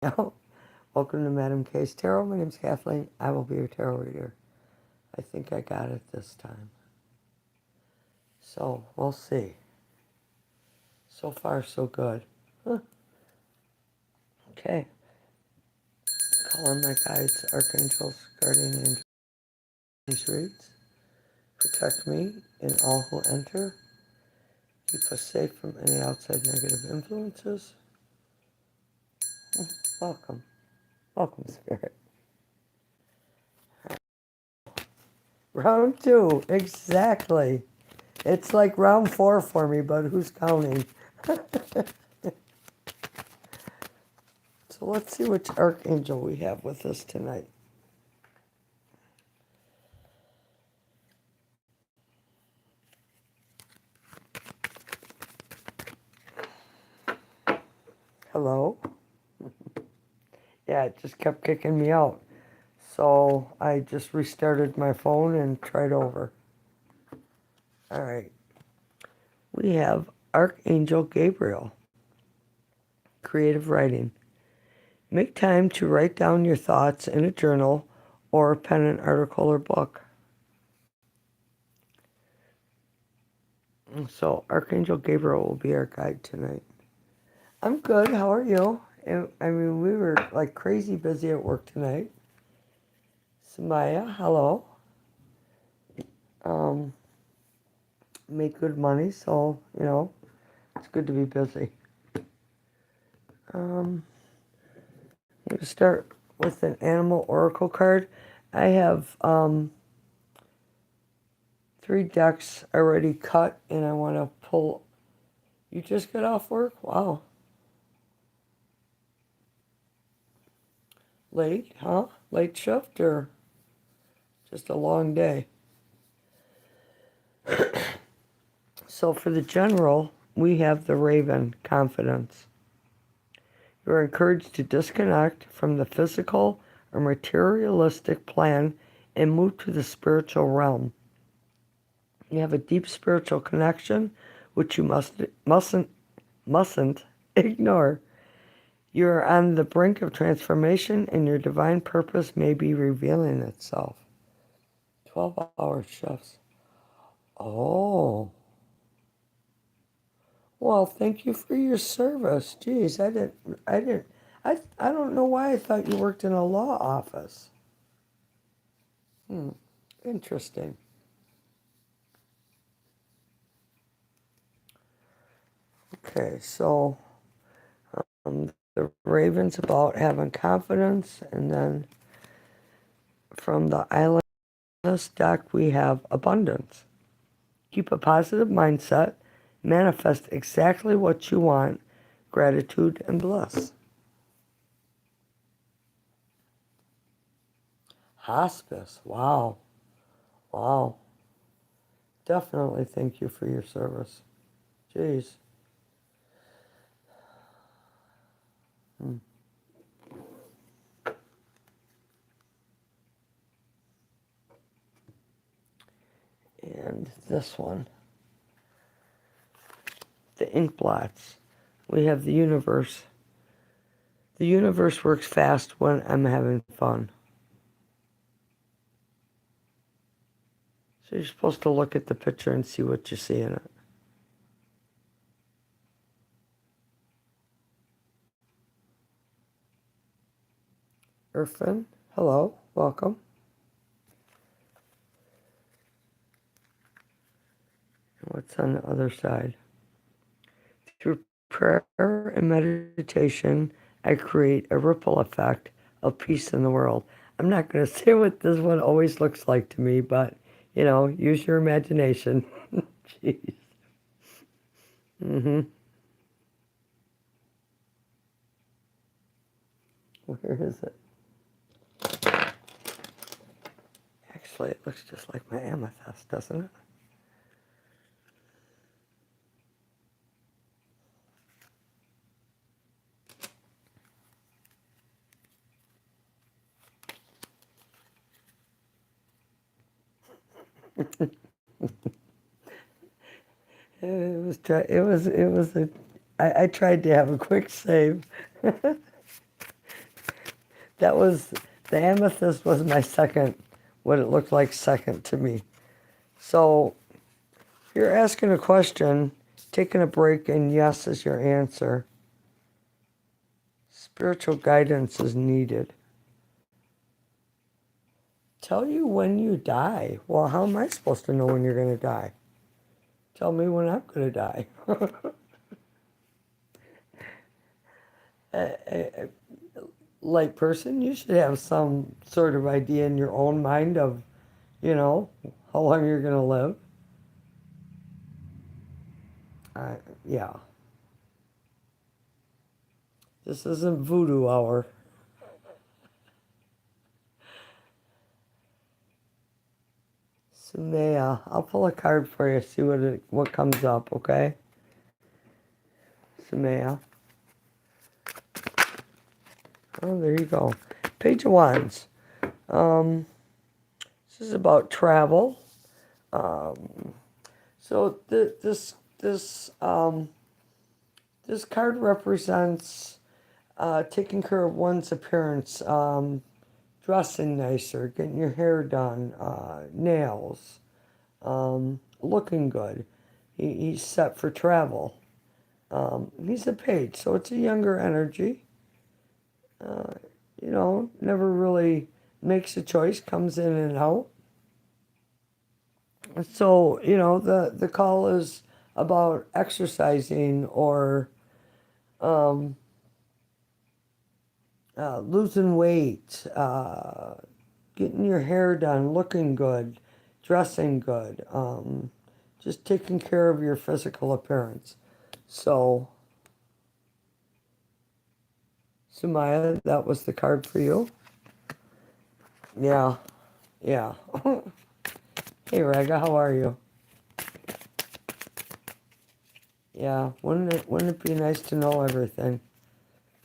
Oh, welcome to Madam K's Tarot. My name's Kathleen. I will be your tarot reader. I think I got it this time. So, we'll see. So far, so good. Huh. Okay. Call on my guides, archangels, guardian angels, reads. Protect me and all who enter. Keep us safe from any outside negative influences. Welcome. Welcome, Spirit. Round 2. Exactly. It's like round 4 for me, but who's counting? So let's see which archangel we have with us tonight. Hello? Yeah, it just kept kicking me out. So I just restarted my phone and tried over. All right. We have Archangel Gabriel, creative writing. Make time to write down your thoughts in a journal or pen an article or book. So Archangel Gabriel will be our guide tonight. I'm good. How are you? I mean, we were like crazy busy at work tonight. Samaya, hello. Um, Make good money, so, it's good to be busy. I'm going to start with an animal oracle card. I have 3 decks already cut, and I want to pull. You just got off work? Wow. Late, huh? Late shift or just a long day? So for the general, we have the Raven, confidence. You are encouraged to disconnect from the physical or materialistic plan and move to the spiritual realm. You have a deep spiritual connection, which you mustn't ignore. You are on the brink of transformation, and your divine purpose may be revealing itself. 12-hour shifts. Oh. Well, thank you for your service. Geez, I don't know why I thought you worked in a law office. Interesting. Okay, so the Raven's about having confidence, and then from the Islandless deck, we have abundance. Keep a positive mindset, manifest exactly what you want, gratitude and bliss. Hospice, wow, wow. Definitely thank you for your service. Jeez. And this one, the ink blots. We have the universe. The universe works fast when I'm having fun. So you're supposed to look at the picture and see what you see in it. Irfan, hello, welcome. And what's on the other side? Through prayer and meditation, I create a ripple effect of peace in the world. I'm not going to say what this one always looks like to me, but, use your imagination. Jeez. Mm-hmm. Where is it? Actually, it looks just like my amethyst, doesn't it? It was a, I tried to have a quick save. That was, the amethyst was my second, what it looked like second to me. So you're asking a question, taking a break, and yes is your answer. Spiritual guidance is needed. Tell you when you die. Well, how am I supposed to know when you're going to die? Tell me when I'm going to die. Light person, you should have some sort of idea in your own mind of, how long you're going to live. Yeah. This isn't voodoo hour. Sumaya, I'll pull a card for you, see what comes up, okay? Sumaya. Oh, there you go. Page of Wands. This is about travel. So this card represents taking care of one's appearance, dressing nicer, getting your hair done, nails, looking good. He's set for travel. He's a page, so it's a younger energy. Never really makes a choice, comes in and out. So, the call is about exercising or losing weight, getting your hair done, looking good, dressing good, just taking care of your physical appearance. So, Sumaya, that was the card for you. Yeah, yeah. Hey, Rega, how are you? Yeah, wouldn't it be nice to know everything?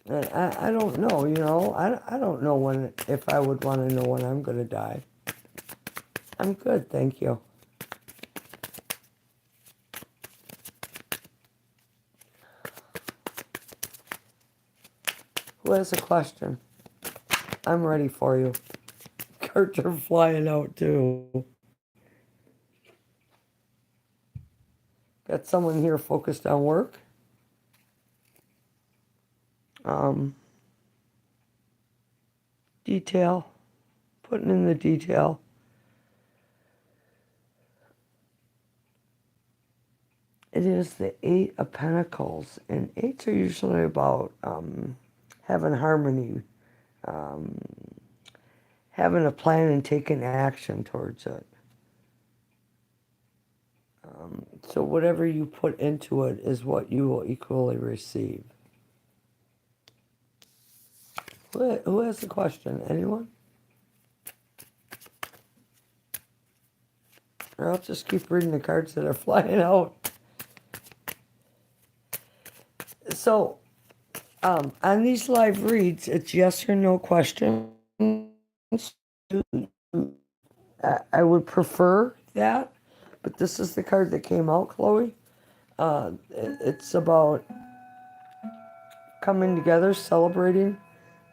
I don't know, I don't know if I would want to know when I'm going to die. I'm good, thank you. Who has a question? I'm ready for you. Cards are flying out too. Got someone here focused on work. Detail. Putting in the detail. It is the Eight of Pentacles, and eights are usually about having harmony, having a plan and taking action towards it. So whatever you put into it is what you will equally receive. Who has a question? Anyone? Or I'll just keep reading the cards that are flying out. So, on these live reads, it's yes or no questions. I would prefer that, but this is the card that came out, Chloe. It's about coming together, celebrating.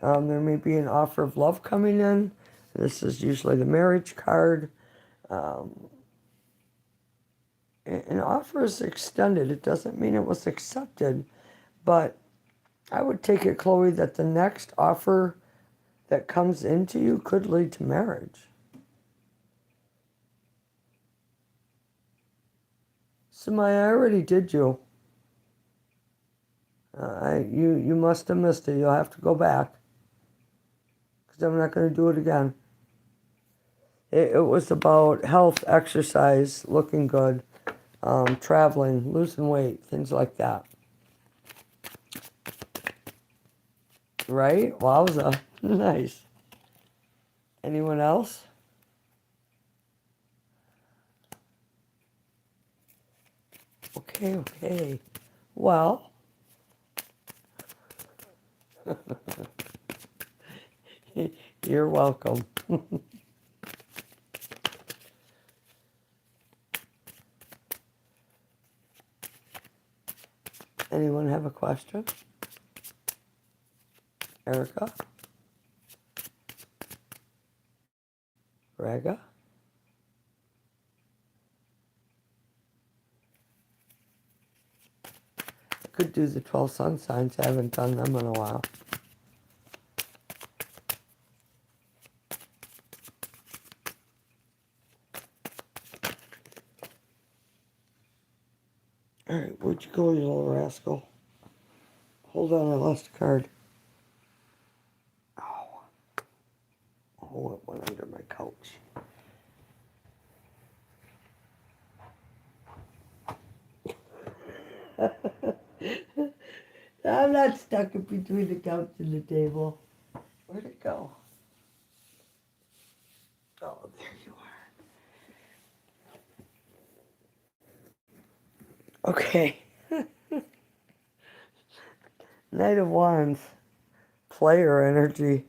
There may be an offer of love coming in. This is usually the marriage card. An offer is extended. It doesn't mean it was accepted, but I would take it, Chloe, that the next offer that comes into you could lead to marriage. Samaya, I already did you. You must have missed it. You'll have to go back because I'm not going to do it again. It was about health, exercise, looking good, traveling, losing weight, things like that. Right? Wowza. Nice. Anyone else? Okay. Well, you're welcome. Anyone have a question? Erica? Raga. I could do the 12 sun signs. I haven't done them in a while. Alright, where'd you go, you little rascal? Hold on, I lost a card. Oh. Oh, it went under my couch. I'm not stuck in between the couch and the table. Where'd it go? Oh, there you are. Okay. Knight of Wands. Player energy.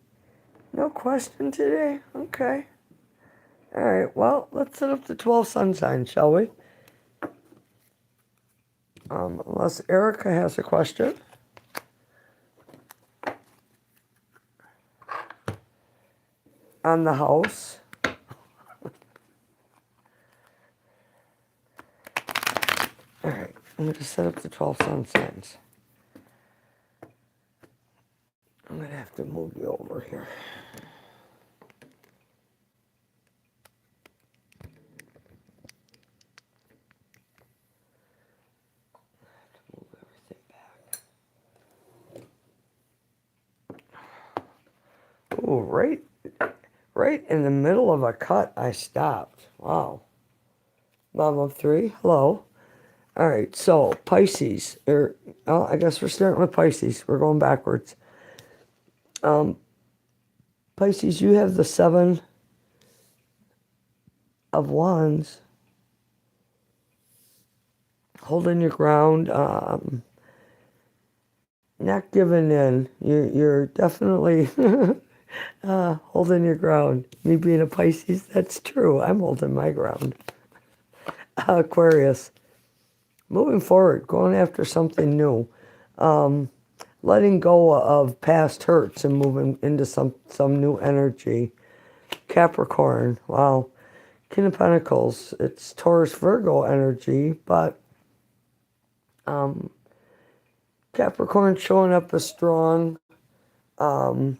No question today? Okay. Alright, well, let's set up the 12 sun signs, shall we? Unless Erica has a question. On the house. Alright, I'm going to set up the 12 sun signs. I'm going to have to move you over here. Move everything back. Ooh, right in the middle of a cut, I stopped. Wow. Mom of 3, hello. All right, so Pisces, I guess we're starting with Pisces. We're going backwards. Pisces, you have the 7 of Wands. Holding your ground, not giving in. You're definitely holding your ground. Me being a Pisces, that's true. I'm holding my ground. Aquarius, moving forward, going after something new. Letting go of past hurts and moving into some new energy. Capricorn, wow. King of Pentacles, it's Taurus Virgo energy, but Capricorn showing up as strong, a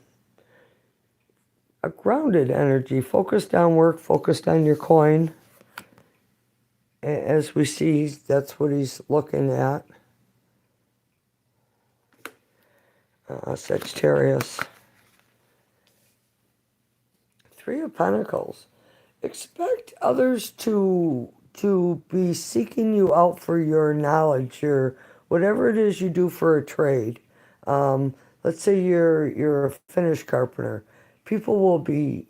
grounded energy, focused on work, focused on your coin. As we see, that's what he's looking at. Sagittarius. 3 of Pentacles. Expect others to be seeking you out for your knowledge, your whatever it is you do for a trade. Let's say you're a finish carpenter. People will be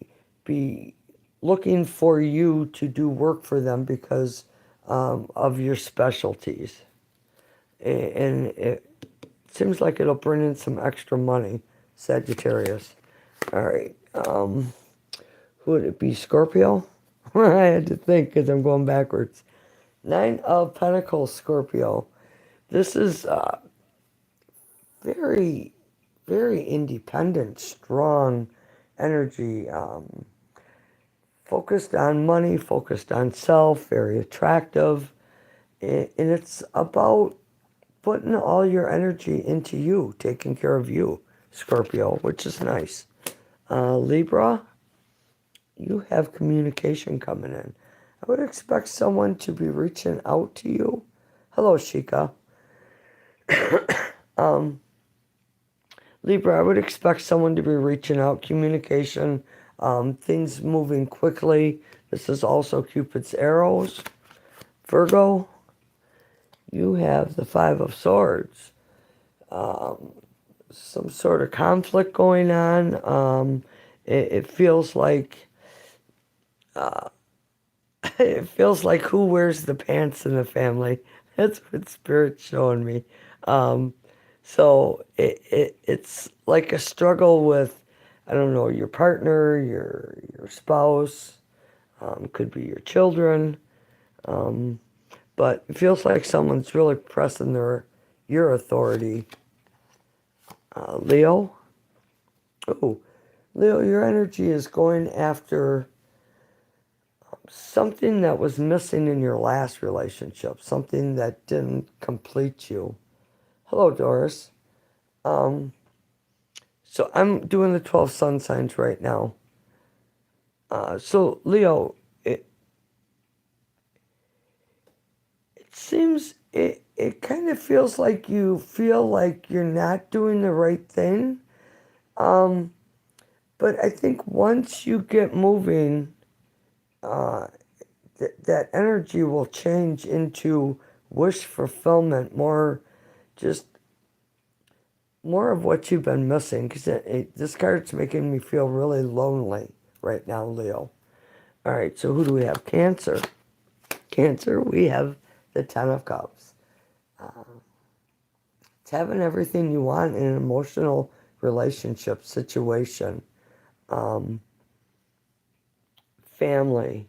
looking for you to do work for them because of your specialties, and it seems like it'll bring in some extra money. Sagittarius. All right. Who would it be? Scorpio? I had to think because I'm going backwards. 9 of Pentacles, Scorpio. This is very, very independent, strong energy. Focused on money, focused on self, very attractive. And it's about putting all your energy into you, taking care of you, Scorpio, which is nice. Libra, you have communication coming in. I would expect someone to be reaching out to you. Hello, Shika. Libra, I would expect someone to be reaching out, communication, things moving quickly. This is also Cupid's arrows. Virgo, you have the 5 of Swords. Some sort of conflict going on. It feels like it feels like who wears the pants in the family. That's what Spirit's showing me. So it's like a struggle with, I don't know, your partner, your spouse, could be your children, but it feels like someone's really pressing your authority. Leo, oh, Leo, your energy is going after something that was missing in your last relationship, something that didn't complete you. Hello, Doris. Um, so I'm doing the 12 sun signs right now. So Leo, it seems it kind of feels like you feel like you're not doing the right thing. Um, but I think once you get moving, uh, that energy will change into wish fulfillment, just more of what you've been missing. Because this card's making me feel really lonely right now, Leo. All right, so who do we have? Cancer. Cancer, we have the Ten of Cups. It's having everything you want in an emotional relationship situation. Um, family,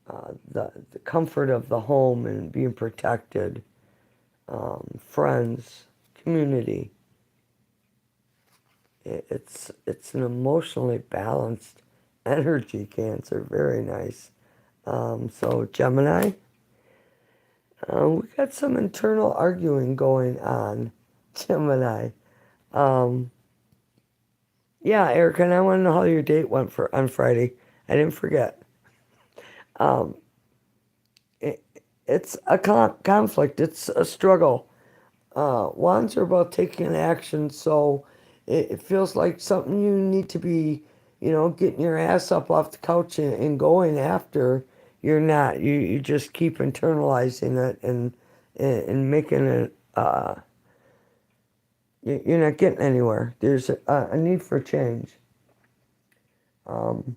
the comfort of the home and being protected, friends, community. It's an emotionally balanced energy, Cancer. Very nice. So Gemini, we got some internal arguing going on, Gemini. Um, yeah, Erica, and I want to know how your date went on Friday. I didn't forget. Um, it, it's a conflict. It's a struggle. Wands are about taking action, so it feels like something you need to be, getting your ass up off the couch and going after. You're not. You just keep internalizing it and making it. You're not getting anywhere. There's a need for change. Um,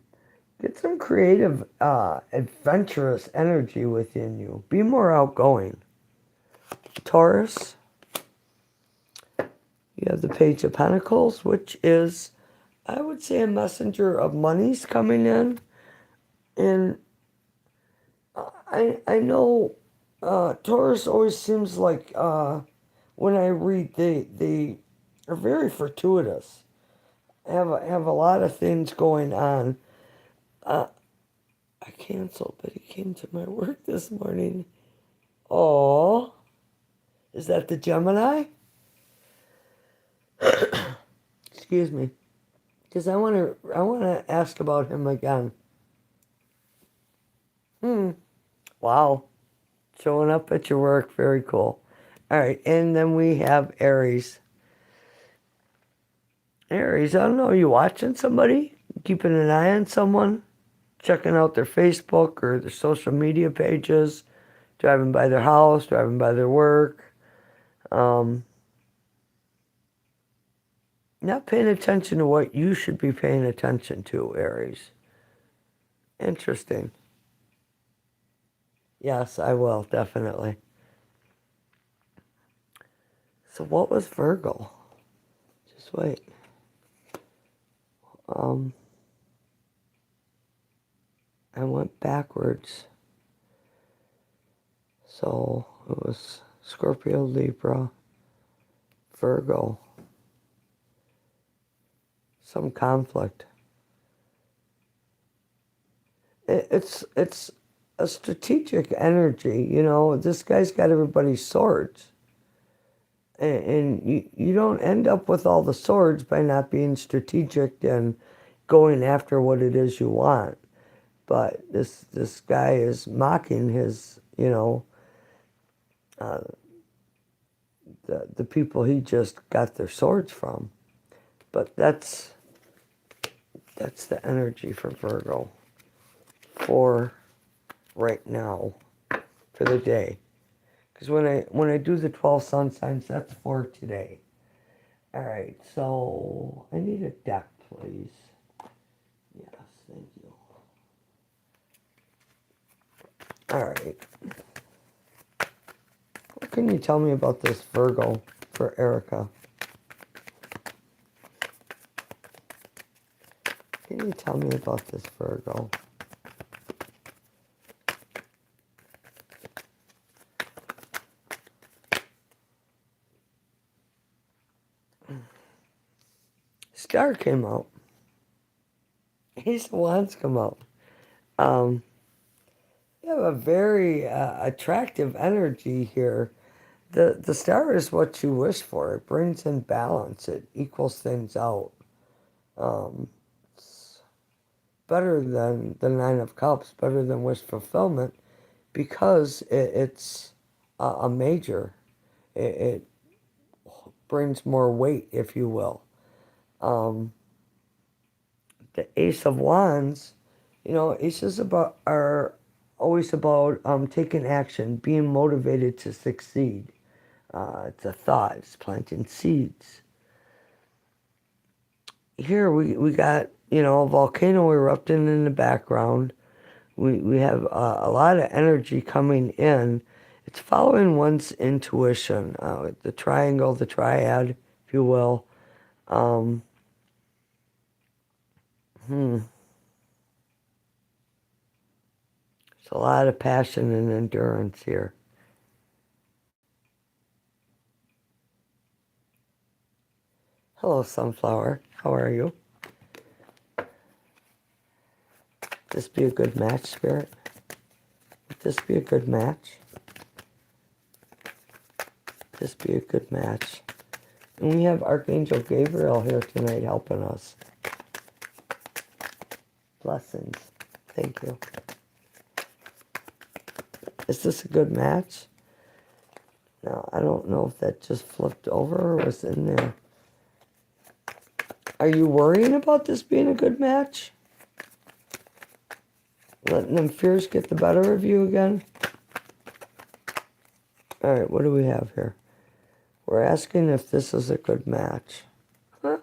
get some creative, adventurous energy within you. Be more outgoing. Taurus. You have the Page of Pentacles, which is, I would say, a messenger of monies coming in. And I know Taurus always seems like, when I read, they are very fortuitous. Have a lot of things going on. Uh, I canceled, but he came to my work this morning. Oh, is that the Gemini? Excuse me. Because I want to ask about him again. Wow. Showing up at your work. Very cool. All right. And then we have Aries. Aries, I don't know. Are you watching somebody? Keeping an eye on someone? Checking out their Facebook or their social media pages? Driving by their house? Driving by their work? Um, not paying attention to what you should be paying attention to, Aries. Interesting. Yes, I will, definitely. So what was Virgo? Just wait. Um, I went backwards. So it was Scorpio, Libra, Virgo. Some conflict. It's a strategic energy. This guy's got everybody's swords. And you don't end up with all the swords by not being strategic and going after what it is you want. But this guy is mocking his, uh, the people he just got their swords from. But that's the energy for Virgo for right now, for the day. Because when I do the 12 sun signs, that's for today. All right, so I need a deck, please. Yes, thank you. All right. What can you tell me about this Virgo for Erica? Can you tell me about this Virgo? Star came out. Ace of Wands come out. Um, You have a very attractive energy here. The star is what you wish for. It brings in balance. It equals things out. Um, it's better than the Nine of Cups, better than wish fulfillment, because it's a major. It brings more weight, if you will. Um, the Ace of Wands, aces are always about taking action, being motivated to succeed. It's a thought, it's planting seeds. Here we got, a volcano erupting in the background. We have a lot of energy coming in. It's following one's intuition, the triangle, the triad, if you will. Um, hmm. There's a lot of passion and endurance here. Hello, Sunflower. How are you? Would this be a good match, Spirit? Would this be a good match? Would this be a good match? And we have Archangel Gabriel here tonight helping us. Blessings. Thank you. Is this a good match? No, I don't know if that just flipped over or was in there. Are you worrying about this being a good match? Letting them fears get the better of you again? All right, what do we have here? We're asking if this is a good match. Huh?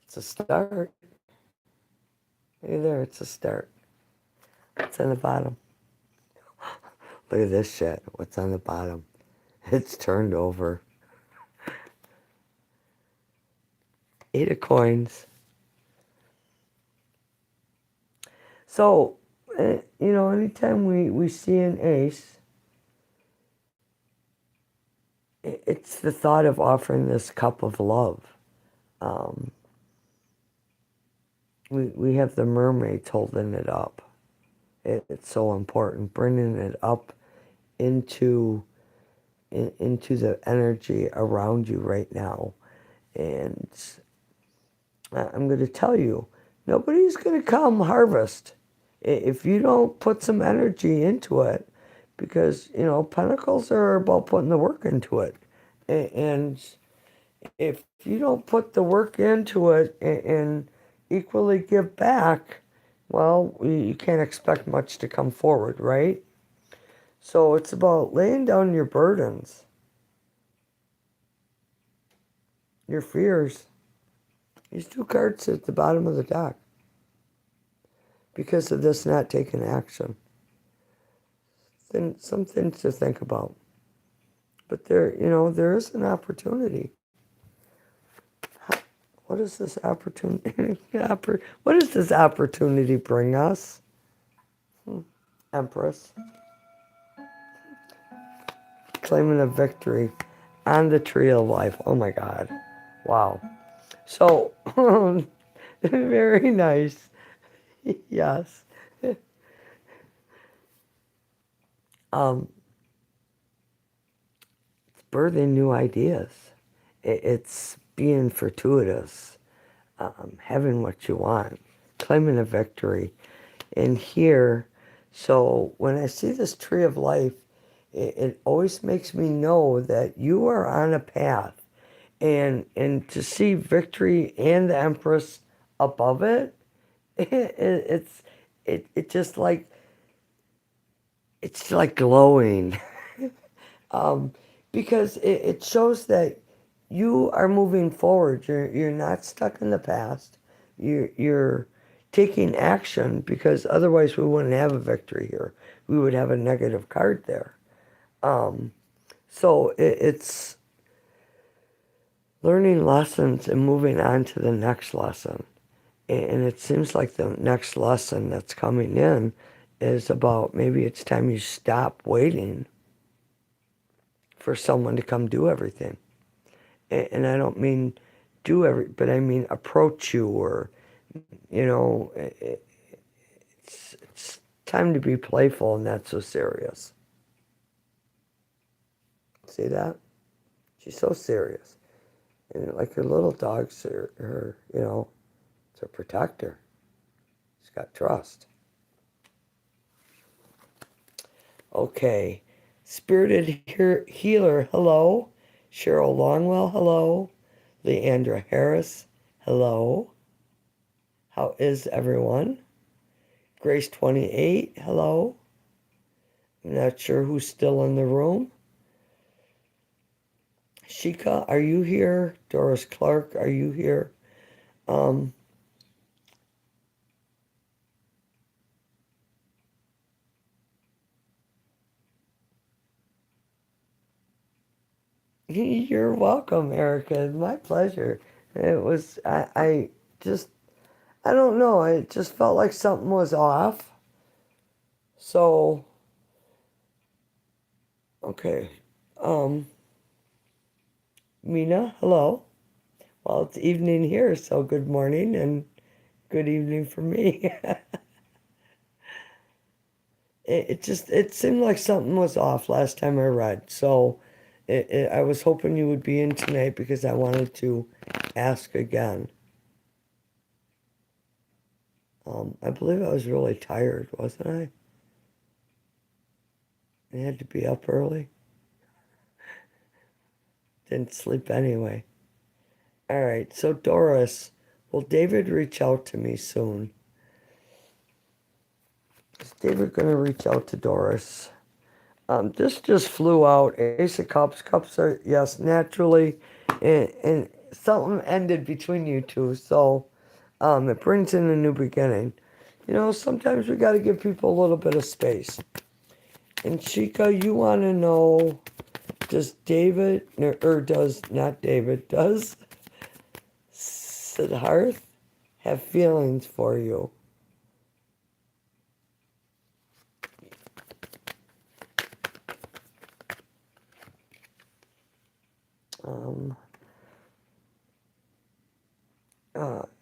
It's a start. Hey there, it's a start. What's on the bottom? Look at this shit. What's on the bottom? It's turned over. 8 of coins. So, anytime we see an ace, it's the thought of offering this cup of love. We have the mermaids holding it up. It's so important, bringing it up into the energy around you right now. And I'm going to tell you, nobody's going to come harvest if you don't put some energy into it, because, pentacles are about putting the work into it. And if you don't put the work into it and equally give back, well, you can't expect much to come forward, right? So it's about laying down your burdens, your fears. These 2 cards at the bottom of the deck. Because of this not taking action. Then some things to think about. But there is an opportunity. What does this opportunity what does this opportunity bring us? Empress. Claiming a victory on the tree of life. Oh my God. Wow. So, very nice. Yes. It's birthing new ideas. It's being fortuitous, having what you want, claiming a victory. And here, so when I see this tree of life, it always makes me know that you are on a path. And to see victory and the Empress above it, it's just like, it's like glowing. Because it shows that you are moving forward. You're not stuck in the past. You're taking action, because otherwise we wouldn't have a victory here. We would have a negative card there. So it's learning lessons and moving on to the next lesson. And it seems like the next lesson that's coming in is about, maybe it's time you stop waiting for someone to come do everything. And I don't mean but I mean approach you, or, it's it's time to be playful and not so serious. See that? She's so serious. And like her little dog's her, it's a protector. She's got trust. Okay. Spirited Healer, hello. Cheryl Longwell, hello. Leandra Harris, hello. How is everyone? Grace 28, hello. I'm not sure who's still in the room. Shika, are you here? Doris Clark, are you here? You're welcome, Erica. My pleasure. It was, I just, I don't know. It just felt like something was off. So, okay. Mina, hello. Well, it's evening here, so good morning and good evening for me. It seemed like something was off last time I read. So I was hoping you would be in tonight because I wanted to ask again. I believe I was really tired, wasn't I? I had to be up early. Didn't sleep anyway. All right, so Doris, will David reach out to me soon? Is David going to reach out to Doris? This just flew out. Ace of Cups. Cups are, yes, naturally. And something ended between you two. So it brings in a new beginning. Sometimes we got to give people a little bit of space. And Chica, you want to know, does David, or does, not David, does Siddharth have feelings for you?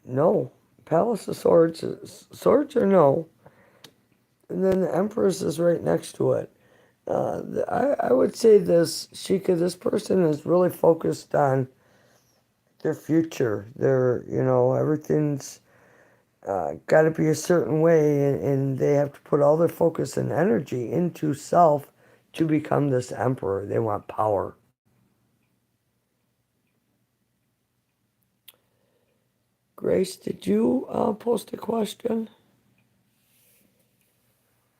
No. Palace of Swords, swords or no? And then the Empress is right next to it. I would say this, Shika, this person is really focused on their future. Everything's got to be a certain way, and they have to put all their focus and energy into self to become this emperor. They want power. Grace, did you post a question?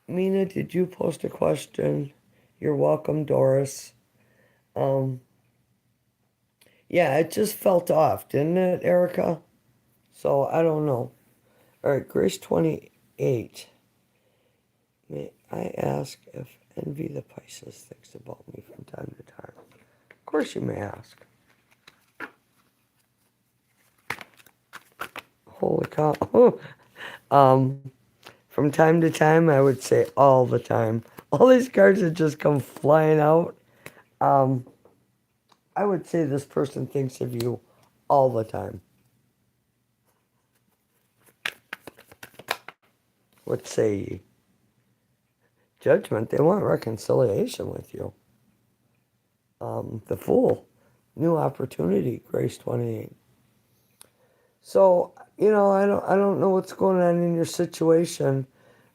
Mina, did you post a question? You're welcome, Doris. Yeah, it just felt off, didn't it, Erica? So I don't know. All right, Grace 28. May I ask if Envy the Pisces thinks about me from time to time? Of course you may ask. Holy cow. From time to time, I would say all the time. All these cards that just come flying out. I would say this person thinks of you all the time. What say ye? Judgment, they want reconciliation with you. The Fool, new opportunity, Grace 28. So, I don't know what's going on in your situation,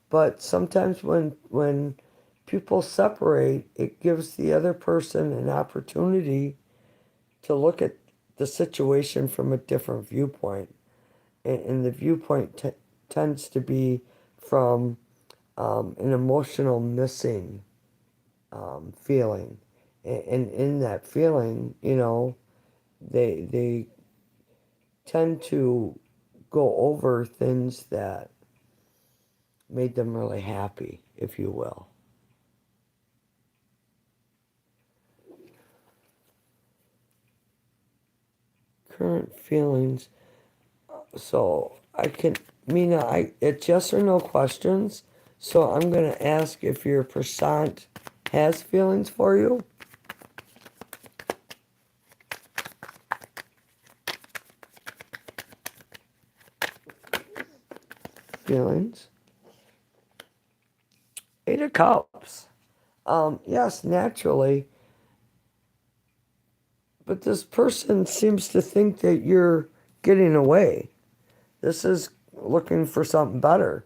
but sometimes when people separate, it gives the other person an opportunity to look at the situation from a different viewpoint. And the viewpoint tends to be from an emotional missing feeling. And in that feeling, they tend to go over things that made them really happy, if you will. Current feelings. So it's yes or no questions. So I'm going to ask if your persona has feelings for you. Feelings. Eight of Cups. Yes, naturally, but this person seems to think that you're getting away. This is looking for something better.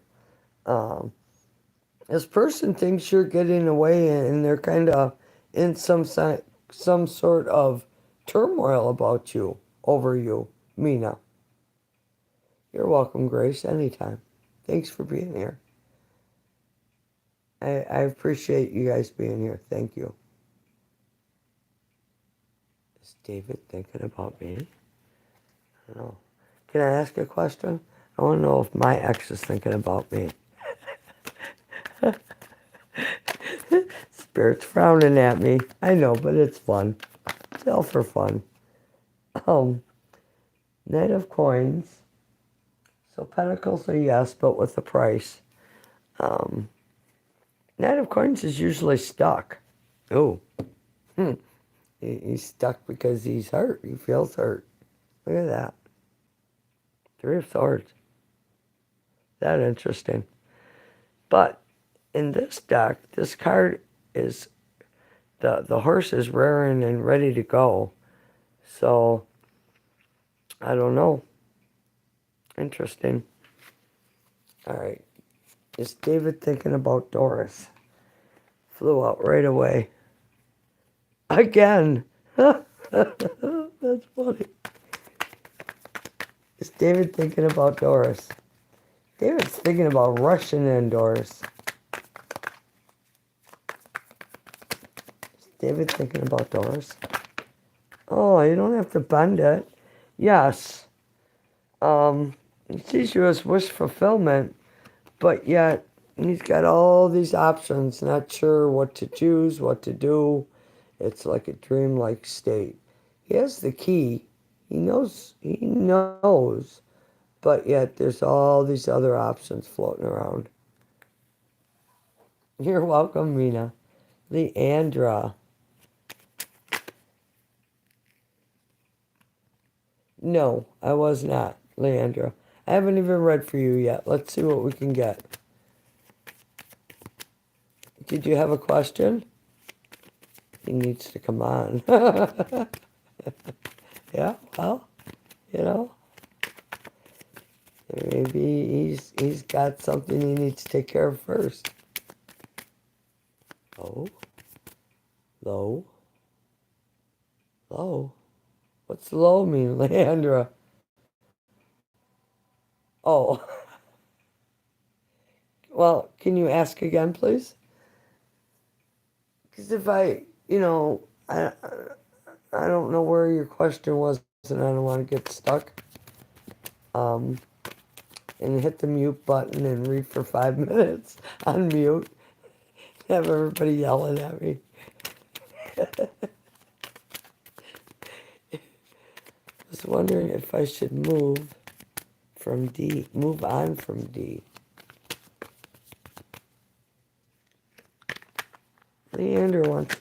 Um, this person thinks you're getting away, and they're kind of in some sort of turmoil about you, over you, Mina. You're welcome, Grace, anytime. Thanks for being here. I appreciate you guys being here. Thank you. Is David thinking about me? I don't know. Can I ask a question? I want to know if my ex is thinking about me. Spirit's frowning at me. I know, but it's fun. It's all for fun. Um, Knight of Coins. So Pentacles are yes, but with the price. Um, Knight of Coins is usually stuck. Oh. He's stuck because he's hurt. He feels hurt. Look at that. Three of Swords. That interesting. But in this deck, this card is the horse is rearing and ready to go. So I don't know. Interesting. All right. Is David thinking about Doris? Flew out right away. Again. That's funny. Is David thinking about Doris? David's thinking about rushing in, Doris. Is David thinking about Doris? Oh, you don't have to bend it. Yes. He sees you as wish fulfillment, but yet he's got all these options, not sure what to choose, what to do. It's like a dreamlike state. He has the key. He knows, but yet there's all these other options floating around. You're welcome, Mina. Leandra. No, I was not, Leandra. I haven't even read for you yet. Let's see what we can get. Did you have a question? He needs to come on. Yeah, well, you know, maybe he's got something he needs to take care of first. Low, low, low. What's low mean, Leandra? Oh, well, can you ask again, please? Because if I don't know where your question was, and I don't want to get stuck. And hit the mute button and read for 5 minutes on mute. Have everybody yelling at me. I was wondering if I should move on from D. Leander wants,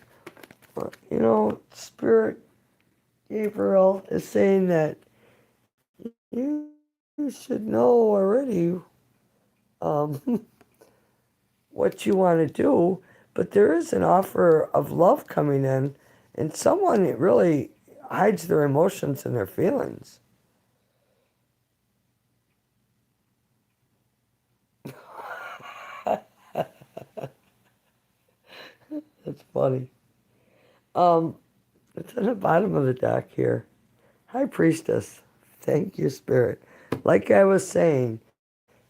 Spirit Gabriel is saying that you should know already what you want to do, but there is an offer of love coming in, and someone really hides their emotions and their feelings. That's funny. It's at the bottom of the deck here. High Priestess. Thank you, Spirit. Like I was saying,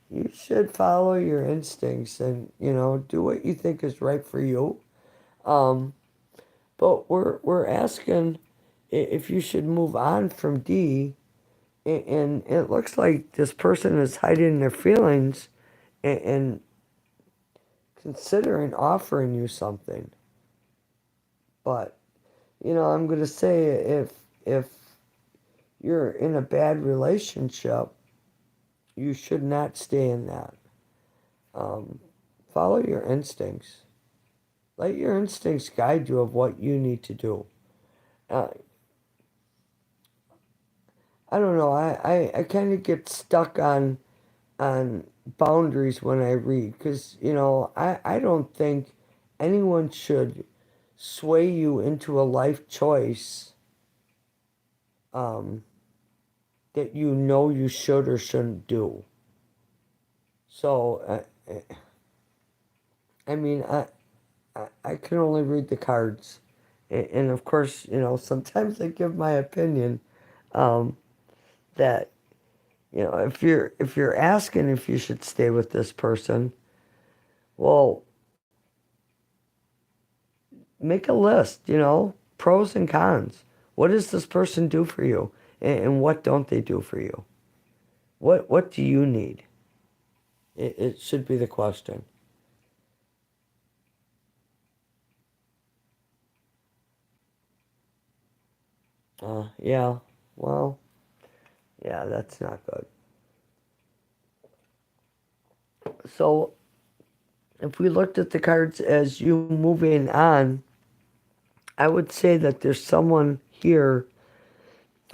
you should follow your instincts and, do what you think is right for you. But we're asking if you should move on from D, and it looks like this person is hiding their feelings and considering offering you something. But, I'm going to say if you're in a bad relationship, you should not stay in that. Follow your instincts. Let your instincts guide you of what you need to do. I don't know. I kind of get stuck on on boundaries when I read, because I don't think anyone should sway you into a life choice um, that you should or shouldn't do. So I mean I can only read the cards, and of course sometimes I give my opinion um, that if you're asking if you should stay with this person, well, make a list, pros and cons. What does this person do for you? And what don't they do for you? What do you need? It should be the question. Yeah, well, yeah, that's not good. So if we looked at the cards as you moving on, I would say that there's someone here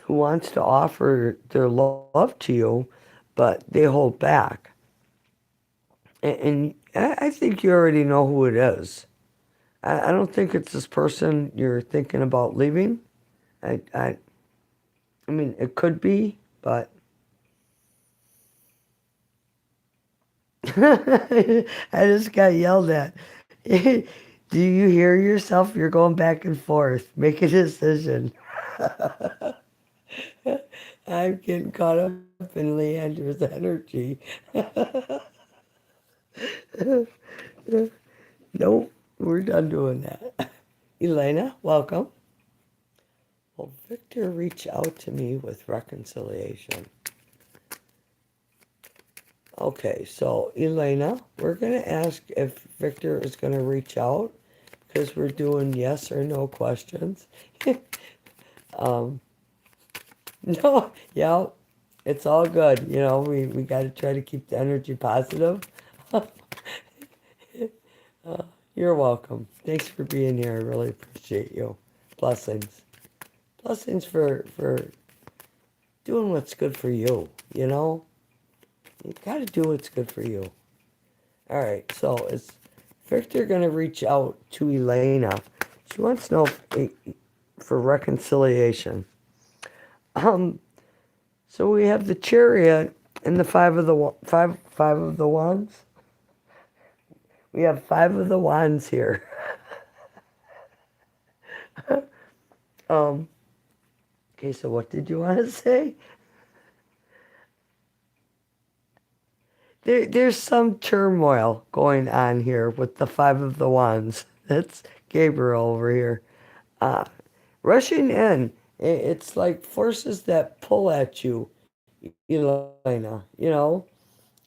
who wants to offer their love to you, but they hold back. And I think you already know who it is. I don't think it's this person you're thinking about leaving. I, I, I mean, it could be, but I just got yelled at. Do you hear yourself? You're going back and forth. Make a decision. I'm getting caught up in Leander's energy. Nope, we're done doing that. Elena, welcome. Will Victor reach out to me with reconciliation? Okay, so Elena, we're going to ask if Victor is going to reach out because we're doing yes or no questions. um, no, yeah, it's all good. We got to try to keep the energy positive. You're welcome. Thanks for being here. I really appreciate you. Blessings. Blessings for doing what's good for you, You got to do what's good for you. All right, so is Victor going to reach out to Elena? She wants to know for reconciliation. Um, so we have the Chariot and the five of the wands. We have five of the wands here. um, okay, so what did you want to say? There's some turmoil going on here with the five of the wands. That's Gabriel over here. Uh, Rushing in, it's like forces that pull at you, Elena,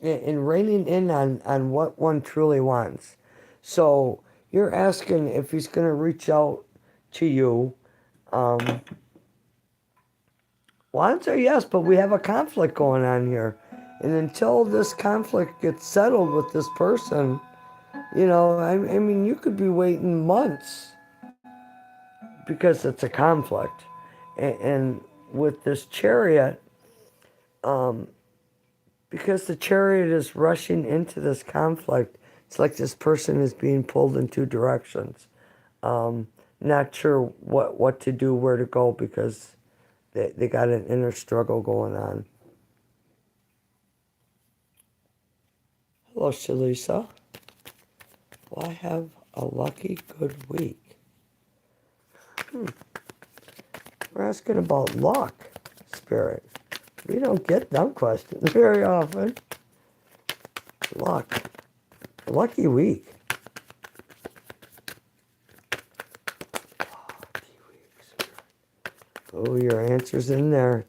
and reining in on what one truly wants. So you're asking if he's going to reach out to you. Um, Wants are yes, but we have a conflict going on here. And until this conflict gets settled with this person, I mean, you could be waiting months because it's a conflict. And with this chariot, um, because the chariot is rushing into this conflict, it's like this person is being pulled in two directions. Not sure what to do, where to go, because they got an inner struggle going on. Hello, Shalisa. Will I have a lucky good week? We're asking about luck, Spirit. We don't get them questions very often. Luck. Lucky week. Lucky week, Spirit. Oh, your answer's in there.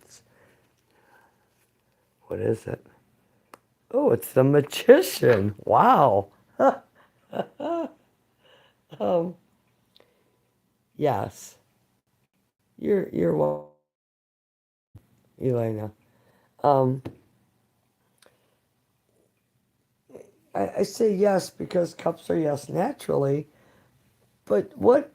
What is it? Oh, it's the magician. Wow. um, yes. You're welcome, Elena. Um, I say yes because cups are yes naturally, but what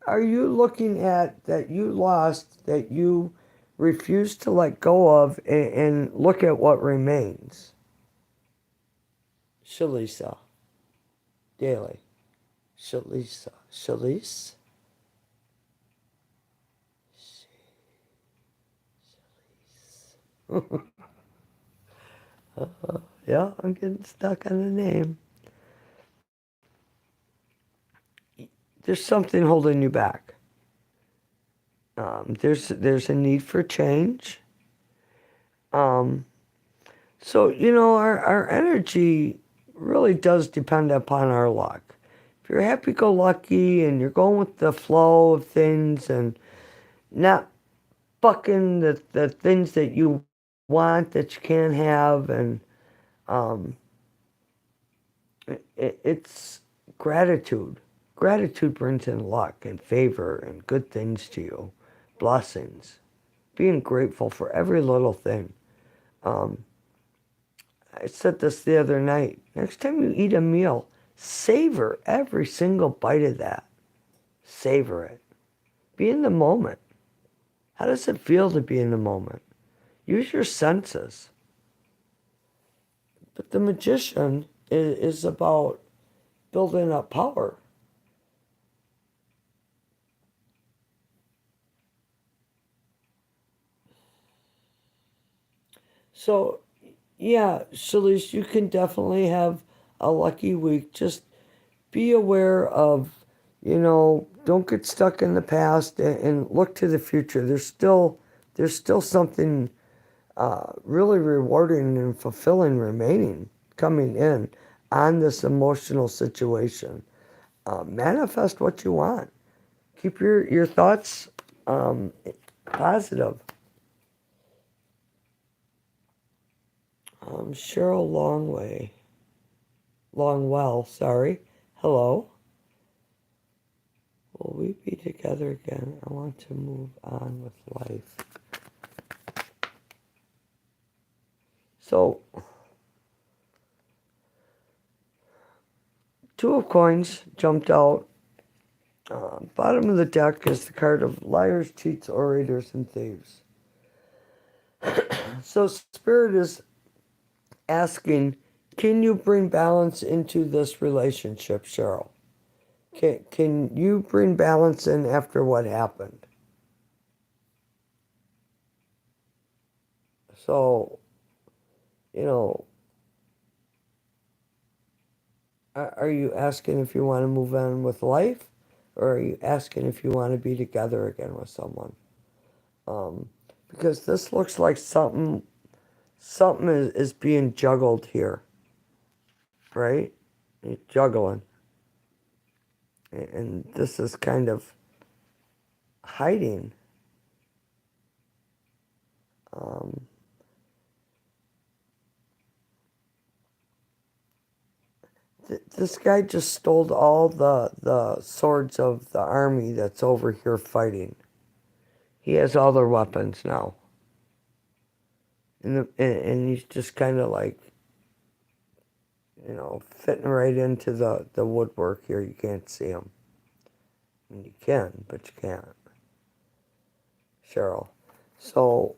are you looking at that you lost that you refuse to let go of and look at what remains. Shalisa, daily. Shalisa, Shalise. Yeah, I'm getting stuck on the name. There's something holding you back. There's a need for change. Um, so our energy really does depend upon our luck. If you're happy-go-lucky and you're going with the flow of things and not bucking the things that you want that you can't have, and um, it's gratitude. Gratitude brings in luck and favor and good things to you, blessings. Being grateful for every little thing. Um, I said this the other night. Next time you eat a meal, savor every single bite of that. Savor it. Be in the moment. How does it feel to be in the moment? Use your senses. But the magician is about building up power. So, yeah, Shalish, you can definitely have a lucky week. Just be aware of, don't get stuck in the past and look to the future. There's still something really rewarding and fulfilling remaining coming in on this emotional situation. Manifest what you want. Keep your thoughts positive. Cheryl Longwell, sorry. Hello. Will we be together again? I want to move on with life. So, two of coins jumped out. Bottom of the deck is the card of liars, cheats, orators, and thieves. So, Spirit is asking, can you bring balance into this relationship, Cheryl? Can you bring balance in after what happened? So, you know, are you asking if you want to move on with life? Or are you asking if you want to be together again with someone? Um, because this looks like something is being juggled here, right? You're juggling. And this is kind of hiding. Um, this guy just stole all the swords of the army that's over here fighting. He has all their weapons now. And he's just kind of like, fitting right into the woodwork here. You can't see him. And you can, but you can't. Cheryl. So,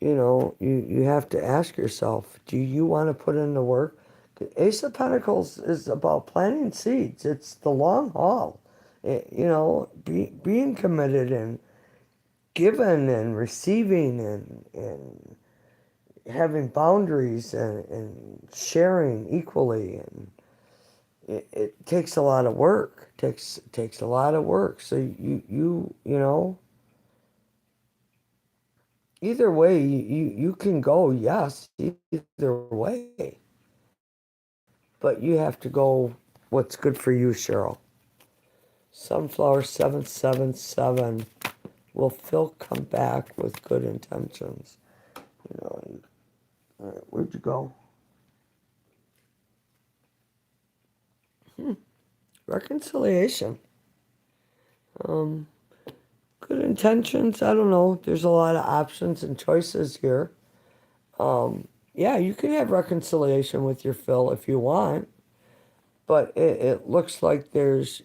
you have to ask yourself, do you want to put in the work? Ace of Pentacles is about planting seeds. It's the long haul. Being committed and giving and receiving and having boundaries and sharing equally. And it takes a lot of work. Takes a lot of work. So either way, you can go, yes, either way. But you have to go what's good for you, Cheryl. Sunflower 777. Will Phil come back with good intentions? All right, where'd you go? Reconciliation. Um, Good intentions. I don't know. There's a lot of options and choices here. Yeah, you can have reconciliation with your Phil if you want, but it looks like there's,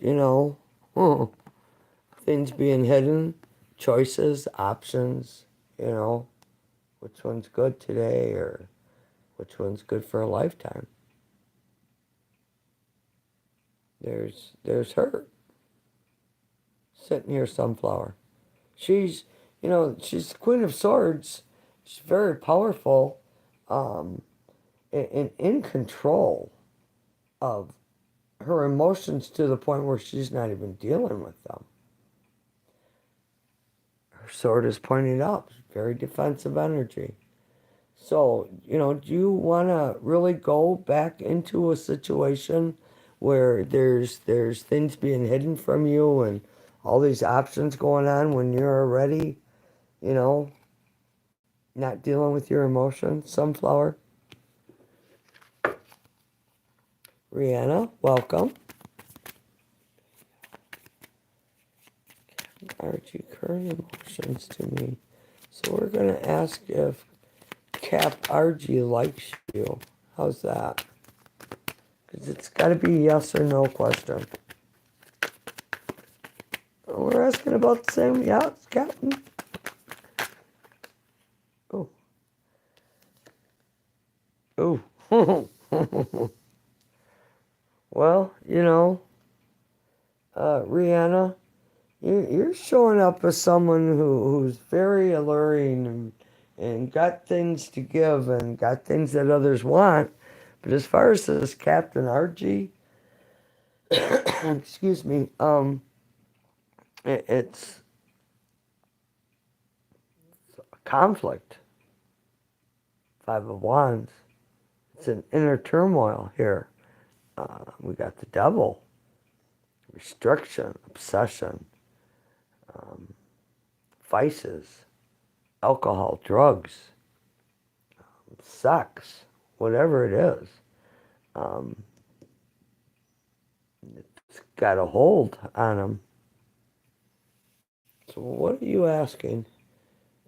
things being hidden, choices, options, which one's good today or which one's good for a lifetime. There's her sitting here, Sunflower. She's, she's the Queen of Swords. She's very powerful, um, and in control of her emotions to the point where she's not even dealing with them. Her sword is pointed up, very defensive energy. So, do you want to really go back into a situation where there's things being hidden from you and all these options going on when you're already, you know, not dealing with your emotions? Sunflower. Rihanna, welcome. Archie, current emotions to me. So we're going to ask if Cap RG likes you. How's that? Because it's got to be yes or no question. We're asking about the same. Yeah, it's Captain. Oh. Oh. Well, Rihanna, you're showing up as someone who's very alluring and got things to give and got things that others want. But as far as this Captain RG, excuse me, it's a conflict. Five of Wands. It's an inner turmoil here. We got the devil, restriction, obsession, vices, alcohol, drugs, sex, whatever it is. It's got a hold on them. So what are you asking?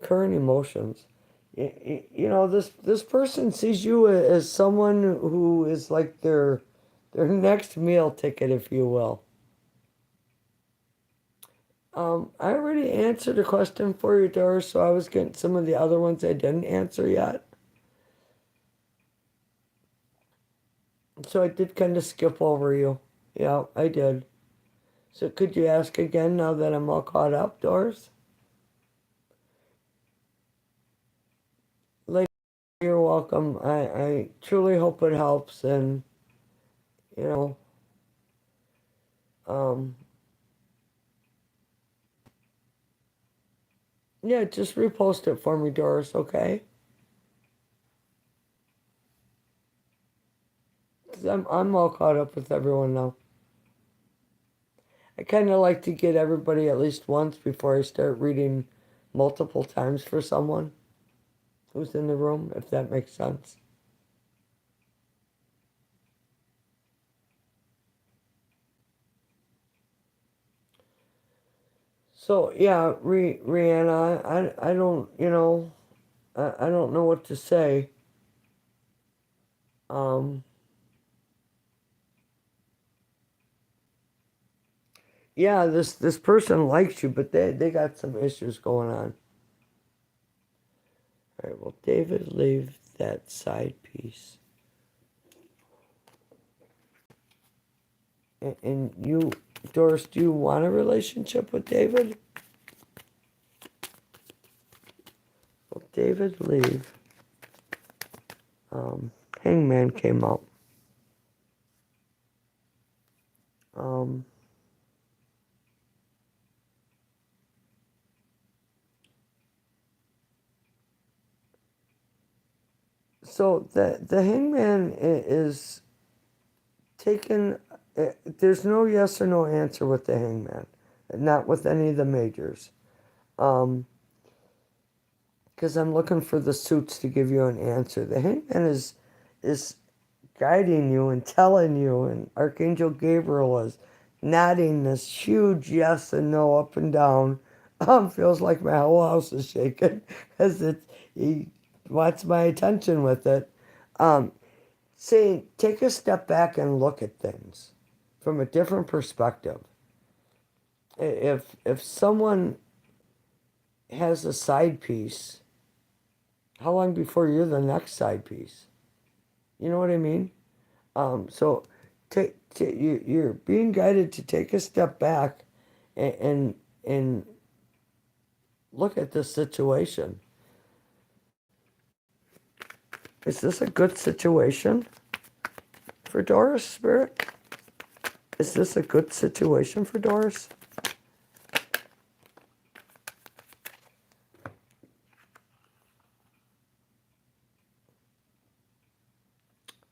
Current emotions. This person sees you as someone who is like their next meal ticket, if you will. I already answered a question for you, Doris, so I was getting some of the other ones I didn't answer yet. So I did kind of skip over you. Yeah, I did. So could you ask again now that I'm all caught up, Doris? Lady, you're welcome. I truly hope it helps, and, you know, um, yeah, just repost it for me, Doris, okay? 'Cause I'm all caught up with everyone now. I kind of like to get everybody at least once before I start reading multiple times for someone who's in the room, if that makes sense. So yeah, Rihanna, I don't, I don't know what to say. Um, yeah, this person likes you, but they got some issues going on. All right, well, David, leave that side piece. And you, Doris, do you want a relationship with David? Well, David, leave. Hangman came up. Um, so the hangman is taken. There's no yes or no answer with the hangman, not with any of the majors. Because I'm looking for the suits to give you an answer. The hangman is guiding you and telling you, and Archangel Gabriel is nodding this huge yes and no up and down. Feels like my whole house is shaking as he wants my attention with it. Saying, take a step back and look at things from a different perspective. If someone has a side piece, how long before you're the next side piece? You know what I mean? So you're being guided to take a step back and look at this situation. Is this a good situation for Doris, Spirit? Is this a good situation for Doris?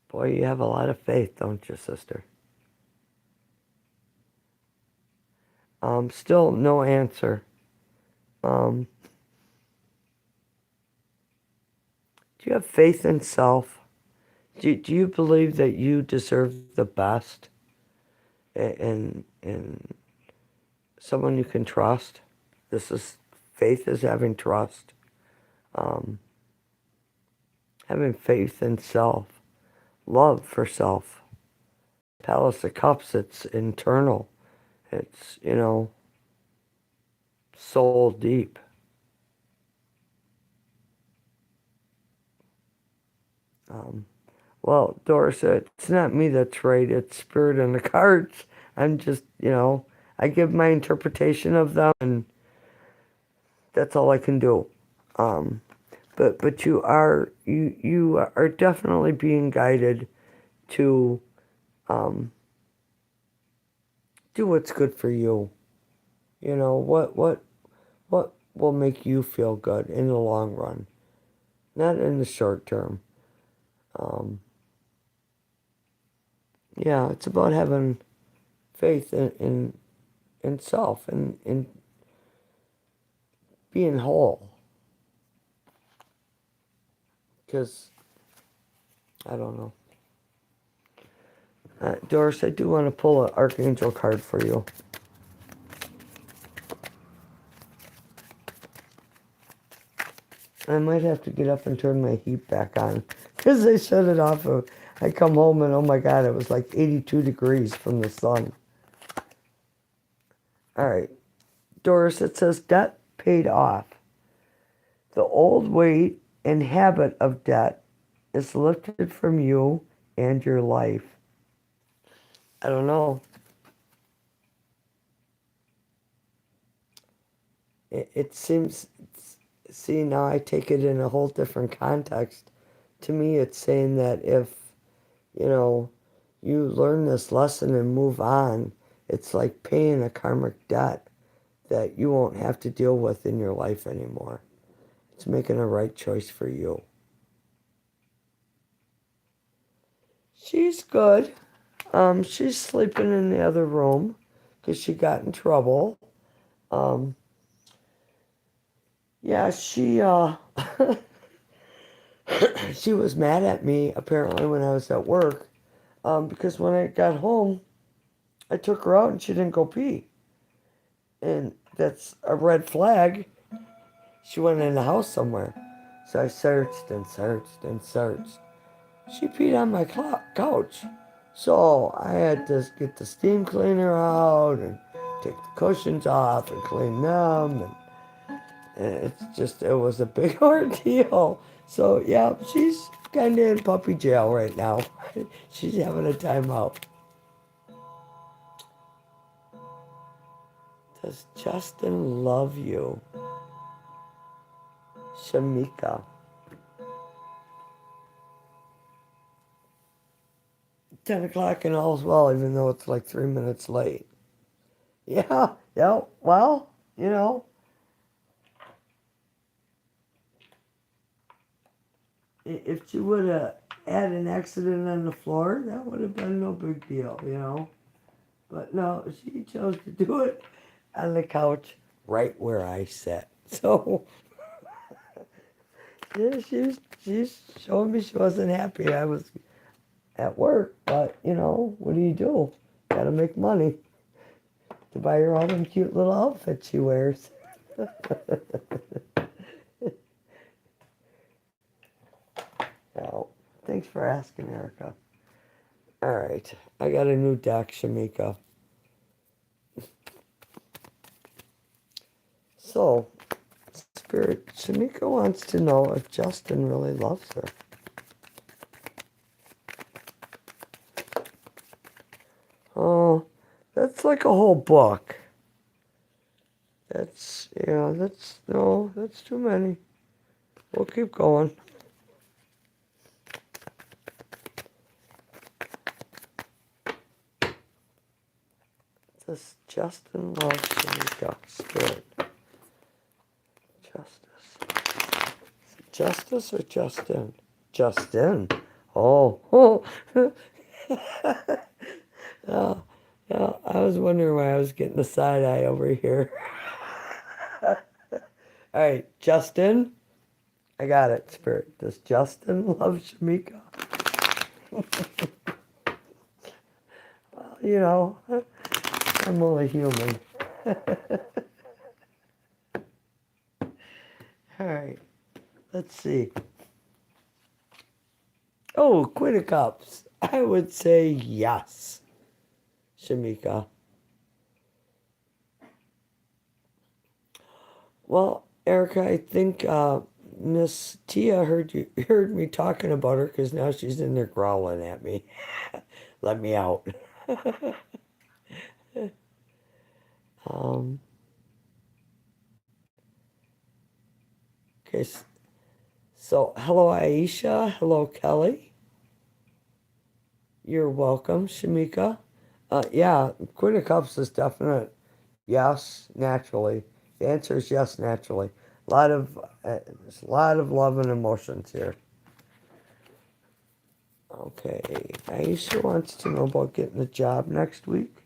Boy, you have a lot of faith, don't you, sister? Still no answer. Do you have faith in self? Do you believe that you deserve the best and someone you can trust? Faith is having trust. Um, Having faith in self. Love for self. Palace of Cups, it's internal. It's, soul deep. Um, well, Doris, it's not me that's right. It's spirit and the cards. I'm just, I give my interpretation of them, and that's all I can do. Um, but you are definitely being guided to do what's good for you. What will make you feel good in the long run, not in the short term. Um, yeah, it's about having faith in self and in being whole. Because I don't know. Doris, I do want to pull an archangel card for you. I might have to get up and turn my heat back on because they shut it off. I come home and oh my God, it was like 82 degrees from the sun. All right, Doris, it says debt paid off. The old weight and habit of debt is lifted from you and your life. I don't know. It seems, see, now I take it in a whole different context. To me, it's saying that if, you know, you learn this lesson and move on, it's like paying a karmic debt that you won't have to deal with in your life anymore. It's making a right choice for you. She's good. She's sleeping in the other room because she got in trouble. Um, yeah, she was mad at me apparently when I was at work because when I got home, I took her out and she didn't go pee. And that's a red flag. She went in the house somewhere. So I searched and searched and searched. She peed on my couch. So I had to get the steam cleaner out and take the cushions off and clean them. And it was a big ordeal. So yeah, she's kind of in puppy jail right now. She's having a timeout. Does Justin love you? Shamika. 10 o'clock and all's well, even though it's like 3 minutes late. Yeah, well, if she would have had an accident on the floor, that would have been no big deal. But no, she chose to do it on the couch right where I sat. So, yeah, she's showing me she wasn't happy. I was at work, but, what do? Gotta make money to buy her all them cute little outfits she wears. Well, thanks for asking, Erica. All right, I got a new deck, Shamika. So, Spirit, Shamika wants to know if Justin really loves her. Oh, that's like a whole book. That's too many. We'll keep going. Does Justin love Shamika? Spirit. Justice. Is it Justice or Justin? Justin. Oh. Oh. Yeah, I was wondering why I was getting the side eye over here. All right, Justin. I got it, Spirit. Does Justin love Shamika? Well, you know, I'm only human. All right, let's see. Oh, Queen of Cups. I would say yes, Shamika. Well, Erica, I think Miss Tia heard me talking about her because now she's in there growling at me. Let me out. um, okay, so hello Aisha, hello Kelly. You're welcome, Shamika. Yeah, Queen of Cups is definite. Yes, naturally. The answer is yes, naturally. There's a lot of love and emotions here. Okay, Aisha wants to know about getting a job next week.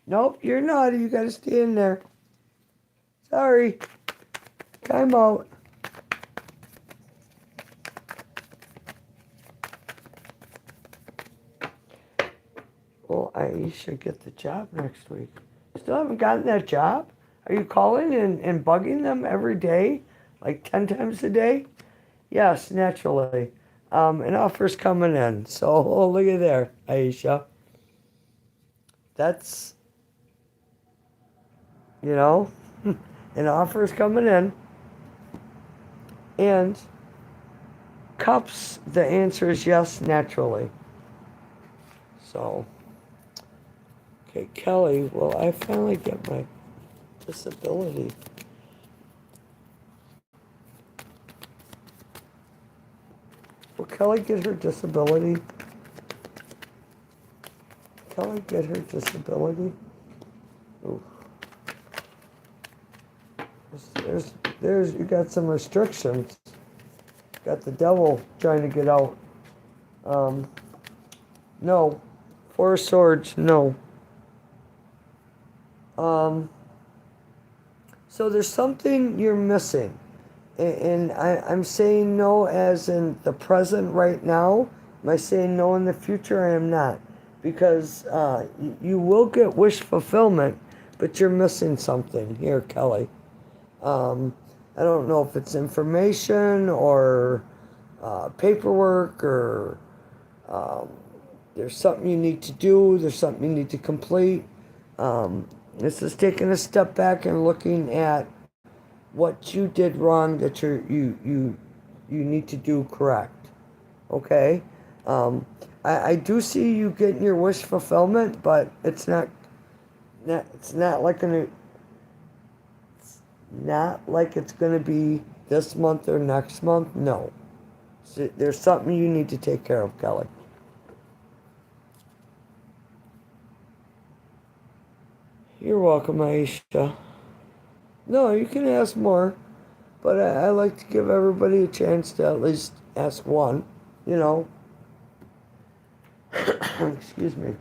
Nope, you're naughty. You gotta stay in there. Sorry. Time out. Well, Aisha get the job next week. Still haven't gotten that job? Are you calling and bugging them every day? Like 10 times a day? Yes, naturally. An offer's coming in. So, oh, look at there, Aisha. That's, you know, an offer's coming in. And cups, the answer is yes, naturally. So, okay, Kelly, will I finally get my disability? Will Kelly get her disability? Kelly get her disability? Ooh. You got some restrictions. Got the devil trying to get out. No. Four of Swords, no. So there's something you're missing. And I'm saying no as in the present right now. Am I saying no in the future? I am not. Because you will get wish fulfillment, but you're missing something here, Kelly. I don't know if it's information or paperwork or there's something you need to do, there's something you need to complete. This is taking a step back and looking at what you did wrong that you need to do correct. Okay? I do see you getting your wish fulfillment, but it's not like it's gonna be this month or next month. No. So there's something you need to take care of, Kelly. You're welcome, Aisha. No, you can ask more, but I like to give everybody a chance to at least ask one, you know. Excuse me.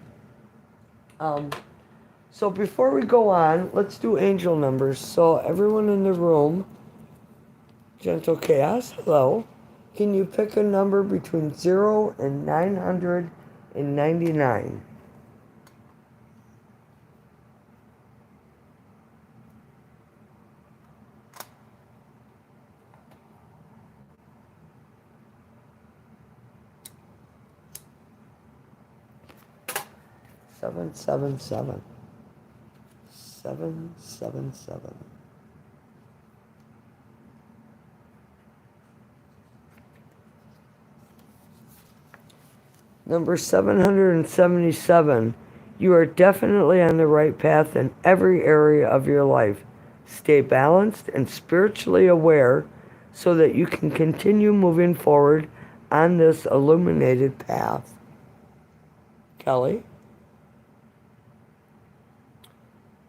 So before we go on, let's do angel numbers. So everyone in the room, Gentle Chaos, hello. Can you pick a number between 0 and 999? Seven, seven, seven. 777. Number 777. You are definitely on the right path in every area of your life. Stay balanced and spiritually aware so that you can continue moving forward on this illuminated path. Kelly?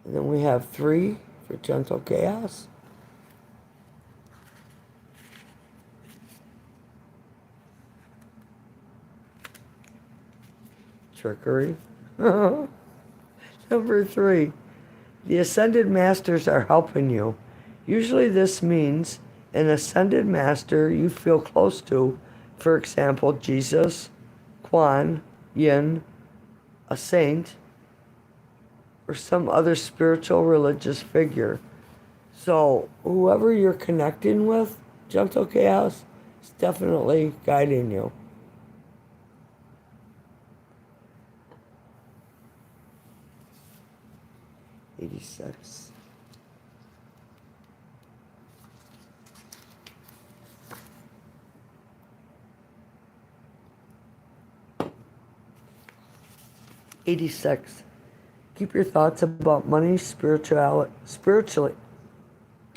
And then we have 3 for gentle chaos. Trickery. Number 3. The Ascended Masters are helping you. Usually this means an Ascended Master you feel close to, for example, Jesus, Quan, Yin, a saint, or some other spiritual religious figure. So whoever you're connecting with, Gentle Chaos, is definitely guiding you. '86. '86. Keep your thoughts about money spiritually.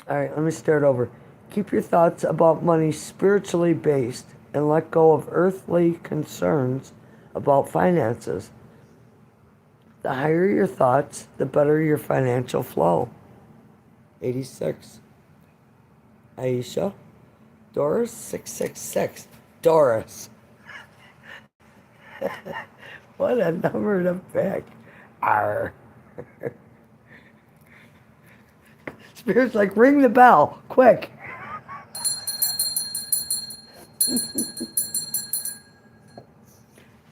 All right, let me start over. Keep your thoughts about money spiritually based and let go of earthly concerns about finances. The higher your thoughts, the better your financial flow. '86. Aisha. Doris 666. Doris. What a number to pick. Arr. Spirit's like, ring the bell, quick.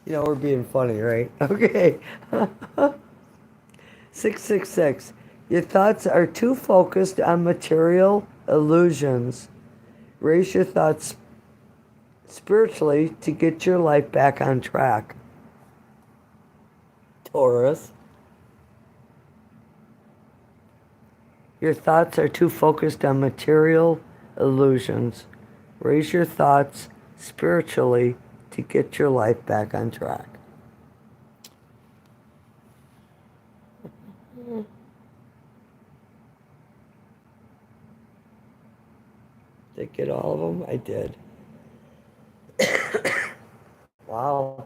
You know, we're being funny, right? Okay. 666. Your thoughts are too focused on material illusions. Raise your thoughts spiritually to get your life back on track. Taurus. Your thoughts are too focused on material illusions. Raise your thoughts spiritually to get your life back on track. Did I get all of them? I did. Wow.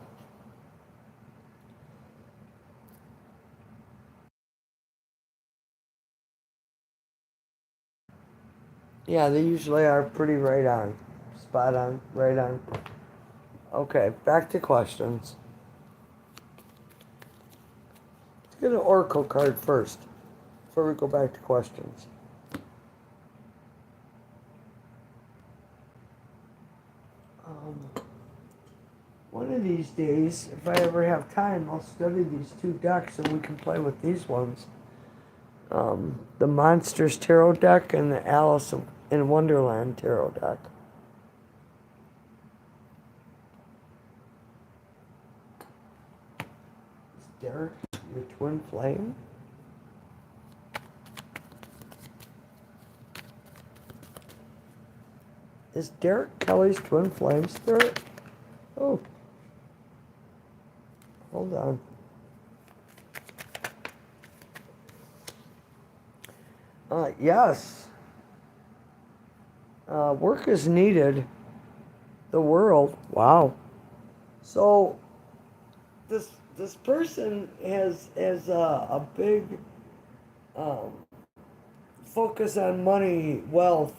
Yeah, they usually are pretty right on. Spot on, right on. Okay, back to questions. Let's get an oracle card first before we go back to questions. One of these days, if I ever have time, I'll study these 2 decks and we can play with these ones. The Monsters Tarot deck and the Alice in Wonderland Tarot deck. Is Derek your twin flame? Is Derek Kelly's twin flame spirit? Oh. Hold on. Yes. Work is needed. The world. Wow. So this person has a big focus on money, wealth,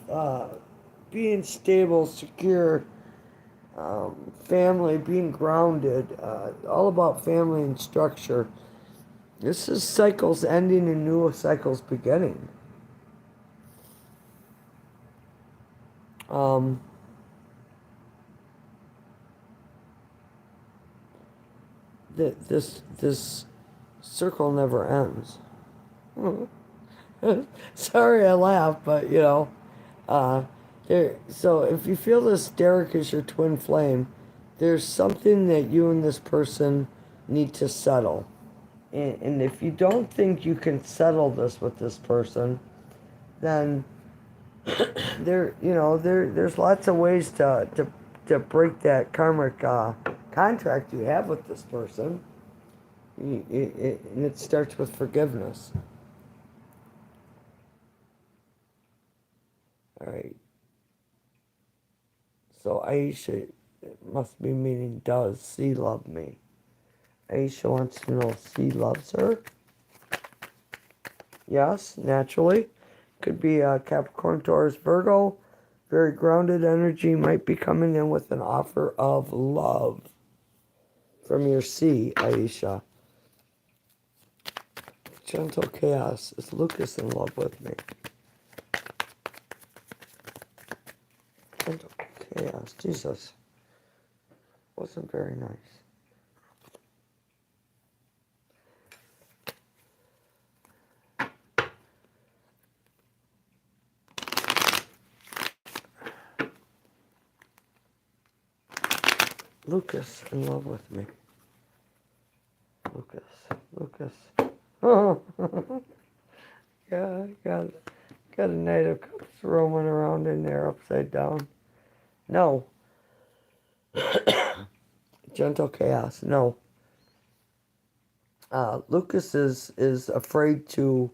being stable, secure, family, being grounded, all about family and structure. This is cycles ending and new cycles beginning. This circle never ends. Sorry I laugh, but you know, so if you feel this Derek is your twin flame, there's something that you and this person need to settle. And if you don't think you can settle this with this person, then there's lots of ways to break that karmic contract you have with this person. And it starts with forgiveness. All right. So Aisha, it must be meaning, does C love me? Aisha wants to know if C loves her. Yes, naturally. Could be Capricorn, Taurus, Virgo. Very grounded energy, might be coming in with an offer of love from your C, Aisha. Gentle chaos. Is Lucas in love with me? Gentle chaos. Jesus. Wasn't very nice. Lucas in love with me. Lucas. Oh, yeah, got a Knight of Cups roaming around in there upside down. No. Gentle chaos. No. Lucas is afraid to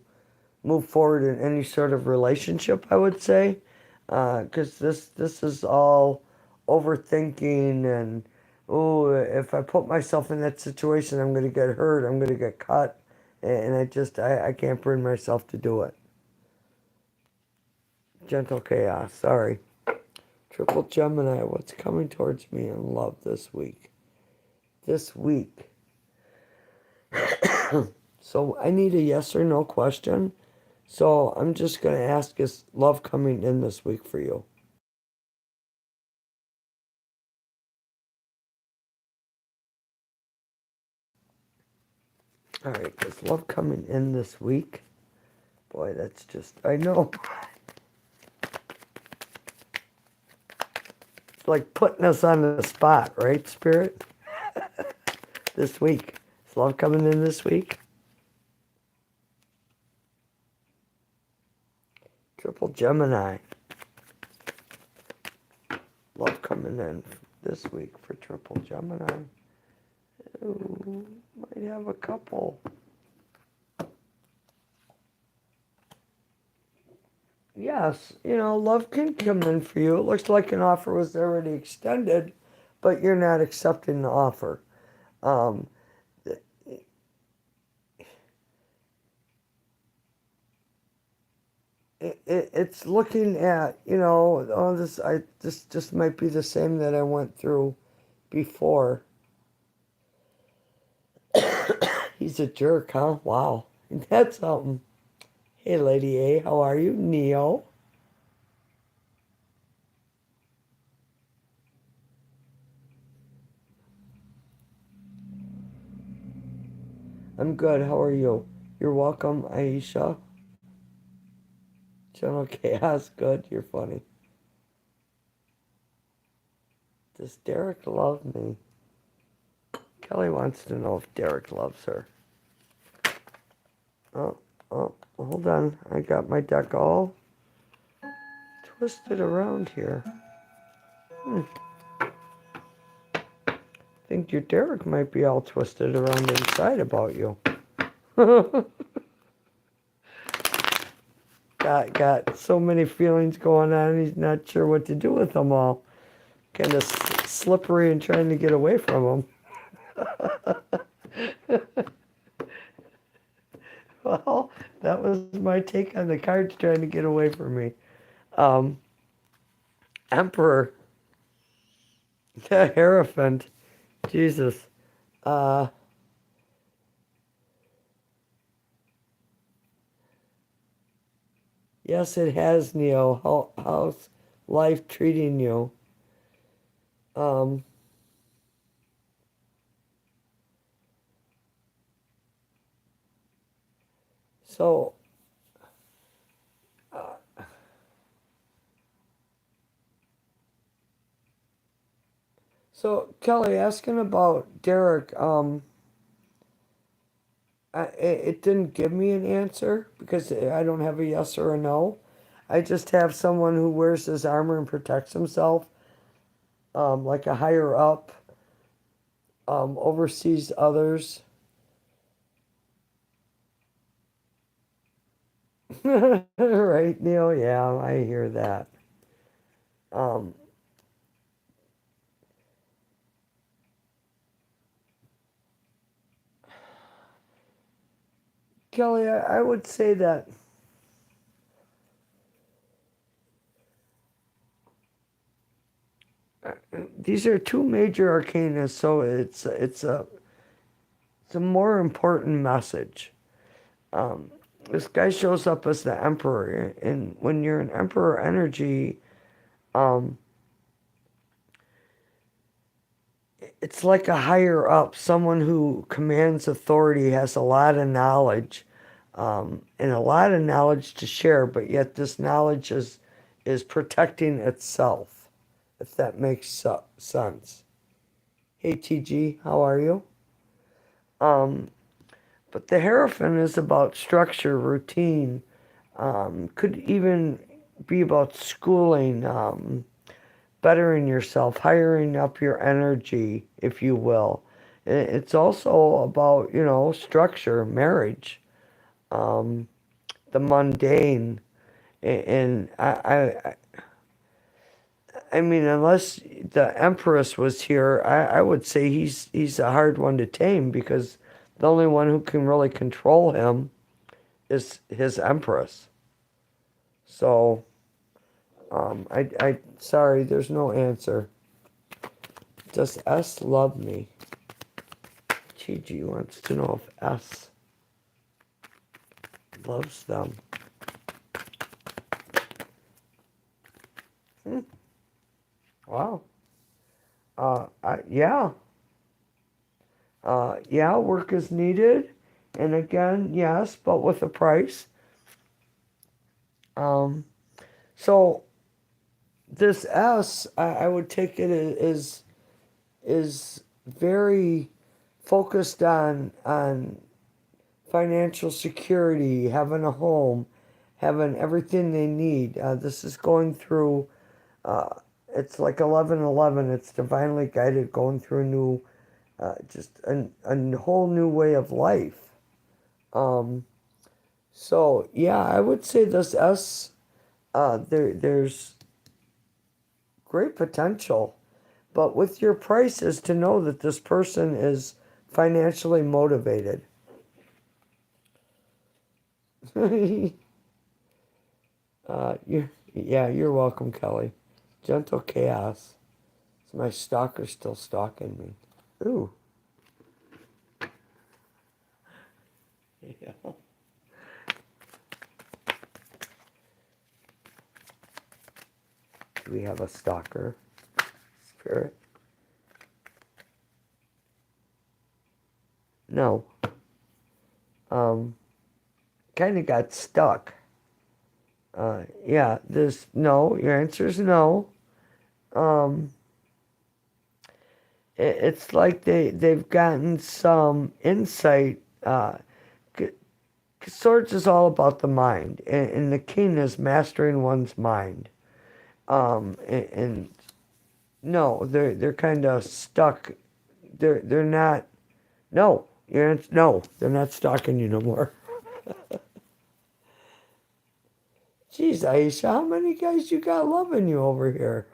move forward in any sort of relationship, I would say, because this is all overthinking and, oh, if I put myself in that situation, I'm going to get hurt, I'm going to get cut, and I can't bring myself to do it. Gentle chaos, sorry. Triple Gemini, what's coming towards me in love this week? This week. So I need a yes or no question. So I'm just going to ask, is love coming in this week for you? All right, is love coming in this week? Boy, that's just, I know. It's like putting us on the spot, right, Spirit? This week. Is love coming in this week? Triple Gemini. Love coming in this week for Triple Gemini. Ooh, might have a couple. Yes, love can come in for you. It looks like an offer was already extended, but you're not accepting the offer. Um, it's looking at, oh, this just might be the same that I went through before. He's a jerk, huh? Wow. That's something. Hey, Lady A, how are you? Neo. I'm good. How are you? You're welcome, Aisha. General Chaos, good. You're funny. Does Derek love me? Kelly wants to know if Derek loves her. Oh, hold on. I got my deck all twisted around here. Think your Derek might be all twisted around inside about you. got so many feelings going on, he's not sure what to do with them all. Kind of slippery and trying to get away from them. Well, that was my take on the cards trying to get away from me. Emperor. The Hierophant. Jesus. Uh, yes, it has, Neo. How's life treating you? Um, so, uh, so Kelly, asking about Derek, it didn't give me an answer because I don't have a yes or a no. I just have someone who wears his armor and protects himself, like a higher up. oversees others. Right, Neil? Yeah, I hear that. Um, Kelly, I would say that these are two major arcana, so it's a more important message. Um, this guy shows up as the emperor, and when you're an emperor energy, um, it's like a higher up, someone who commands authority, has a lot of knowledge, and a lot of knowledge to share, but yet this knowledge is protecting itself, if that makes sense. Hey TG, how are you? Um, but the Hierophant is about structure, routine, could even be about schooling, bettering yourself, hiring up your energy, if you will. It's also about, structure, marriage, um, the mundane. And I mean, unless the Empress was here, I would say he's a hard one to tame because the only one who can really control him is his Empress. So, sorry, there's no answer. Does S love me? Gigi wants to know if S loves them. Hmm. Wow. Yeah. Yeah, work is needed. And again, yes, but with a price. Um, so this S, I would take it is very focused on financial security, having a home, having everything they need. This is going through. Uh, it's like 1111. It's divinely guided, going through a new, just a whole new way of life. Um, so yeah, I would say this S. There's great potential, but with your prices to know that this person is financially motivated. Yeah, you're welcome, Kelly. Gentle chaos. Is my stalker still stalking me? Ooh, yeah. Do we have a stalker spirit? No. Um, kind of got stuck. Yeah, there's no. Your answer is no. Um, it's like they've gotten some insight. Swords is all about the mind, and the king is mastering one's mind. And no, they're kind of stuck. They're not. No, no, they're not stalking you no more. Jeez, Aisha, how many guys you got loving you over here?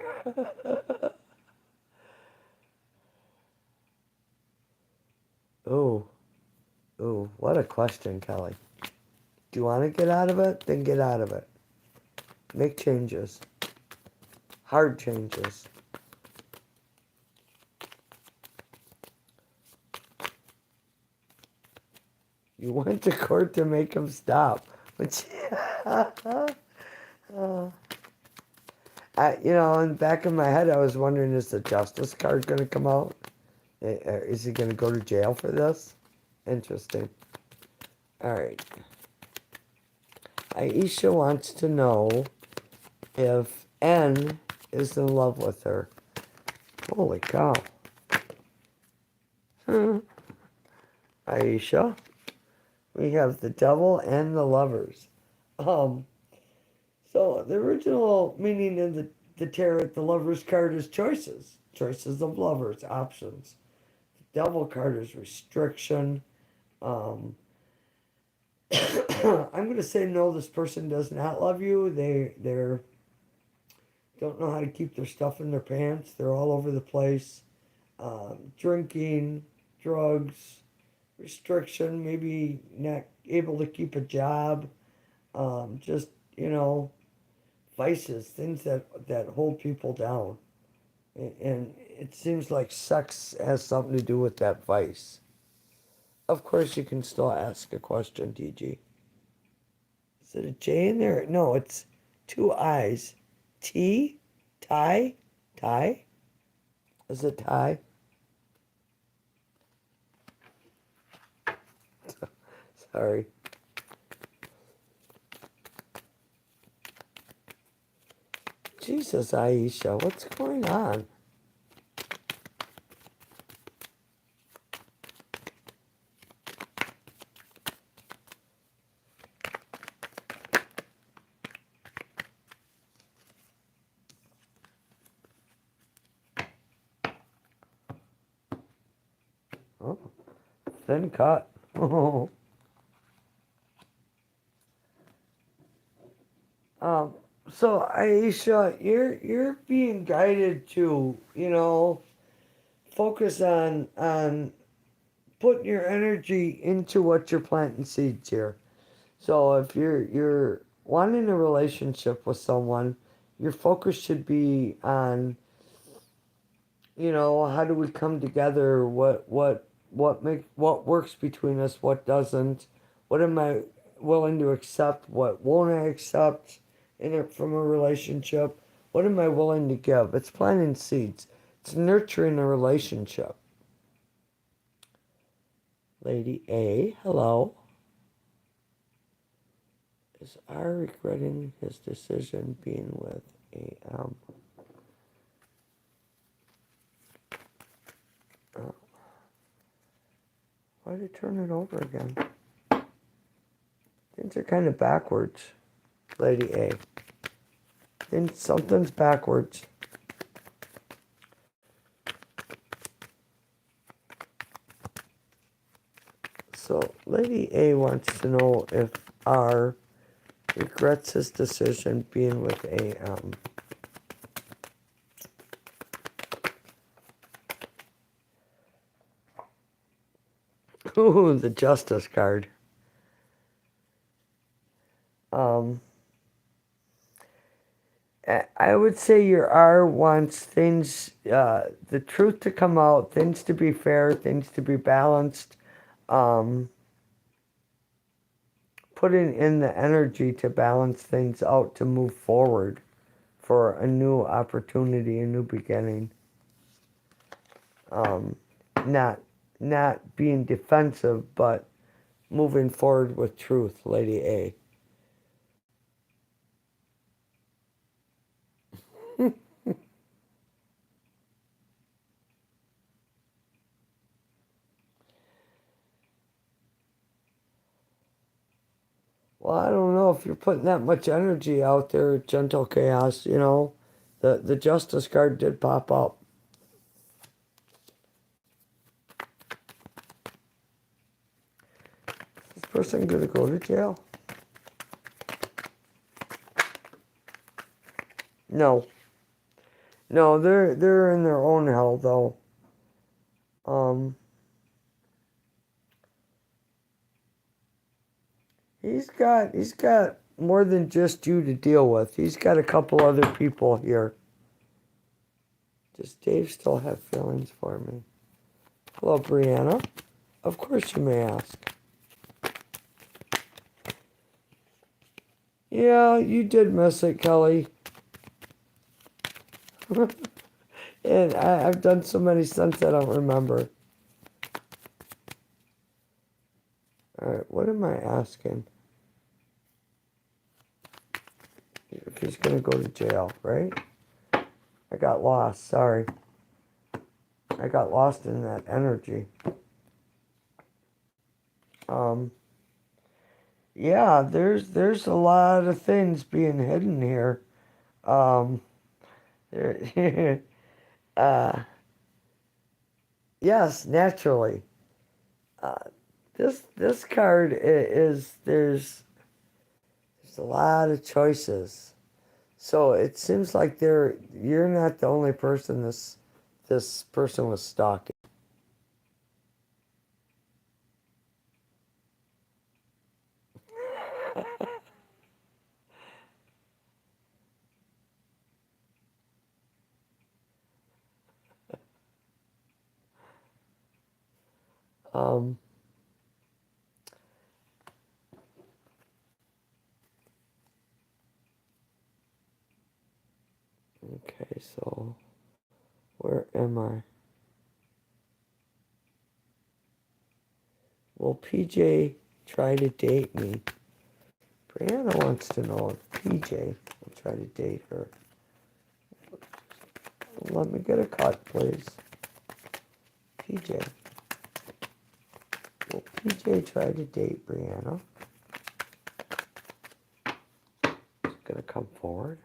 Oh, oh, what a question, Kelly. Do you want to get out of it? Then get out of it. Make changes. Hard changes. You went to court to make him stop. But in the back of my head, I was wondering, is the justice card going to come out? Is he going to go to jail for this? Interesting. All right. Aisha wants to know if N is in love with her. Holy cow. Aisha, we have the devil and the lovers. Um, so the original meaning of the tarot, the lovers card is choices. Choices of lovers, options. Devil card is restriction. Um, I'm going to say no, this person does not love you. They're don't know how to keep their stuff in their pants. They're all over the place. Drinking, drugs, restriction, maybe not able to keep a job. Just, vices, things that hold people down. And it seems like sex has something to do with that vice. Of course, you can still ask a question, DG. Is it a J in there? No, it's two I's. T? Tie? Tie? Is it tie? Sorry. Jesus, Aisha, what's going on? Oh, thin cut. um, so Aisha, you're being guided to, focus on putting your energy into what you're planting seeds here. So if you're wanting a relationship with someone, your focus should be on, how do we come together? What works between us? What doesn't? What am I willing to accept? What won't I accept from a relationship? What am I willing to give? It's planting seeds. It's nurturing a relationship. Lady A, hello. Is R regretting his decision being with AM? Oh, why did I turn it over again? Things are kind of backwards, Lady A. Then something's backwards. So Lady A wants to know if R regrets his decision being with AM. Ooh, the Justice card. I would say your R wants things, the truth to come out, things to be fair, things to be balanced. Putting in the energy to balance things out, to move forward for a new opportunity, a new beginning. Not being defensive, but moving forward with truth, Lady A. Well, I don't know if you're putting that much energy out there, Gentle Chaos, The Justice card did pop up. Is this person going to go to jail? No. No, they're in their own hell, though. He's got more than just you to deal with. He's got a couple other people here. Does Dave still have feelings for me? Hello, Brianna. Of course you may ask. Yeah, you did miss it, Kelly. And I've done so many stunts I don't remember. Alright, what am I asking? If he's gonna go to jail, right? I got lost, sorry. I got lost in that energy. Yeah, there's a lot of things being hidden here. There, Yes, naturally. Uh, this card is there's a lot of choices. So it seems like you're not the only person this person was stalking. Um, okay, so where am I? Will PJ try to date me? Brianna wants to know if PJ will try to date her. Let me get a cut, please. PJ. Will PJ try to date Brianna? She's gonna come forward.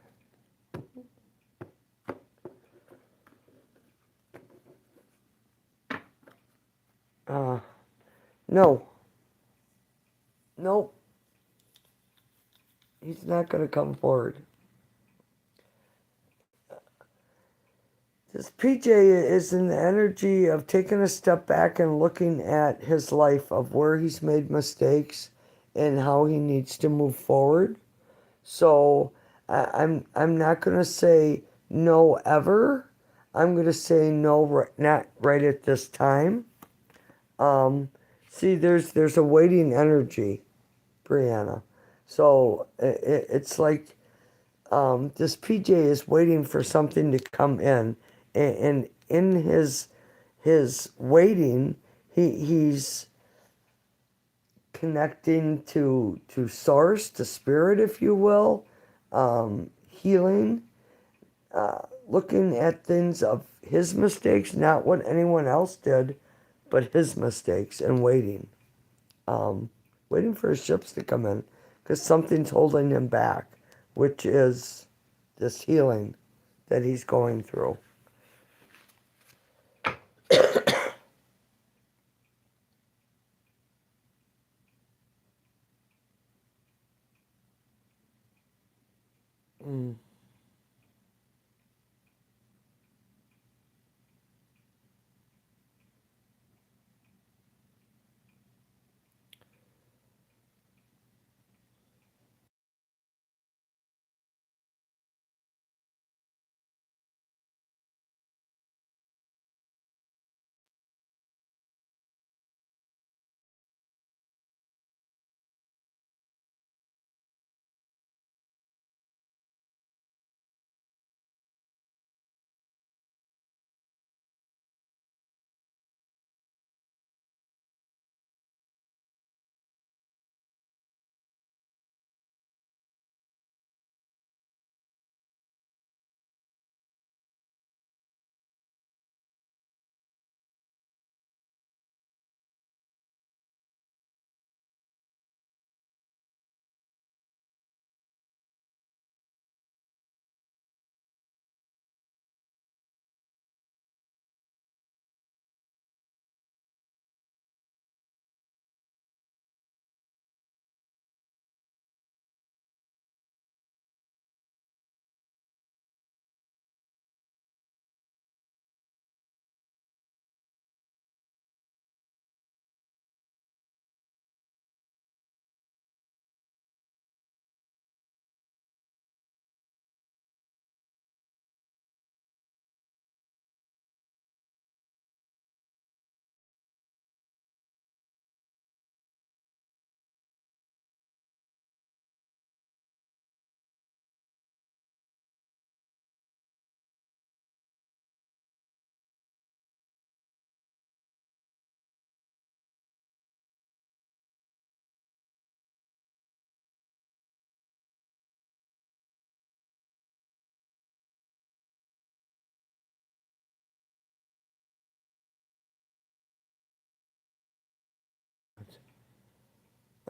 Uh, no. Nope. He's not gonna come forward. This PJ is in the energy of taking a step back and looking at his life, of where he's made mistakes and how he needs to move forward. So I'm not gonna say no ever. I'm gonna say no, not right at this time. Um, See, there's a waiting energy, Brianna. So it's like, this PJ is waiting for something to come in, and in his waiting, he's connecting to source, to spirit, if you will, healing, looking at things of his mistakes, not what anyone else did, but his mistakes, and waiting, um, waiting for his ships to come in, because something's holding him back, which is this healing that he's going through. Mm.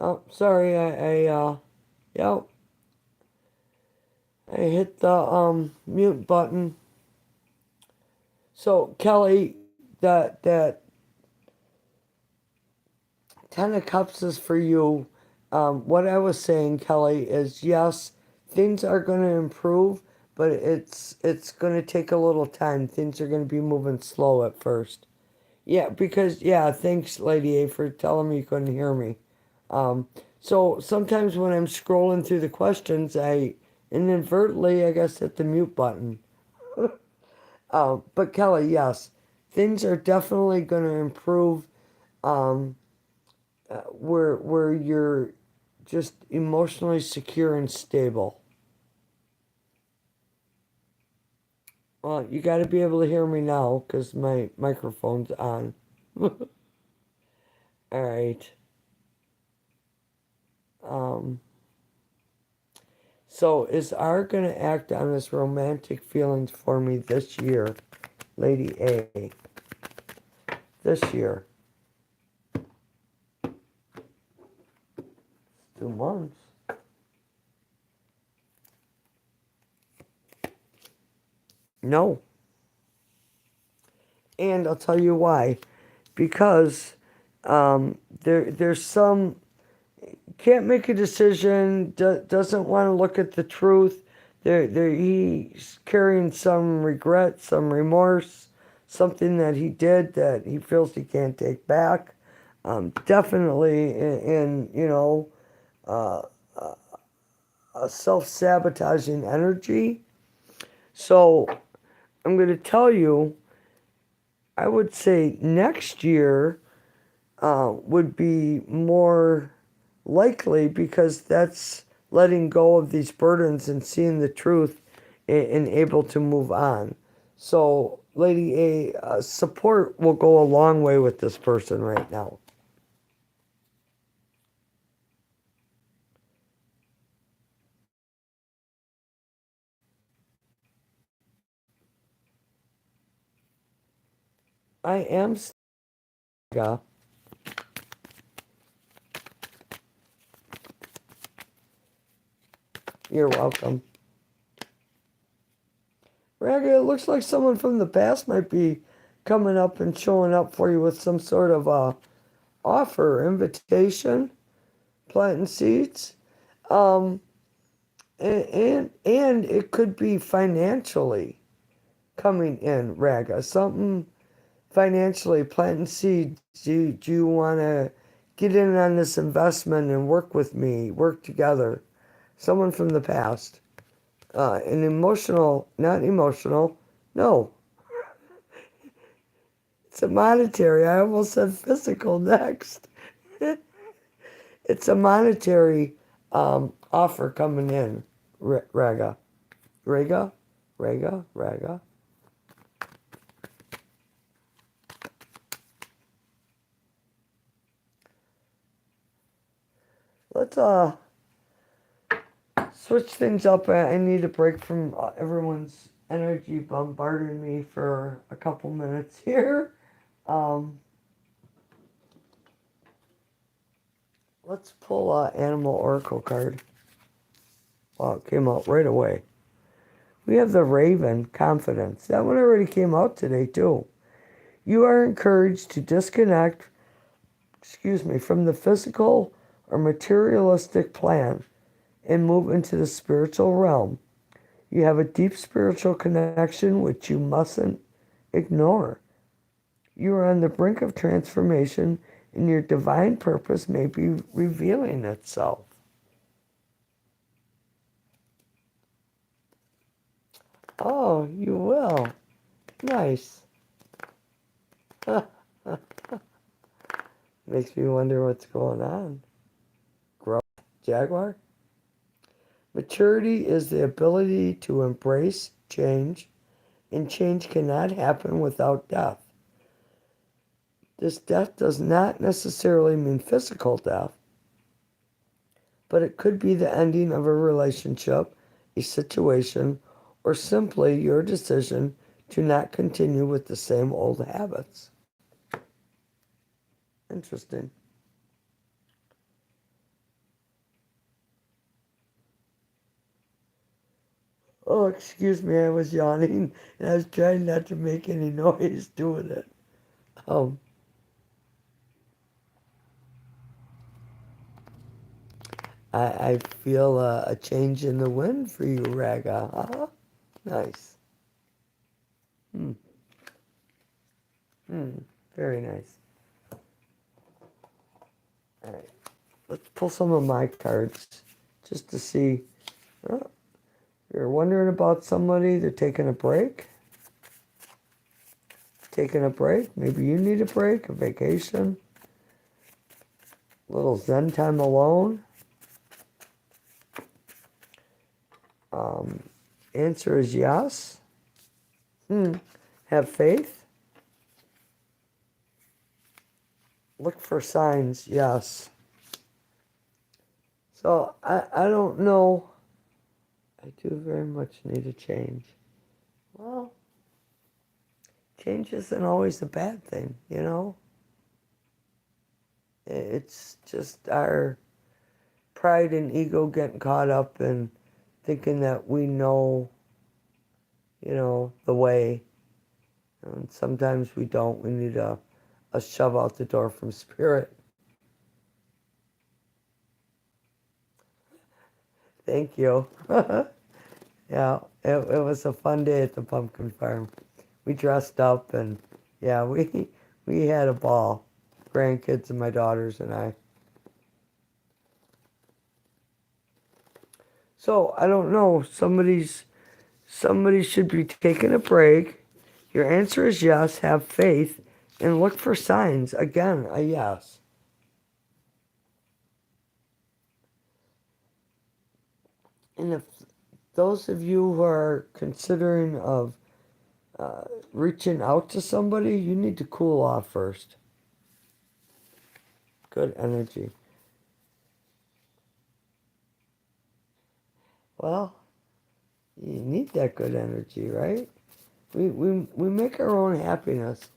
Oh, sorry, yep, I hit the mute button. So Kelly, that Ten of Cups is for you. What I was saying, Kelly, is yes, things are going to improve, but it's going to take a little time. Things are going to be moving slow at first. Yeah, because yeah, thanks, Lady A, for telling me you couldn't hear me. Um, so sometimes when I'm scrolling through the questions, I inadvertently, I guess, hit the mute button. But Kelly, yes, things are definitely going to improve. Um, where you're just emotionally secure and stable. Well, you got to be able to hear me now because my microphone's on. All right. Um, so is R going to act on his romantic feelings for me this year, Lady A? This year. 2 months. No. And I'll tell you why. Because there's some can't make a decision, doesn't want to look at the truth. He's carrying some regret, some remorse, something that he did that he feels he can't take back. Definitely uh, a self-sabotaging energy. So I'm going to tell you, I would say next year would be more likely because that's letting go of these burdens and seeing the truth and able to move on. So, Lady A, support will go a long way with this person right now. I am Saga. You're welcome. Raga, it looks like someone from the past might be coming up and showing up for you with some sort of offer, invitation, planting seeds. Um, and it could be financially coming in, Raga. Something financially, planting seeds. Do you want to get in on this investment and work with me, work together? Someone from the past. An emotional, not emotional, no. It's a monetary. I almost said physical next. It's a monetary offer coming in, Raga. Raga? Raga? Raga? Let's switch things up. I need a break from everyone's energy bombarding me for a couple minutes here. Um, let's pull Animal Oracle card. Wow, it came out right away. We have the Raven, Confidence. That one already came out today, too. You are encouraged to disconnect, from the physical or materialistic plan and move into the spiritual realm. You have a deep spiritual connection which you mustn't ignore. You are on the brink of transformation, and your divine purpose may be revealing itself. Oh, you will. Nice. Makes me wonder what's going on. Growth, Jaguar? Maturity is the ability to embrace change, and change cannot happen without death. This death does not necessarily mean physical death, but it could be the ending of a relationship, a situation, or simply your decision to not continue with the same old habits. Interesting. Oh, excuse me, I was yawning and I was trying not to make any noise doing it. Oh, I feel a change in the wind for you, Raga. Huh? Nice. Hmm. Hmm. Very nice. All right. Let's pull some of my cards just to see. Oh, you're wondering about somebody, they're taking a break. Taking a break. Maybe you need a break, a vacation, a little Zen time alone. Um, Answer is yes. Have faith. Look for signs, yes. So I don't know. I do very much need a change. Well, change isn't always a bad thing, you know? It's just our pride and ego getting caught up in thinking that we know, the way. And sometimes we don't. We need a shove out the door from spirit. Thank you. Yeah, it was a fun day at the pumpkin farm. We dressed up and yeah, we had a ball. Grandkids and my daughters and I. So I don't know. Somebody should be taking a break. Your answer is yes. Have faith and look for signs. Again, a yes. And if those of you who are considering of reaching out to somebody, you need to cool off first. Good energy. Well, you need that good energy, right? We make our own happiness.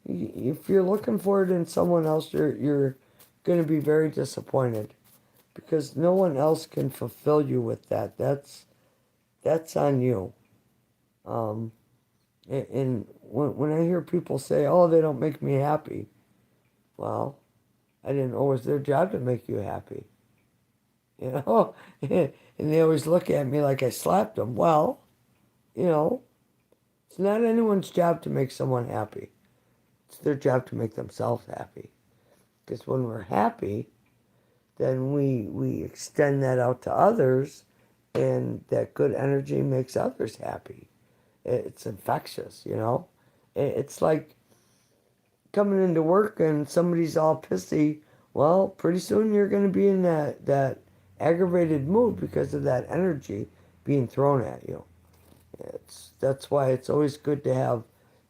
If you're looking for it in someone else, you're going to be very disappointed because no one else can fulfill you with that. That's on you. Um, and when I hear people say, "Oh, they don't make me happy," well, I didn't know it was their job to make you happy. You know, and they always look at me like I slapped them. Well, you know, it's not anyone's job to make someone happy. It's their job to make themselves happy. Because when we're happy, then we extend that out to others, and that good energy makes others happy. It's infectious, you know? It's like coming into work and somebody's all pissy. Well, pretty soon you're going to be in that aggravated mood because of that energy being thrown at you. That's why it's always good to have,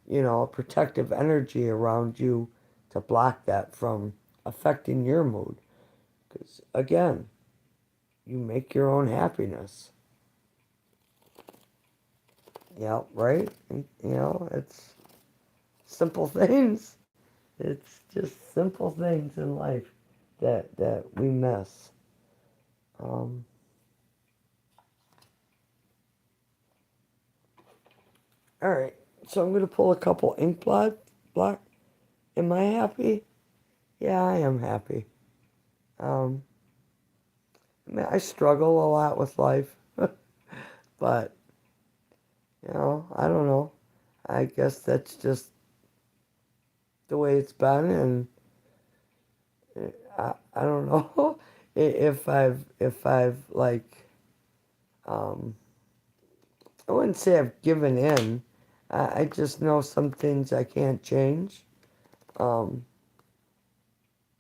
a protective energy around you to block that from affecting your mood. Because again, you make your own happiness. Yeah, right? It's simple things. It's just simple things in life that we miss. Um, all right, so I'm gonna pull a couple ink block. Am I happy? Yeah, I am happy. Um, I mean, I struggle a lot with life, but I don't know. I guess that's just the way it's been, and I don't know if I've like um I wouldn't say I've given in. I just know some things I can't change. Um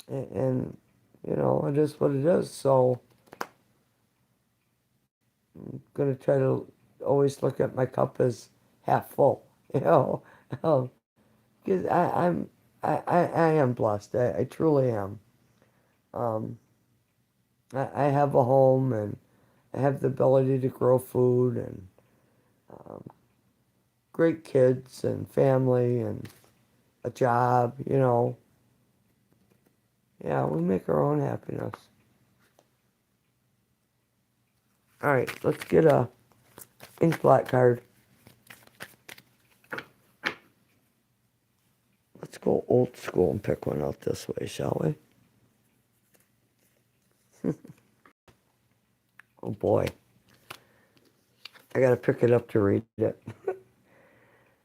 and it is what it is. So I'm gonna try to always look at my cup as half full, you know. Um, because I am blessed. I truly am. Um I have a home and I have the ability to grow food and um, great kids and family and a job. Yeah, we make our own happiness. All right, let's get a ink blot card. Let's go old school and pick one out this way, shall we? Oh boy. I gotta pick it up to read it.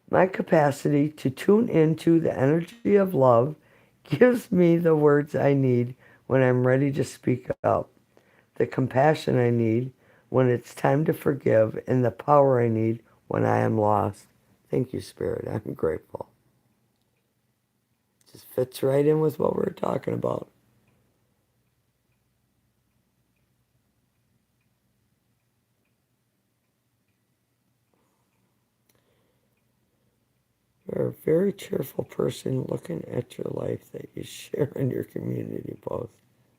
My capacity to tune into the energy of love gives me the words I need when I'm ready to speak up, the compassion I need when it's time to forgive, and the power I need when I am lost. Thank you, Spirit. I'm grateful. Just fits right in with what we're talking about. You're a very cheerful person looking at your life that you share in your community post.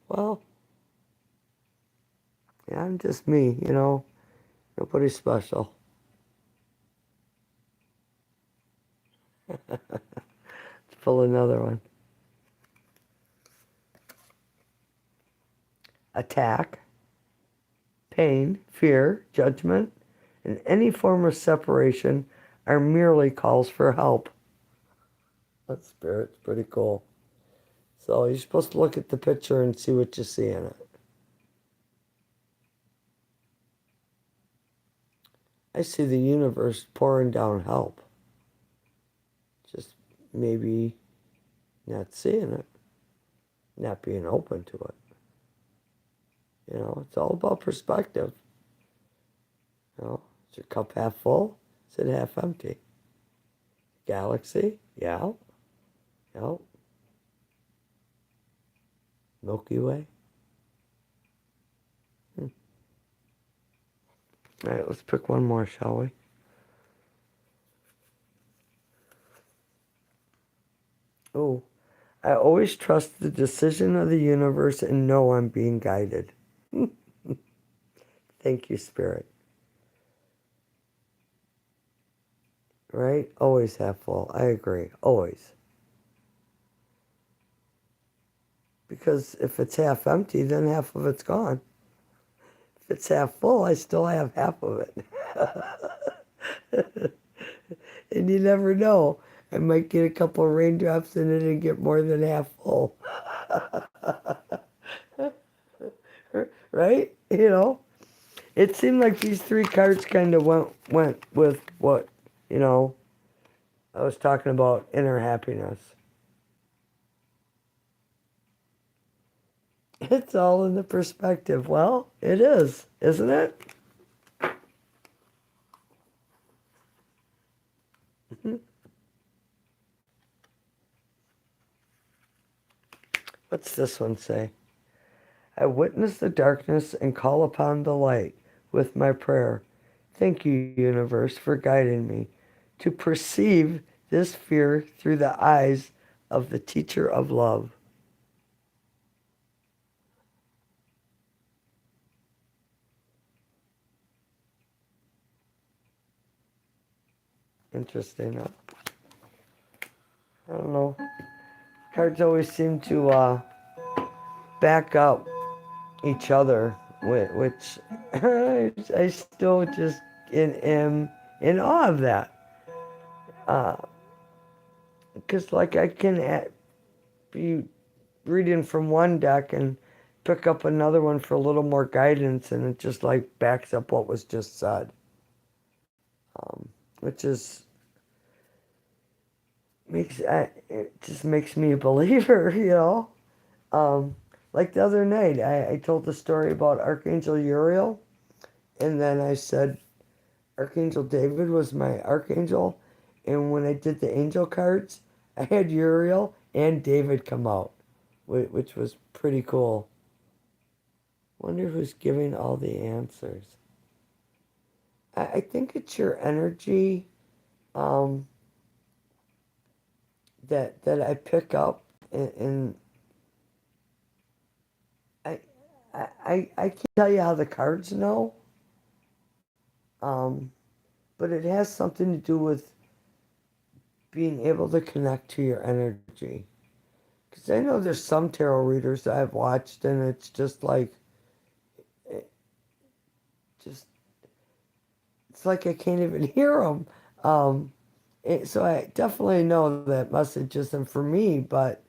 Well, yeah, I'm just me, you know. Nobody's special. Let's pull another one. Attack, pain, fear, judgment, and any form of separation are merely calls for help. That spirit's pretty cool. So you're supposed to look at the picture and see what you see in it. I see the universe pouring down help. Just maybe not seeing it, not being open to it. You know, it's all about perspective. You know, is your cup half full? Is it half empty? Galaxy? Yeah. Yeah. Milky Way? All right, let's pick one more, shall we? Oh, I always trust the decision of the universe and know I'm being guided. Thank you, Spirit. Right? Always half full. I agree. Always. Because if it's half empty, then half of it's gone. If it's half full, I still have half of it. And you never know. I might get a couple of raindrops in it and get more than half full. Right? You know? It seemed like these three cards kind of went with what, you know, I was talking about inner happiness. It's all in the perspective. Well, it is, isn't it? What's this one say? I witness the darkness and call upon the light with my prayer. Thank you, universe, for guiding me to perceive this fear through the eyes of the teacher of love. Interesting, huh? I don't know. Cards always seem to back up each other, which I still just am in awe of that. Because, like, I can be reading from one deck and pick up another one for a little more guidance, and it just, like, backs up what was just said. Which is, it just makes me a believer, you know? Like the other night, I told the story about Archangel Uriel, and then I said Archangel David was my archangel, and when I did the angel cards, I had Uriel and David come out, which was pretty cool. Wonder who's giving all the answers. I think it's your energy um, that I pick up, and I, I can't tell you how the cards know, um, but it has something to do with being able to connect to your energy. Because I know there's some tarot readers that I've watched, and it's just like, it just, it's like I can't even hear them. So I definitely know that message isn't for me, but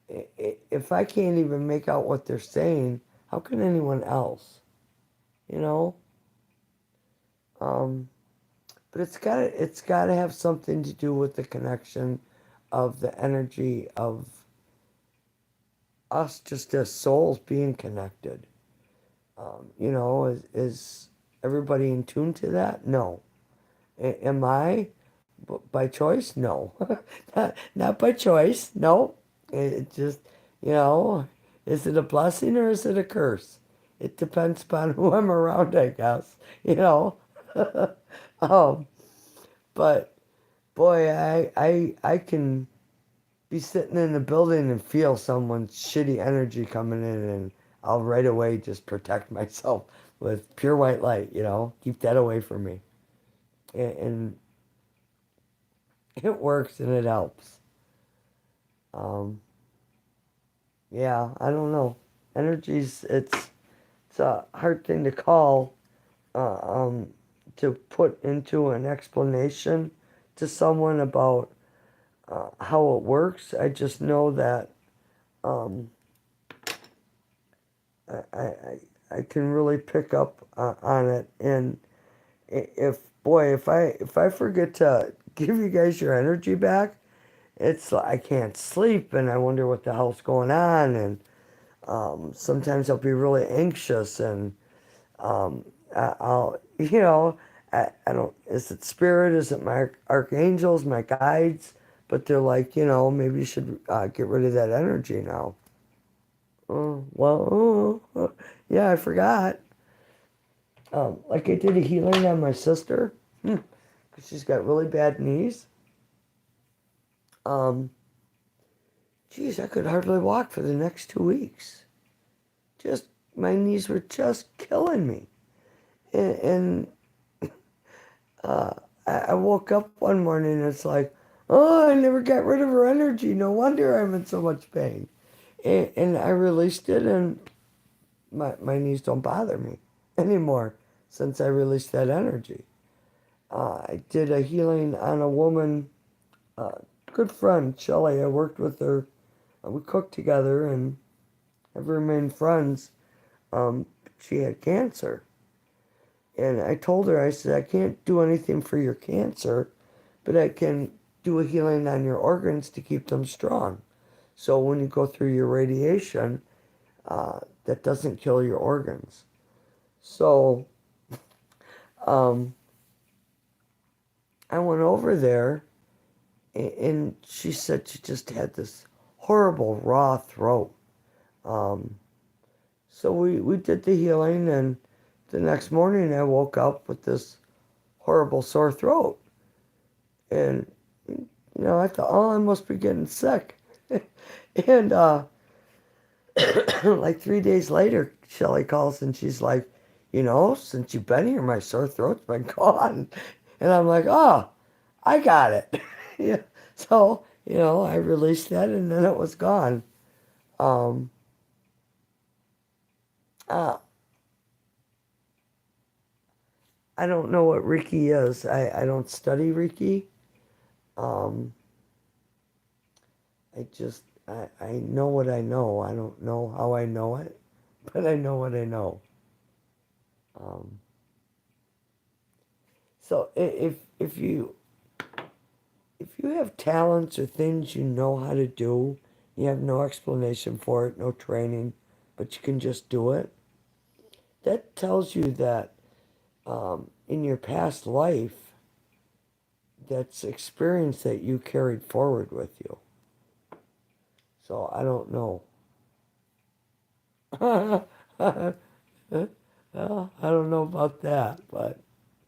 if I can't even make out what they're saying, how can anyone else? You know? Um, but it's gotta have something to do with the connection of the energy of us just as souls being connected. Is everybody in tune to that? No. Am I? By choice? No. Not by choice. No. It just, you know, is it a blessing or is it a curse? It depends upon who I'm around, I guess. You know. um, but boy, I can be sitting in a building and feel someone's shitty energy coming in, and I'll right away just protect myself with pure white light, keep that away from me. And it works and it helps. Um, yeah, I don't know. It's a hard thing to call, uh, um, to put into an explanation to someone about how it works. I just know that um, I can really pick up on it. And if I forget to give you guys your energy back, it's like I can't sleep and I wonder what the hell's going on. And sometimes I'll be really anxious, and I'll, I don't, is it spirit? Is it my archangels, my guides? But they're like, maybe you should get rid of that energy now. Oh, well, yeah, I forgot. Like I did a healing on my sister, because she's got really bad knees. Um, Geez, I could hardly walk for the next 2 weeks. Just, my knees were just killing me. And uh, I woke up one morning and it's like, oh, I never got rid of her energy. No wonder I'm in so much pain. And I released it, and my knees don't bother me anymore since I released that energy. I did a healing on a woman, uh, good friend, Shelley. I worked with her. We cooked together and have remained friends. She had cancer. And I told her, I said, I can't do anything for your cancer, but I can do a healing on your organs to keep them strong. So when you go through your radiation, that doesn't kill your organs. So um, I went over there, and she said she just had this horrible raw throat. Um, so we did the healing, and the next morning I woke up with this horrible sore throat. And, I thought, oh, I must be getting sick. And like 3 days later, Shelly calls and she's like, since you've been here, my sore throat's been gone. And I'm like, oh, I got it. Yeah. So, I released that and then it was gone. Um, uh, I don't know what Reiki is. I don't study Reiki. Um, I know what I know. I don't know how I know it, but I know what I know. Um, so if you have talents or things you know how to do, you have no explanation for it, no training, but you can just do it. That tells you that in your past life, that's experience that you carried forward with you. So I don't know. Well, I don't know about that, but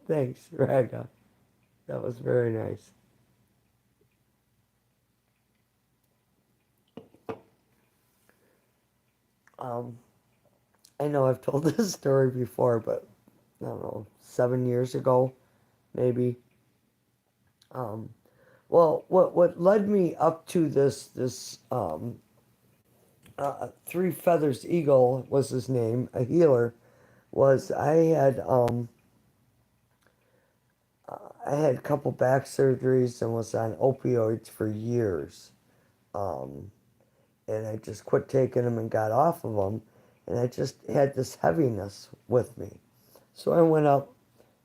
thanks, Raga. That was very nice. Um, I know I've told this story before, but I don't know, 7 years ago, maybe. Um, well, what led me up to this Three Feathers Eagle was his name, a healer, was I had I had a couple back surgeries and was on opioids for years. Um, and I just quit taking them and got off of them. And I just had this heaviness with me. So I went up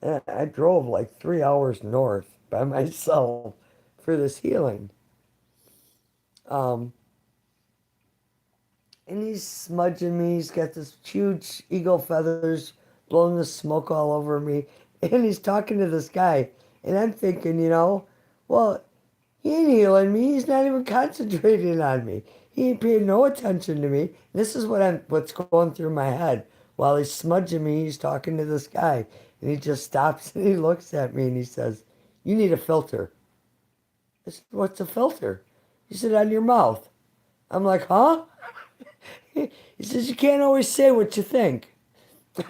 and I drove like 3 hours north by myself for this healing. Um, and he's smudging me. He's got this huge eagle feathers blowing the smoke all over me. And he's talking to this guy. And I'm thinking, well, he ain't healing me. He's not even concentrating on me. He ain't paying no attention to me. This is what's going through my head. While he's smudging me, he's talking to this guy. And he just stops and he looks at me and he says, "You need a filter." I said, "What's a filter?" He said, "On your mouth." I'm like, "Huh?" He says, "You can't always say what you think."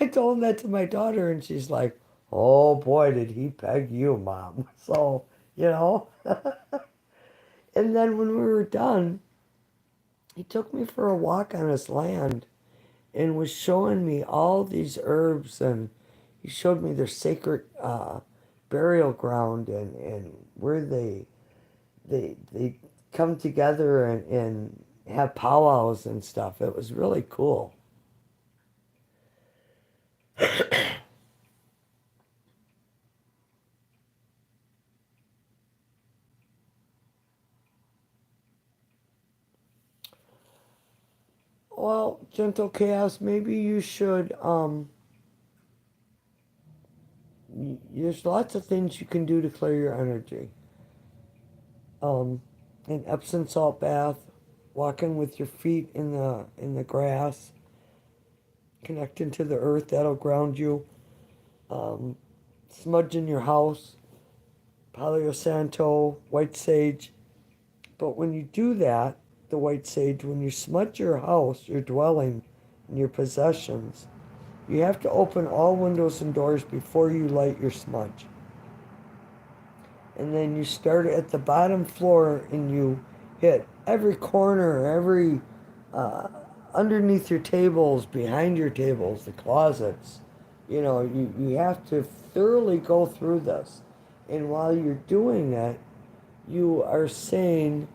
I told him that to my daughter, and she's like, "Oh boy, did he peg you, Mom." So, you know. And then when we were done, he took me for a walk on his land and was showing me all these herbs, and he showed me their sacred burial ground and where they come together and have powwows and stuff. It was really cool. Well, Gentle Chaos, maybe you should, there's lots of things you can do to clear your energy. Um, an Epsom salt bath, walking with your feet in the grass, connecting to the earth, that'll ground you. Um, Smudging your house, Palo Santo, white sage. But when you do that, the white sage, when you smudge your house, your dwelling, and your possessions, you have to open all windows and doors before you light your smudge. And then you start at the bottom floor and you hit every corner, every uh, underneath your tables, behind your tables, the closets. You have to thoroughly go through this. And while you're doing it, you are saying,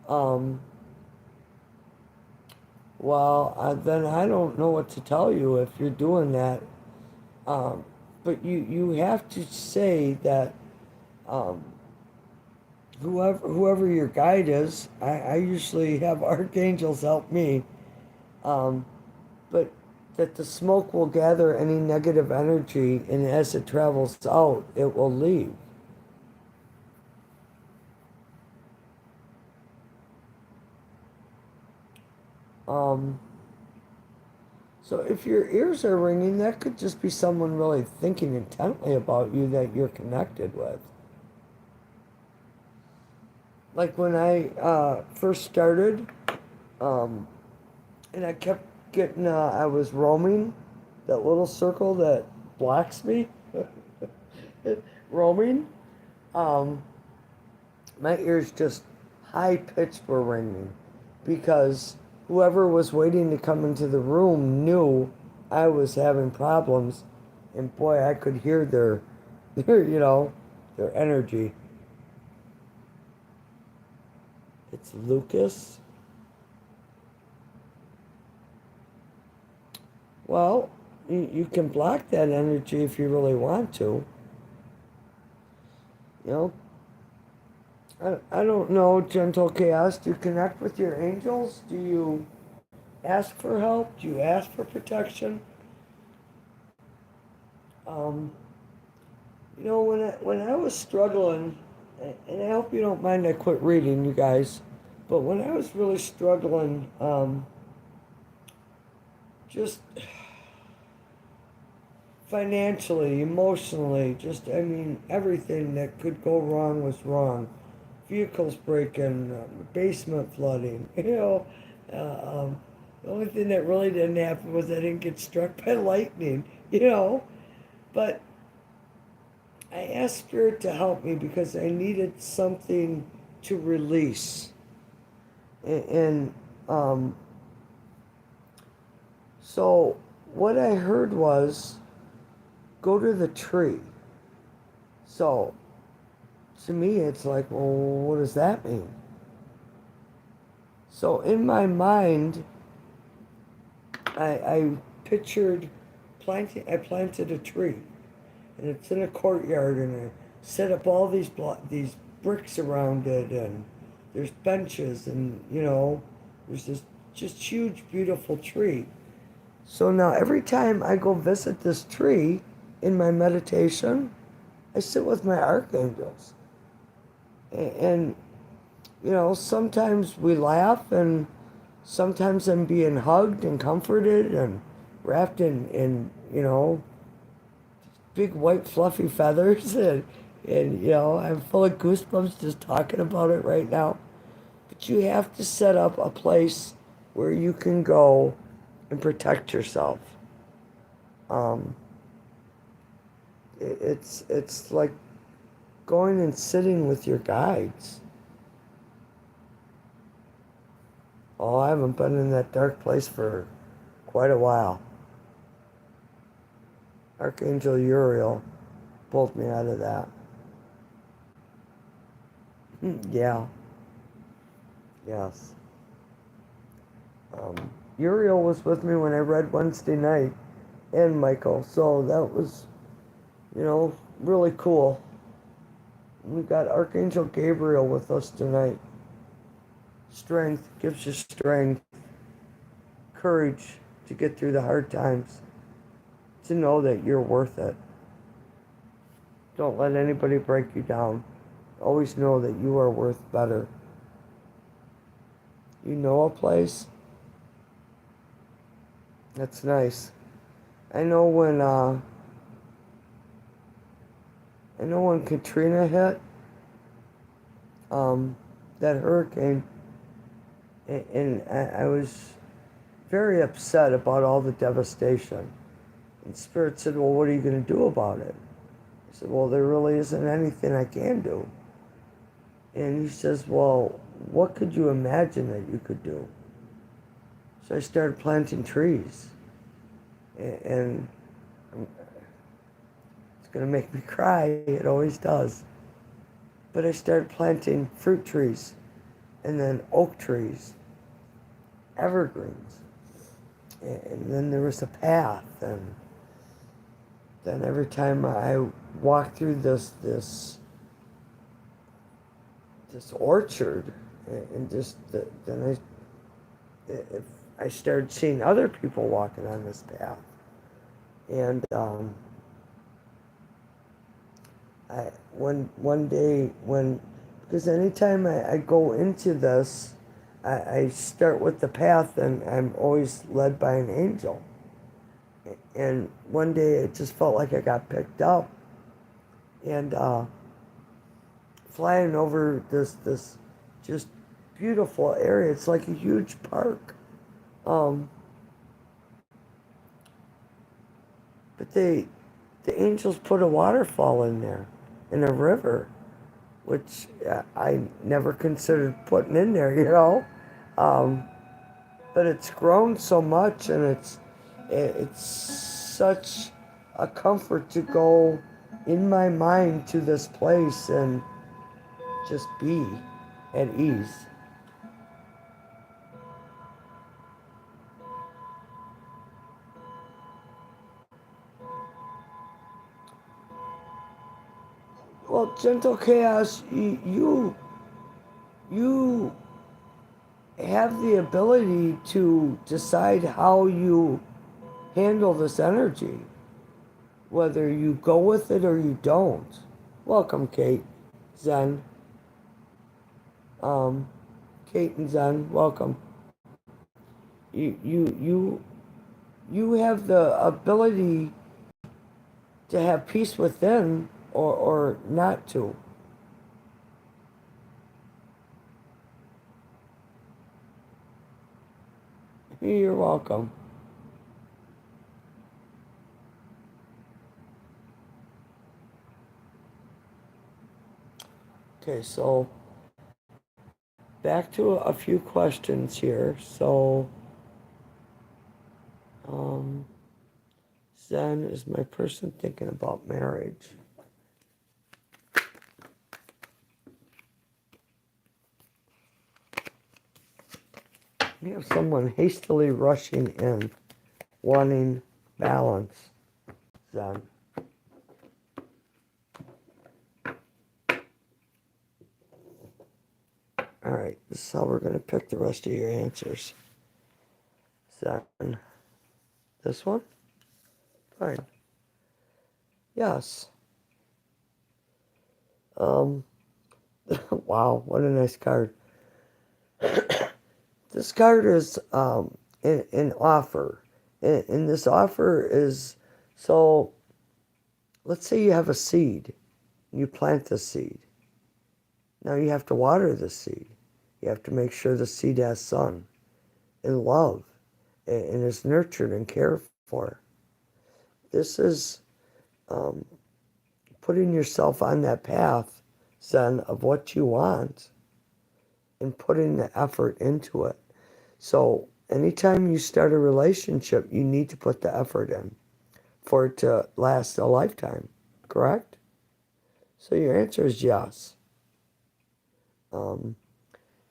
um, well, then I don't know what to tell you if you're doing that. Um, but you have to say that um, whoever your guide is, I usually have archangels help me, um, but that the smoke will gather any negative energy, and as it travels out, it will leave. Um, so if your ears are ringing, that could just be someone really thinking intently about you that you're connected with. Like when I first started, um, and I kept getting, I was roaming, that little circle that blocks me, roaming. Um, my ears just high pitched were ringing because whoever was waiting to come into the room knew I was having problems, and boy, I could hear their energy. It's Lucas. Well, you can block that energy if you really want to. You know, I don't know, Gentle Chaos. Do you connect with your angels? Do you ask for help? Do you ask for protection? Um, when I was struggling, and I hope you don't mind I quit reading, you guys, but when I was really struggling, just financially, emotionally, just, I mean, everything that could go wrong was wrong. Vehicles breaking, basement flooding, the only thing that really didn't happen was I didn't get struck by lightning, But I asked Spirit to help me because I needed something to release. And so what I heard was go to the tree. So to me, it's like, well, what does that mean? So in my mind, I pictured planting. I planted a tree, and it's in a courtyard, and I set up all these bricks around it, and there's benches, and there's this just huge, beautiful tree. So now every time I go visit this tree in my meditation, I sit with my archangels, and sometimes we laugh, and sometimes I'm being hugged and comforted and wrapped in big white fluffy feathers and I'm full of goosebumps just talking about it right now. But you have to set up a place where you can go and protect yourself. Um, it's like going and sitting with your guides. Oh, I haven't been in that dark place for quite a while. Archangel Uriel pulled me out of that. Yeah, yes. Uriel was with me when I read Wednesday night, and Michael, so that was, really cool. We got Archangel Gabriel with us tonight. Strength gives you strength, courage to get through the hard times, to know that you're worth it. Don't let anybody break you down. Always know that you are worth better. You know a place? That's nice. I know when Katrina hit, that hurricane, and I was very upset about all the devastation. And Spirit said, well, what are you going to do about it? I said, well, there really isn't anything I can do. And he says, well, what could you imagine that you could do? So I started planting trees. And it's going to make me cry. It always does. But I started planting fruit trees, and then oak trees, evergreens. And then there was a path, and then every time I walked through this orchard, and then I started seeing other people walking on this path, and one day because anytime I go into this, I start with the path, and I'm always led by an angel. And one day it just felt like I got picked up, and flying over this just beautiful area. It's like a huge park. But the angels put a waterfall in there, in a river, which I never considered putting in there. Um, but it's grown so much, and it's such a comfort to go in my mind to this place and just be at ease. Well, gentle chaos, you have the ability to decide how you handle this energy, whether you go with it or you don't. Welcome, Kate, Zen. Um, Kate and Zen, welcome. You have the ability to have peace within, or not to. You're welcome. Okay, so back to a few questions here. So, um, Zen, is my person thinking about marriage? You have someone hastily rushing in, wanting balance. Zen. All right, this is how we're going to pick the rest of your answers. Zen. This one? Fine. Yes. Wow, what a nice card. This card is an offer. And this offer is, so let's say you have a seed. You plant the seed. Now you have to water the seed. You have to make sure the seed has sun and love and is nurtured and cared for. This is putting yourself on that path, Zen, of what you want and putting the effort into it. So anytime you start a relationship, you need to put the effort in for it to last a lifetime, correct? So your answer is yes.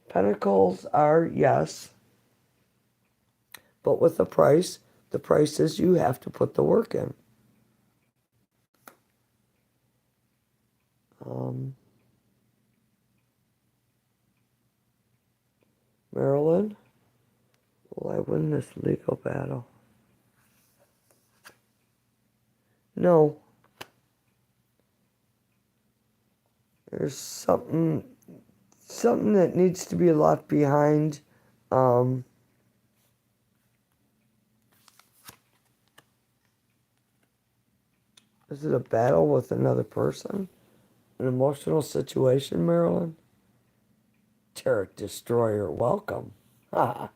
Pentacles are yes, but with a price. The price is you have to put the work in. Marilyn, will I win this legal battle? No. There's something that needs to be left behind. Is it a battle with another person? An emotional situation, Marilyn? Tarot Destroyer, welcome. Ha.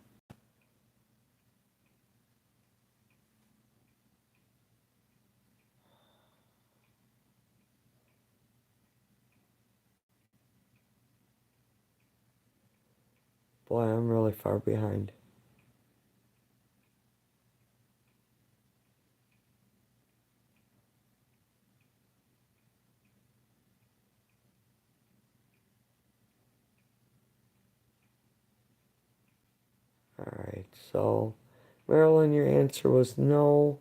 Boy, I'm really far behind. All right, so Marilyn, your answer was no.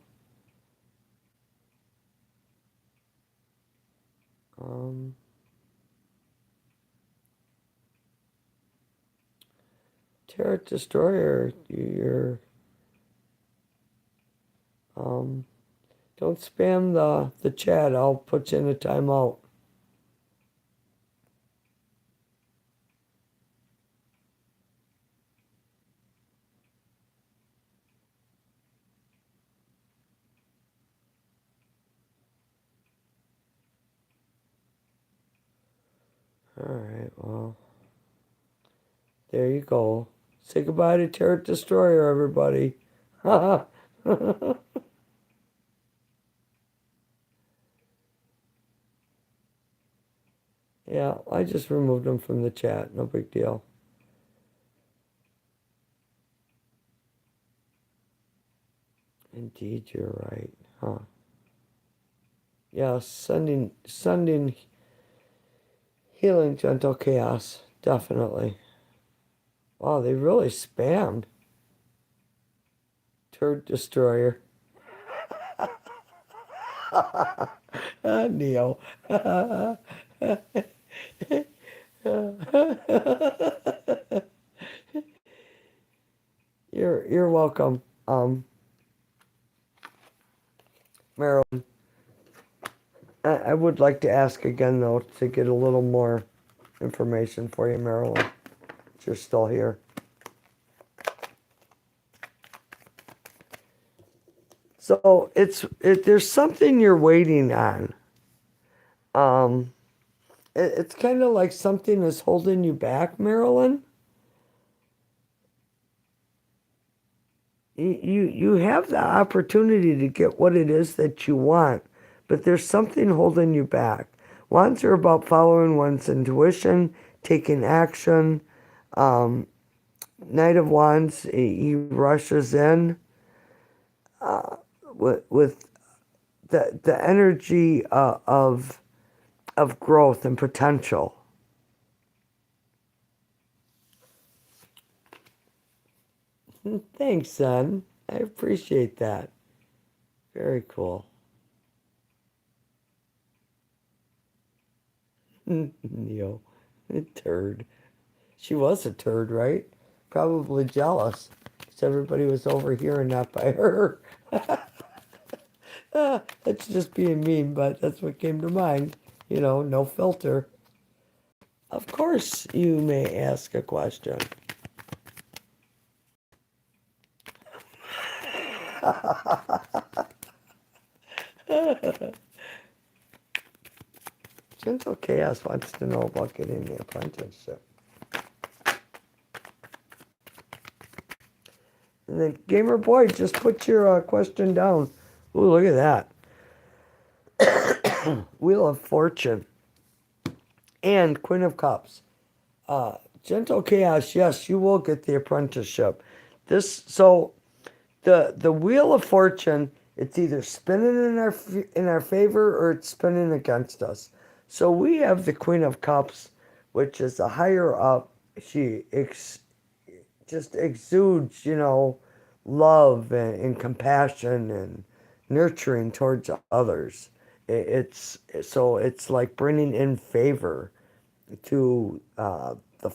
Tarot Destroyer, you're don't spam the chat. I'll put you in a timeout. All right, well, there you go. Say goodbye to Tarot Destroyer, everybody. Yeah, I just removed them from the chat. No big deal. Indeed, you're right. Huh. Yeah, sending healing gentle chaos. Definitely. Wow, they really spammed. Turd Destroyer. Neo. You're welcome, Marilyn. I would like to ask again though to get a little more information for you, Marilyn. If you're still here. So there's something you're waiting on. It's kind of like something is holding you back, Marilyn. You have the opportunity to get what it is that you want, but there's something holding you back. Wands are about following one's intuition, taking action. Knight of Wands, he rushes in with the energy of growth and potential. Thanks, son. I appreciate that. Very cool. Neo, turd. She was a turd, right? Probably jealous. Because everybody was over here and not by her. That's just being mean, but that's what came to mind. No filter. Of course, you may ask a question. Gentle Chaos wants to know about getting the apprenticeship. And then Gamer Boy, just put your question down. Ooh, look at that. Wheel of Fortune and Queen of Cups. Gentle Chaos, yes, you will get the apprenticeship. So the Wheel of Fortune, it's either spinning in our favor or it's spinning against us. So we have the Queen of Cups, which is a higher up. She just exudes, love and compassion and nurturing towards others. It's like bringing in favor to the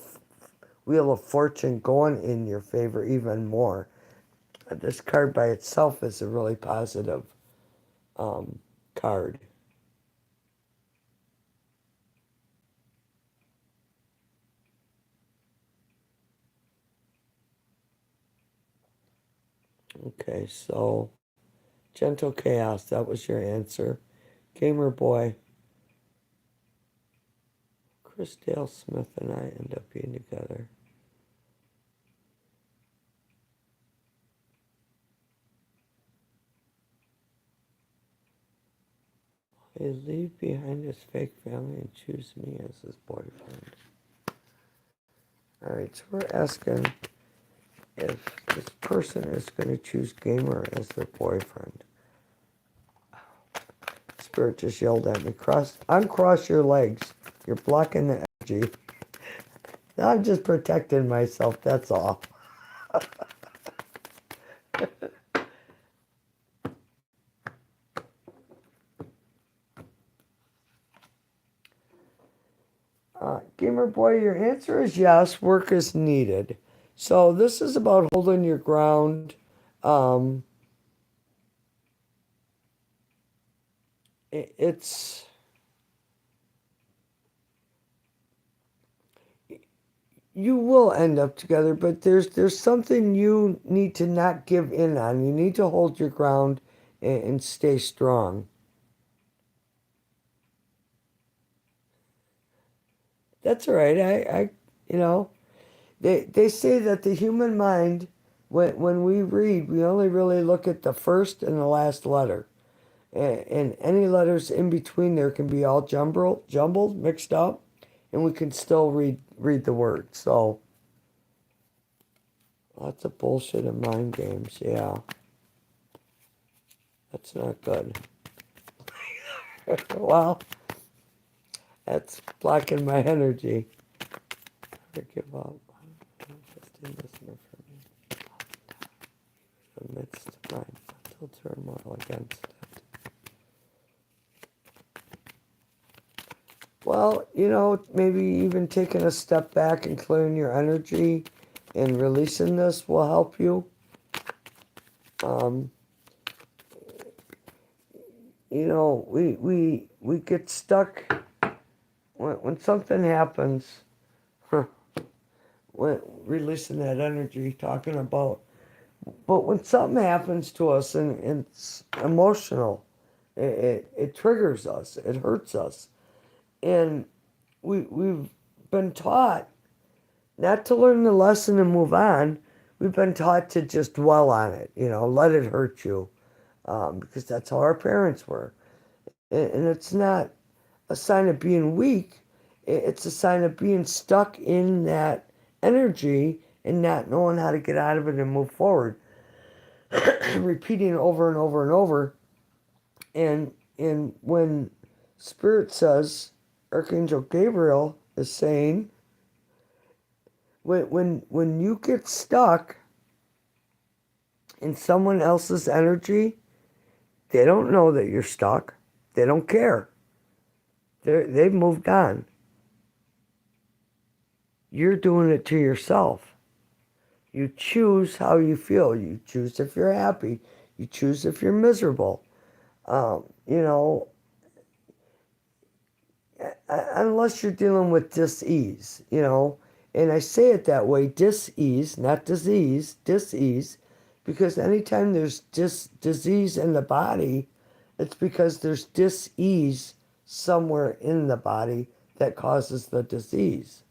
Wheel of Fortune going in your favor even more. This card by itself is a really positive card. Okay, so Gentle Chaos, that was your answer. Gamer Boy, Chris Dale Smith and I end up being together. He leave behind his fake family and choose me as his boyfriend. All right, so we're asking if this person is going to choose Gamer as their boyfriend. Spirit just yelled at me, uncross your legs. You're blocking the energy. I'm just protecting myself, that's all. Gamer Boy, your answer is yes, work is needed. So this is about holding your ground. Um, it's you will end up together, but there's something you need to not give in on. You need to hold your ground and stay strong. That's all right. You know, they say that the human mind, when we read, we only really look at the first and the last letter. And any letters in between there can be all jumbled, mixed up, and we can still read the word. So lots of bullshit and mind games. Yeah, that's not good. Well, that's blocking my energy. I give up. Just in this for me. Amidst my mental turmoil against it. Well, maybe even taking a step back and clearing your energy and releasing this will help you. Um, we get stuck when something happens. When releasing that energy, talking about, but when something happens to us and it's emotional, it triggers us, it hurts us, and we've been taught not to learn the lesson and move on. We've been taught to just dwell on it, let it hurt you, because that's how our parents were. And it's not a sign of being weak, it's a sign of being stuck in that energy and not knowing how to get out of it and move forward. Repeating it over and over and over. And when Spirit says, Archangel Gabriel is saying, when you get stuck, in someone else's energy, they don't know that you're stuck. They don't care. They've moved on. You're doing it to yourself. You choose how you feel. You choose if you're happy. You choose if you're miserable. You know, unless you're dealing with dis-ease, you know. And I say it that way, dis-ease, not disease, dis-ease, because anytime there's disease in the body, it's because there's dis-ease somewhere in the body that causes the disease.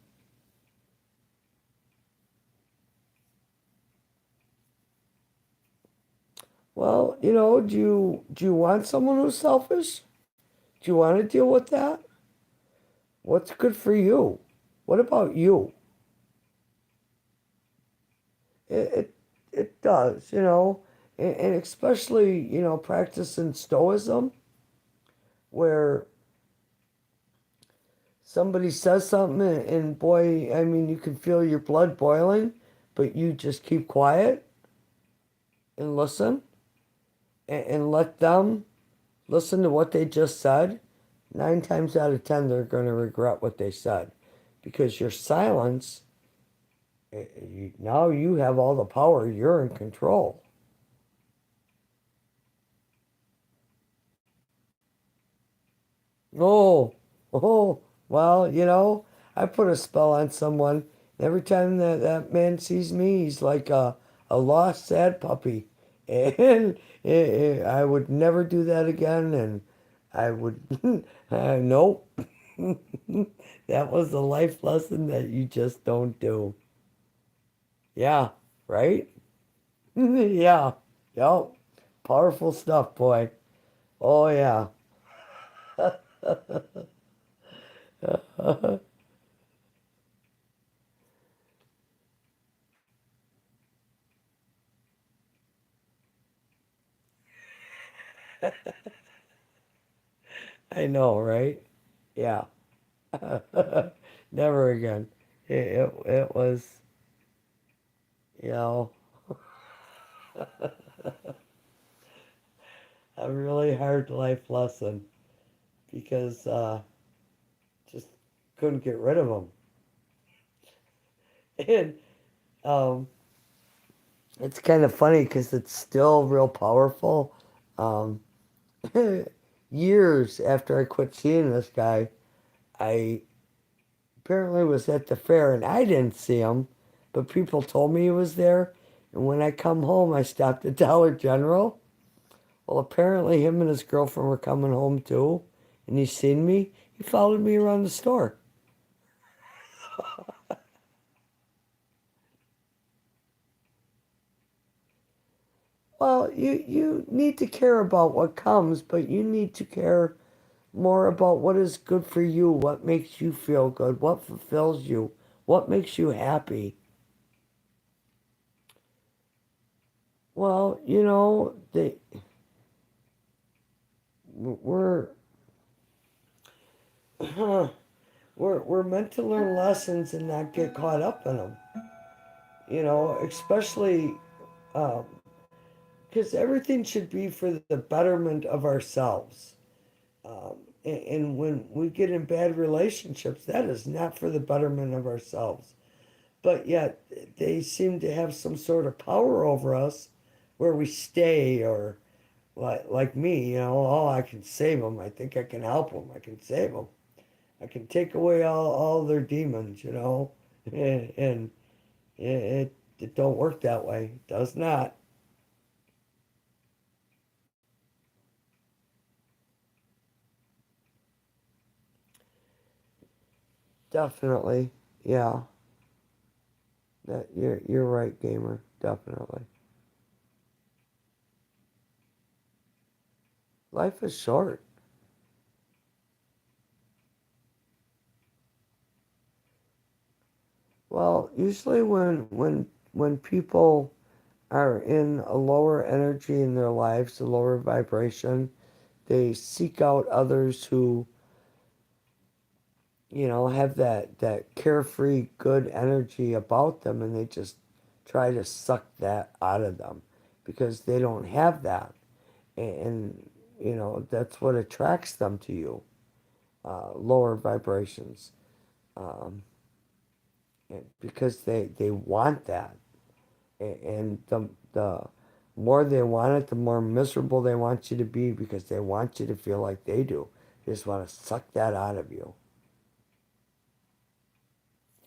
Well, you know, do you want someone who's selfish? Do you want to deal with that? What's good for you? What about you? It it does, you know, and especially, you know, practicing stoicism, where somebody says something and boy, I mean, you can feel your blood boiling, but you just keep quiet and listen and let them listen to what they just said. 9 times out of 10, they're going to regret what they said because your silence, now you have all the power. You're in control. Oh, oh, well, you know, I put a spell on someone. Every time that man sees me, he's like a lost, sad puppy. And I would never do that again. And I would, nope. That was a life lesson that you just don't do. Yeah, right? Yeah, yep. Powerful stuff, boy. Oh, yeah. I know, right? Yeah. Never again. It was, you know, a really hard life lesson because just couldn't get rid of them. And um, it's kind of funny because it's still real powerful. Um, years after I quit seeing this guy, I apparently was at the fair and I didn't see him, but people told me he was there. And when I come home, I stopped at Dollar General. Well, apparently him and his girlfriend were coming home too, and he seen me. He followed me around the store. Well, you need to care about what comes, but you need to care more about what is good for you, what makes you feel good, what fulfills you, what makes you happy. Well, you know, we're we're meant to learn lessons and not get caught up in them. You know, especially um, because everything should be for the betterment of ourselves. And when we get in bad relationships, that is not for the betterment of ourselves. But yet, they seem to have some sort of power over us where we stay, or like me, you know, oh, I can save them. I think I can help them. I can save them. I can take away all their demons, you know. And it don't work that way. It does not. Definitely. Yeah. That you're right, gamer. Definitely. Life is short. Well, usually when people are in a lower energy in their lives, a lower vibration, they seek out others who, you know, have that carefree, good energy about them, and they just try to suck that out of them because they don't have that. And you know, that's what attracts them to you, lower vibrations. Um, because they want that. And the more they want it, the more miserable they want you to be because they want you to feel like they do. They just want to suck that out of you.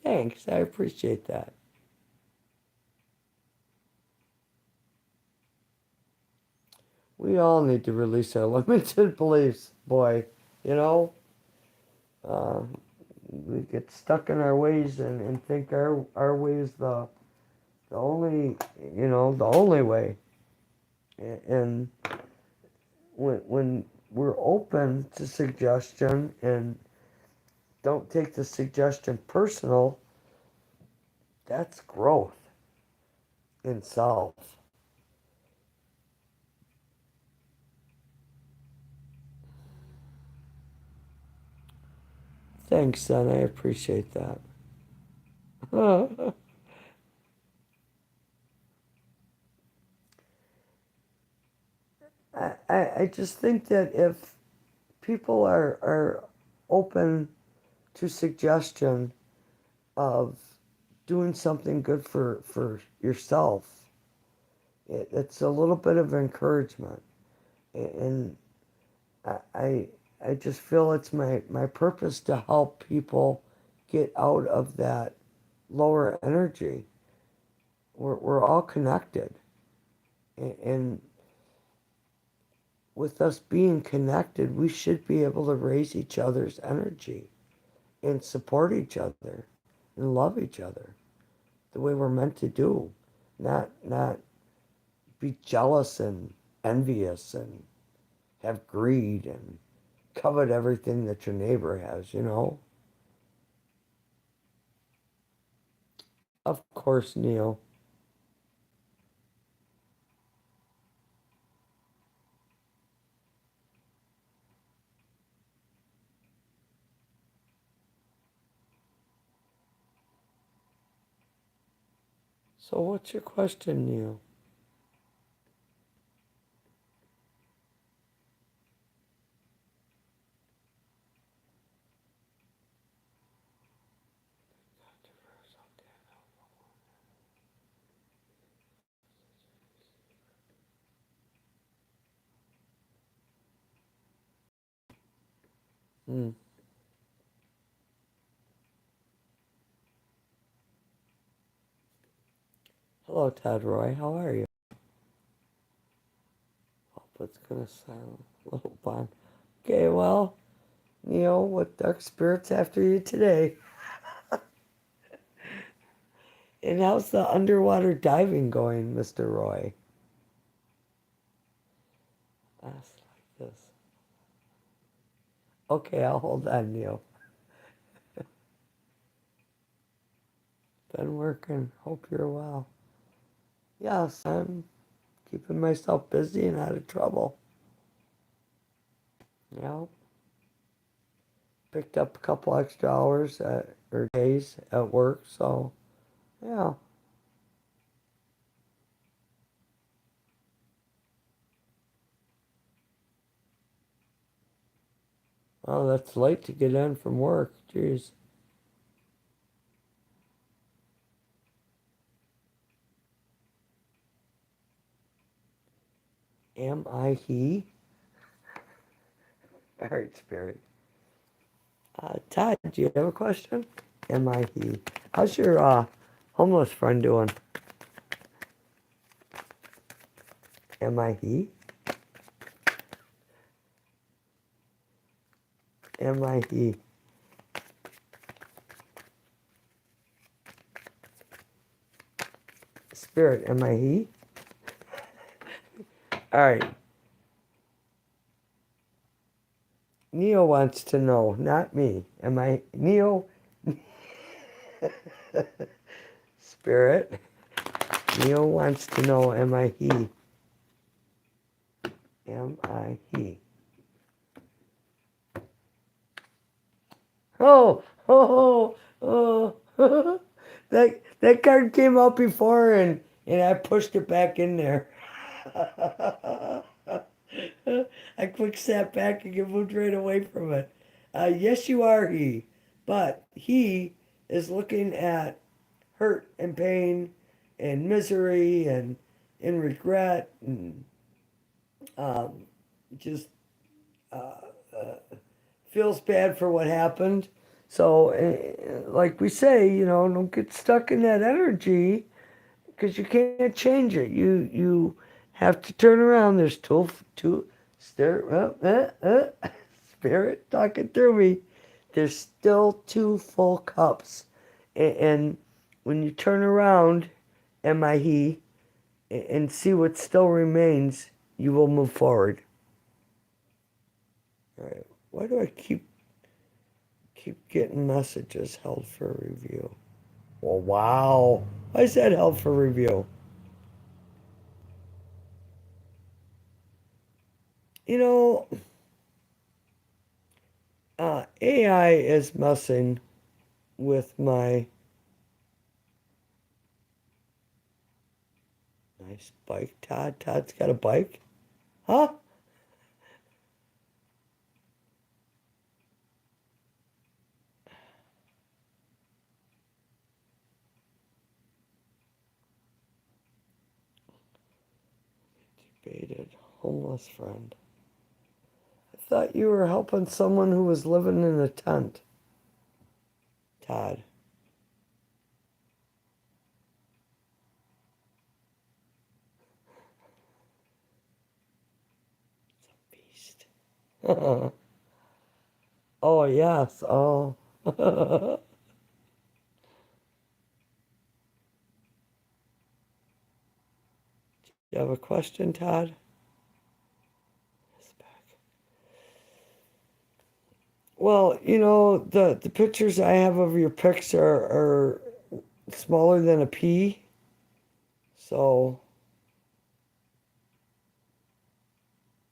Thanks, I appreciate that. We all need to release our limited beliefs, boy. You know, uh, we get stuck in our ways and think our way is the only, you know, the only way. And when we're open to suggestion and don't take the suggestion personal, that's growth in self. Thanks, son. I appreciate that. I just think that if people are open to suggestion of doing something good for yourself, it's a little bit of encouragement. And I, I just feel it's my purpose to help people get out of that lower energy. We're all connected. And with us being connected, we should be able to raise each other's energy and support each other and love each other the way we're meant to do. Not be jealous and envious and have greed and covet everything that your neighbor has, you know? Of course, Neil. So what's your question, Neil? Hmm. Hello, Todd Roy. How are you? Hope it's gonna sound a little fun. Okay, well, Neil, what dark spirits after you today? And how's the underwater diving going, Mr. Roy? Ask like this. Okay, I'll hold on, Neil. Been working. Hope you're well. Yes, I'm keeping myself busy and out of trouble. You know, picked up a couple extra hours or days at work, so yeah. Well, that's late to get in from work. Jeez. Am I he? All right, Spirit. Todd, do you have a question? Am I he? How's your homeless friend doing? Am I he? Am I he? Spirit, am I he? All right. Neo wants to know, not me. Am I Neo? Spirit. Neo wants to know, am I he? Am I he? Oh, oh, oh, oh. That card came out before and I pushed it back in there. I quick sat back and moved right away from it. Yes, you are he, but he is looking at hurt and pain and misery and regret and um, just uh, feels bad for what happened. So, like we say, don't get stuck in that energy because you can't change it. You have to turn around. There's two spirit talking through me. There's still two full cups, and when you turn around, am I he, and see what still remains, you will move forward. All right. Why do I keep getting messages held for review? Well, wow. I said held for review. You know, AI is messing with my nice bike. Todd's got a bike? Huh? Debated homeless friend. I thought you were helping someone who was living in a tent. Todd. Beast. Oh, yes. Oh. You have a question, Todd? Well, the pictures I have of your pics are smaller than a pea, so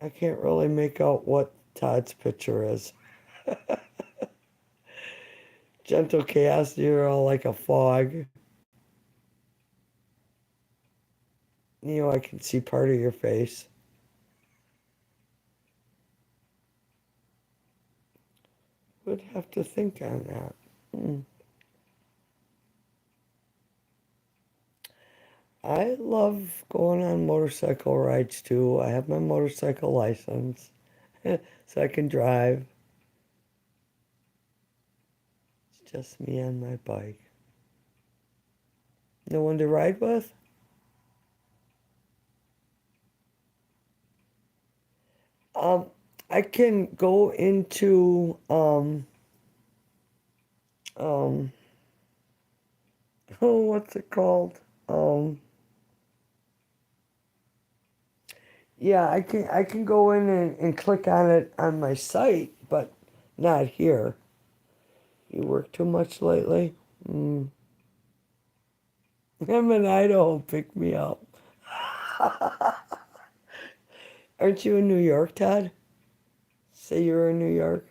I can't really make out what Todd's picture is. Gentle chaos, you're all like a fog. I can see part of your face. Would have to think on that. Hmm. I love going on motorcycle rides too. I have my motorcycle license, so I can drive. It's just me on my bike. No one to ride with? Um, I can go into um oh, what's it called? Um yeah, I can go in and click on it on my site, but not here. You work too much lately? Mm. I'm in Idaho, pick me up. Aren't you in New York, Todd? Say you're in New York.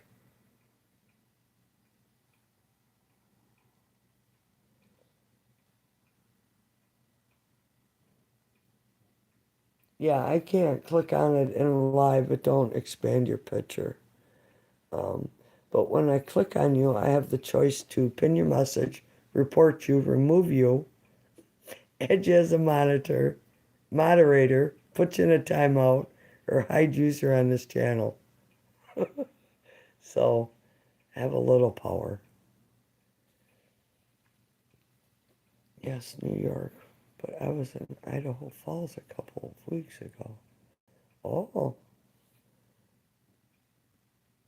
Yeah, I can't click on it in live. It don't expand your picture. Um, but when I click on you, I have the choice to pin your message, report you, remove you, add you as a moderator, put you in a timeout, or hide user on this channel. So I have a little power. Yes, New York. But I was in Idaho Falls a couple of weeks ago. Oh,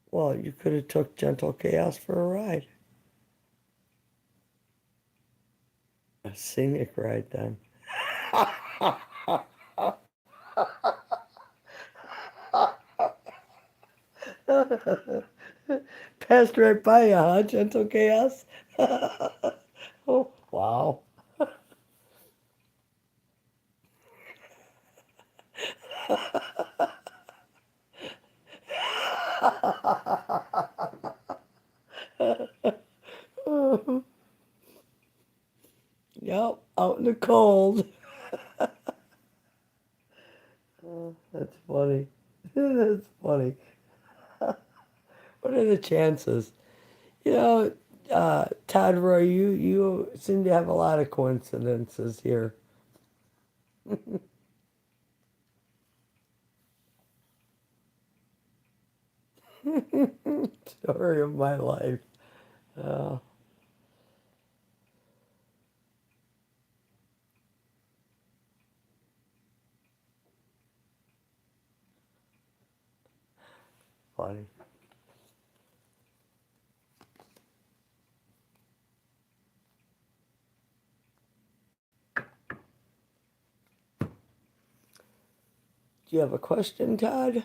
well, you could have took Gentle Chaos for a ride. A scenic ride then. Passed right by you, huh, Gentle Chaos? Oh, wow. Yep, out in the cold. That's funny. That's funny. What are the chances? You know, Todd Roy, you seem to have a lot of coincidences here. Story of my life. Uh, Funny. Do you have a question, Todd?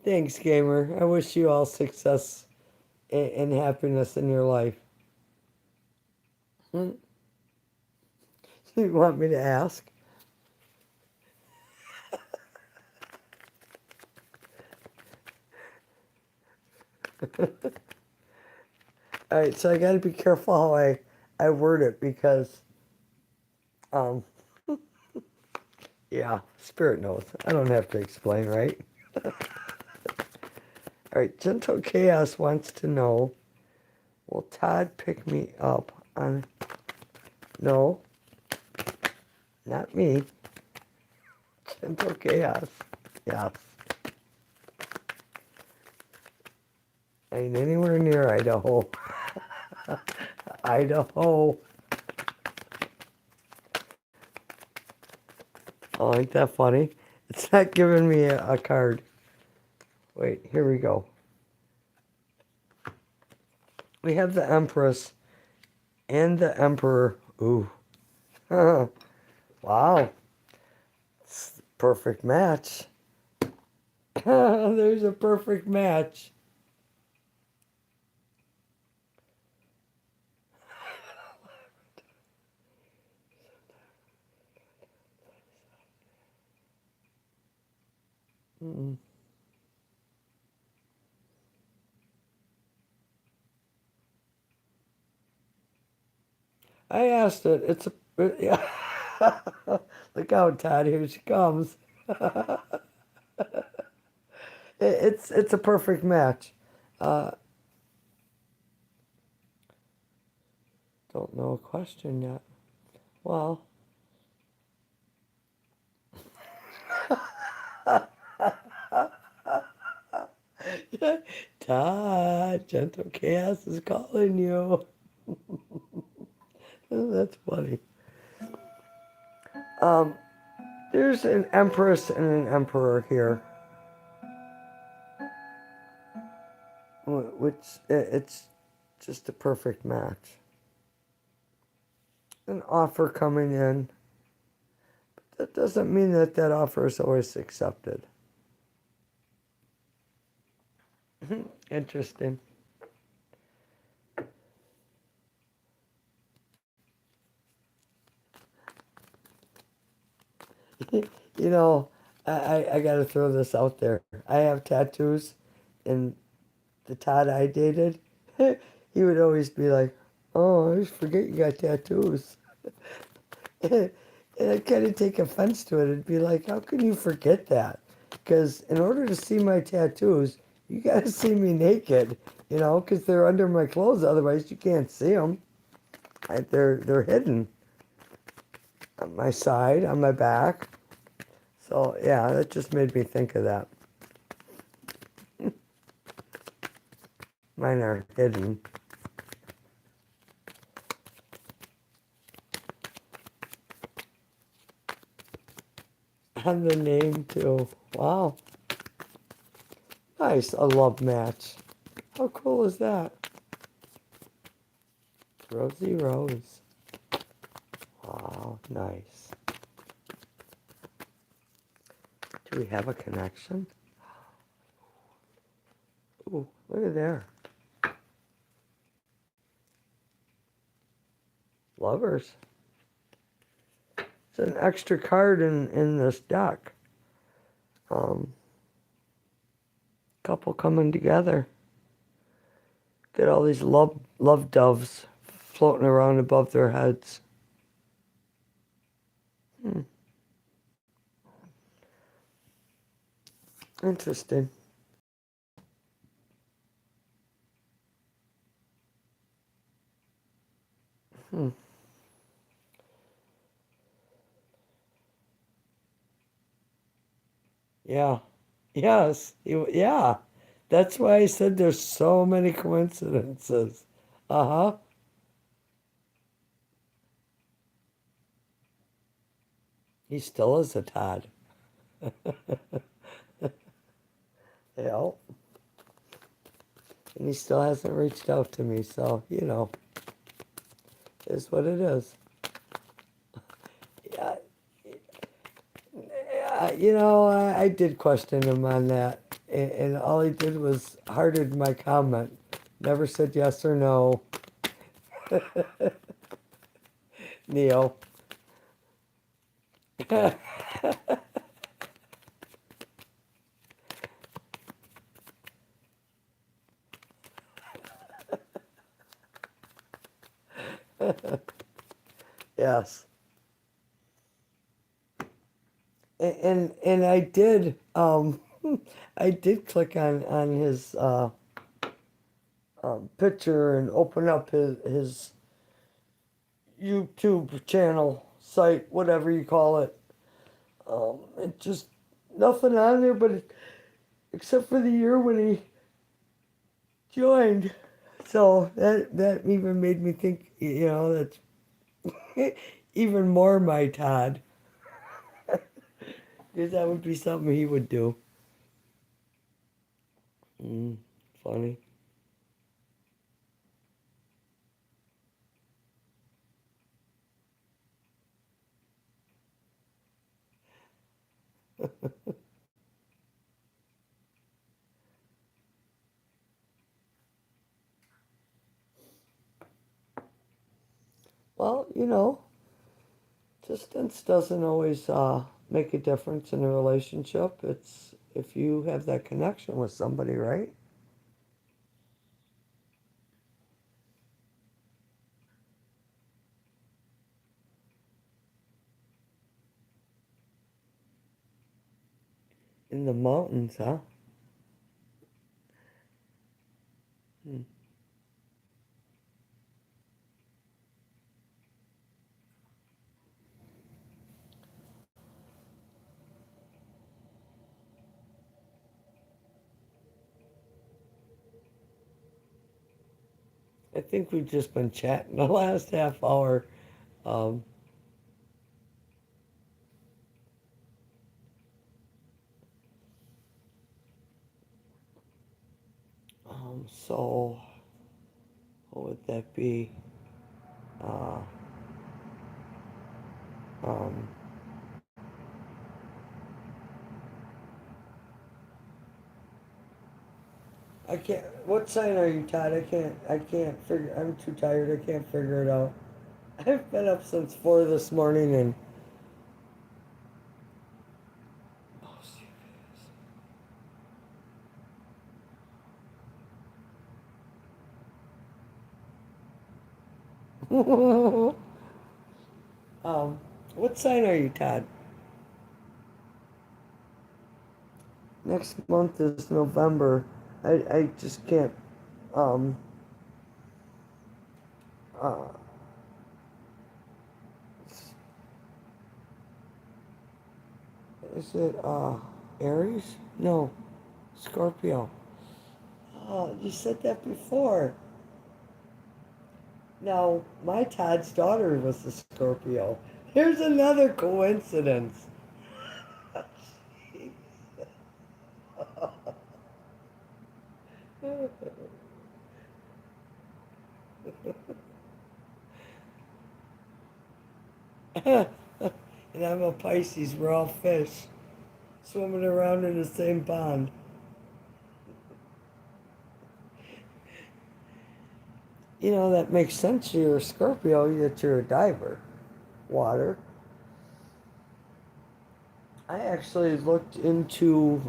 Thanks, gamer. I wish you all success and happiness in your life. Hmm? You want me to ask? All right, so I got to be careful how I word it because, um, yeah, Spirit knows. I don't have to explain, right? All right, Gentle Chaos wants to know, will Todd pick me up on, no, not me, Gentle Chaos. Yes, I ain't anywhere near Idaho. Idaho. Oh, ain't that funny? It's not giving me a card. Wait, here we go. We have the Empress and the Emperor. Ooh. Wow. It's a perfect match. There's a perfect match. Mm. I asked it. It's a. Yeah. Look out, Todd. Here she comes. It's a perfect match. Uh, don't know a question yet. Well, Todd, Gentle Chaos is calling you. That's funny. Um, there's an Empress and an Emperor here, which it's just a perfect match. An offer coming in. That doesn't mean that that offer is always accepted. Interesting. You know, I got to throw this out there. I have tattoos, and the Todd I dated, he would always be like, "Oh, I always forget you got tattoos." And I'd kind of take offense to it. It'd be like, "How can you forget that?" Because in order to see my tattoos, you got to see me naked, you know, because they're under my clothes. Otherwise, you can't see them. They're hidden on my side, on my back. So yeah, that just made me think of that. Mine are hidden. On the name too. Wow. Nice, a love match. How cool is that? Rosie Rose. Wow, nice. Do we have a connection? Ooh, look at there. Lovers. It's an extra card in this deck. Um, Couple coming together. Get all these love doves floating around above their heads. Hmm. Interesting. Hmm. Yeah. Yes. Yeah. That's why I said there's so many coincidences. Uh-huh. He still is a Todd. Yeah. And he still hasn't reached out to me, so, is what it is. Yeah, yeah, I did question him on that. And all he did was hearted my comment. Never said yes or no. Neil. Yes. And I did I did click on his picture and open up his YouTube channel site, whatever you call it. It just nothing on there, but except for the year when he joined. So that even made me think, that's even more my Todd, because that would be something he would do. Mm, funny. Well, distance doesn't always make a difference in a relationship. It's if you have that connection with somebody, right? In the mountains, huh? Hmm. I think we've just been chatting the last half hour. Um, so what would that be? Uh, um, I can't. What sign are you, Todd? I can't figure. I'm too tired. I can't figure it out. I've been up since 4 this morning and. Oh, serious. um, what sign are you, Todd? Next month is November. I just can't. Um, uh, is it Aries? No, Scorpio. Oh, you said that before. Now, my Todd's daughter was a Scorpio. Here's another coincidence. And I'm a Pisces, we're all fish, swimming around in the same pond. You know, that makes sense. You're a Scorpio, that you're a diver. Water. I actually looked into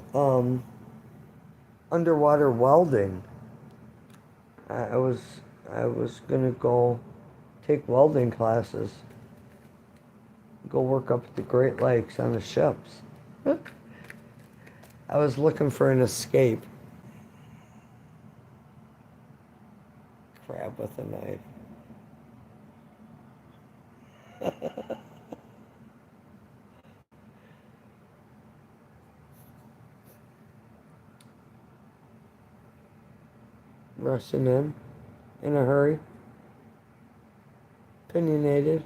underwater welding. I was I was gonna go take welding classes. Go work up at the Great Lakes on the ships. I was looking for an escape. Crab with a knife. Rushing in a hurry. Opinionated.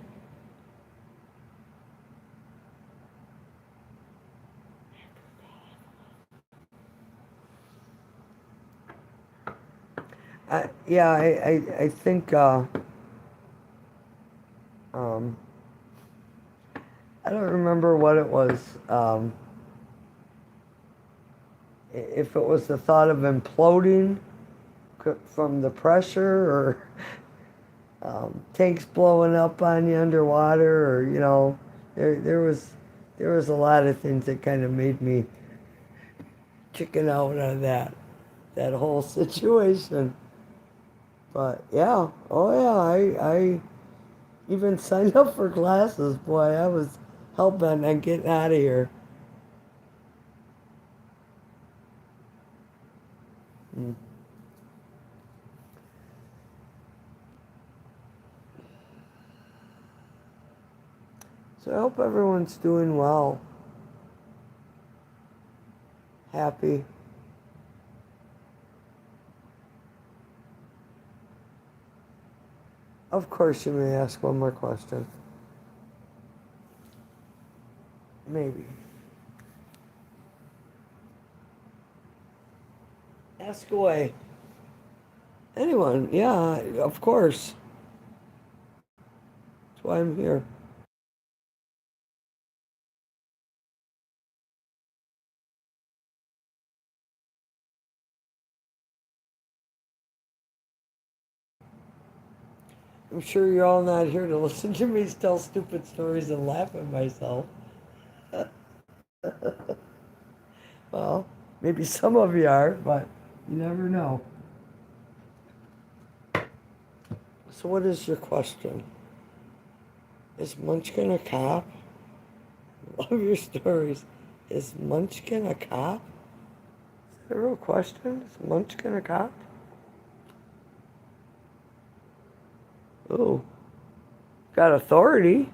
I think um, I don't remember what it was. If it was the thought of imploding from the pressure, or tanks blowing up on you underwater, or there was a lot of things that kind of made me chicken out on that whole situation. But yeah, oh yeah, I even signed up for classes. Boy, I was hell bent on getting out of here. Mm. So I hope everyone's doing well, happy. Of course, you may ask one more question. Maybe. Ask away. Anyone, yeah, of course. That's why I'm here. I'm sure you're all not here to listen to me tell stupid stories and laugh at myself. Well, maybe some of you are, but you never know. So, what is your question? Is Munchkin a cop? Love your stories. Is Munchkin a cop? Is that a real question? Is Munchkin a cop? Ooh, got authority.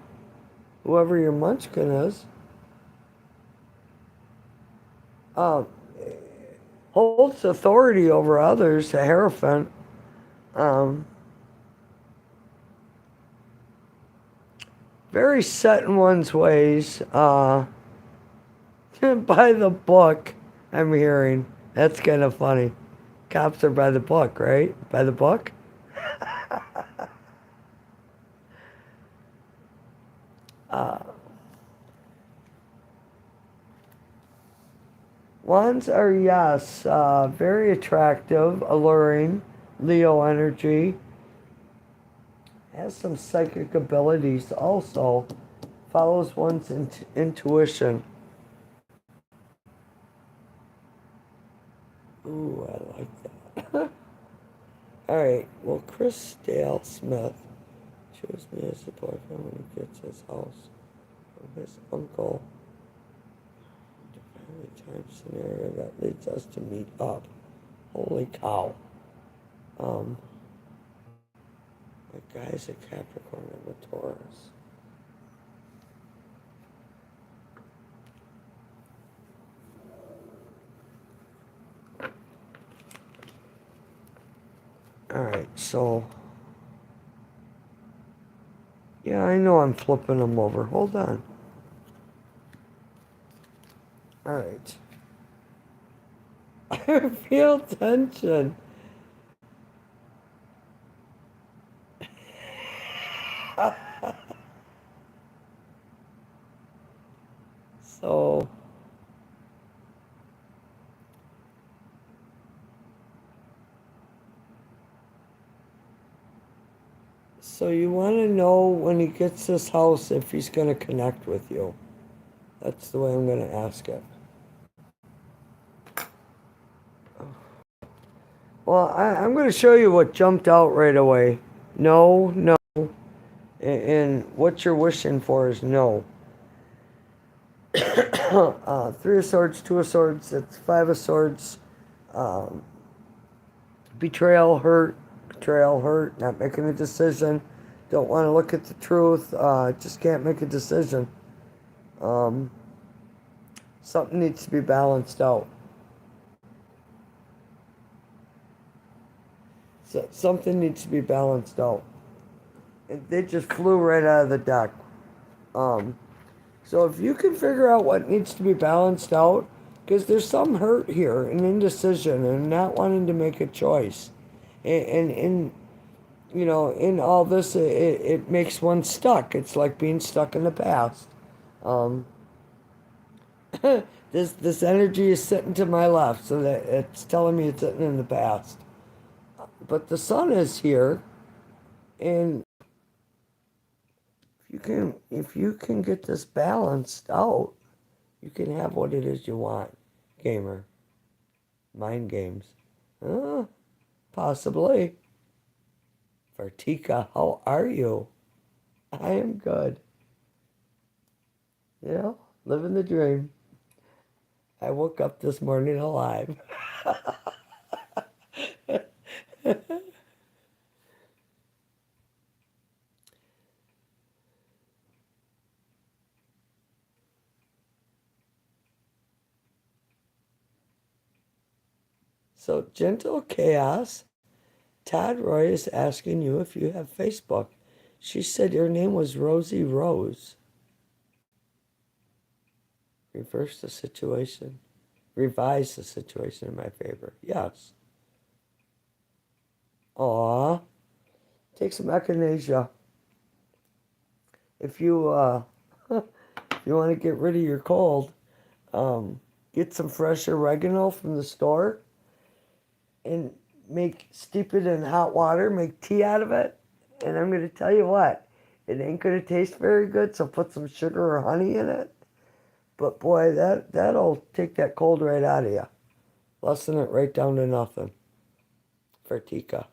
Whoever your Munchkin is. Um, holds authority over others, a Hierophant. Um, very set in one's ways. By the book, I'm hearing. That's kind of funny. Cops are by the book, right? By the book? Uh, Ones are, yes, very attractive, alluring, Leo energy. Has some psychic abilities also. Follows one's intuition. Ooh, I like that. All right, well, Chris Dale Smith chose me as a boyfriend when he gets his house from his uncle. Family time scenario that leads us to meet up. Holy cow. Um, my guy's a Capricorn, I'm a Taurus. Alright, so yeah, I know I'm flipping them over. Hold on. Alright. I feel tension. So, so you want to know when he gets this house if he's going to connect with you. That's the way I'm going to ask it. Well, I'm going to show you what jumped out right away. No, no. And what you're wishing for is no. Three of Swords, Two of Swords, it's Five of Swords. Um, betrayal, hurt, not making a decision. Don't want to look at the truth. Just can't make a decision. Um, something needs to be balanced out. So, something needs to be balanced out. They just flew right out of the deck. Um, so if you can figure out what needs to be balanced out, because there's some hurt here and indecision and not wanting to make a choice. And you know, in all this, it makes one stuck. It's like being stuck in the past. Um, this energy is sitting to my left, so that it's telling me it's sitting in the past. But the sun is here, and if you can get this balanced out, you can have what it is you want, gamer. Mind games. Possibly. Vertika, how are you? I am good. You know, living the dream. I woke up this morning alive. So, Gentle Chaos, Todd Roy is asking you if you have Facebook. She said your name was Rosie Rose. Reverse the situation. Revise the situation in my favor. Yes. Aw. Take some echinacea. If you if you want to get rid of your cold, get some fresh oregano from the store and steep it in hot water, make tea out of it. And I'm gonna tell you what, it ain't gonna taste very good, so put some sugar or honey in it. But boy, that'll take that cold right out of you. Lessen it right down to nothing. Vertika.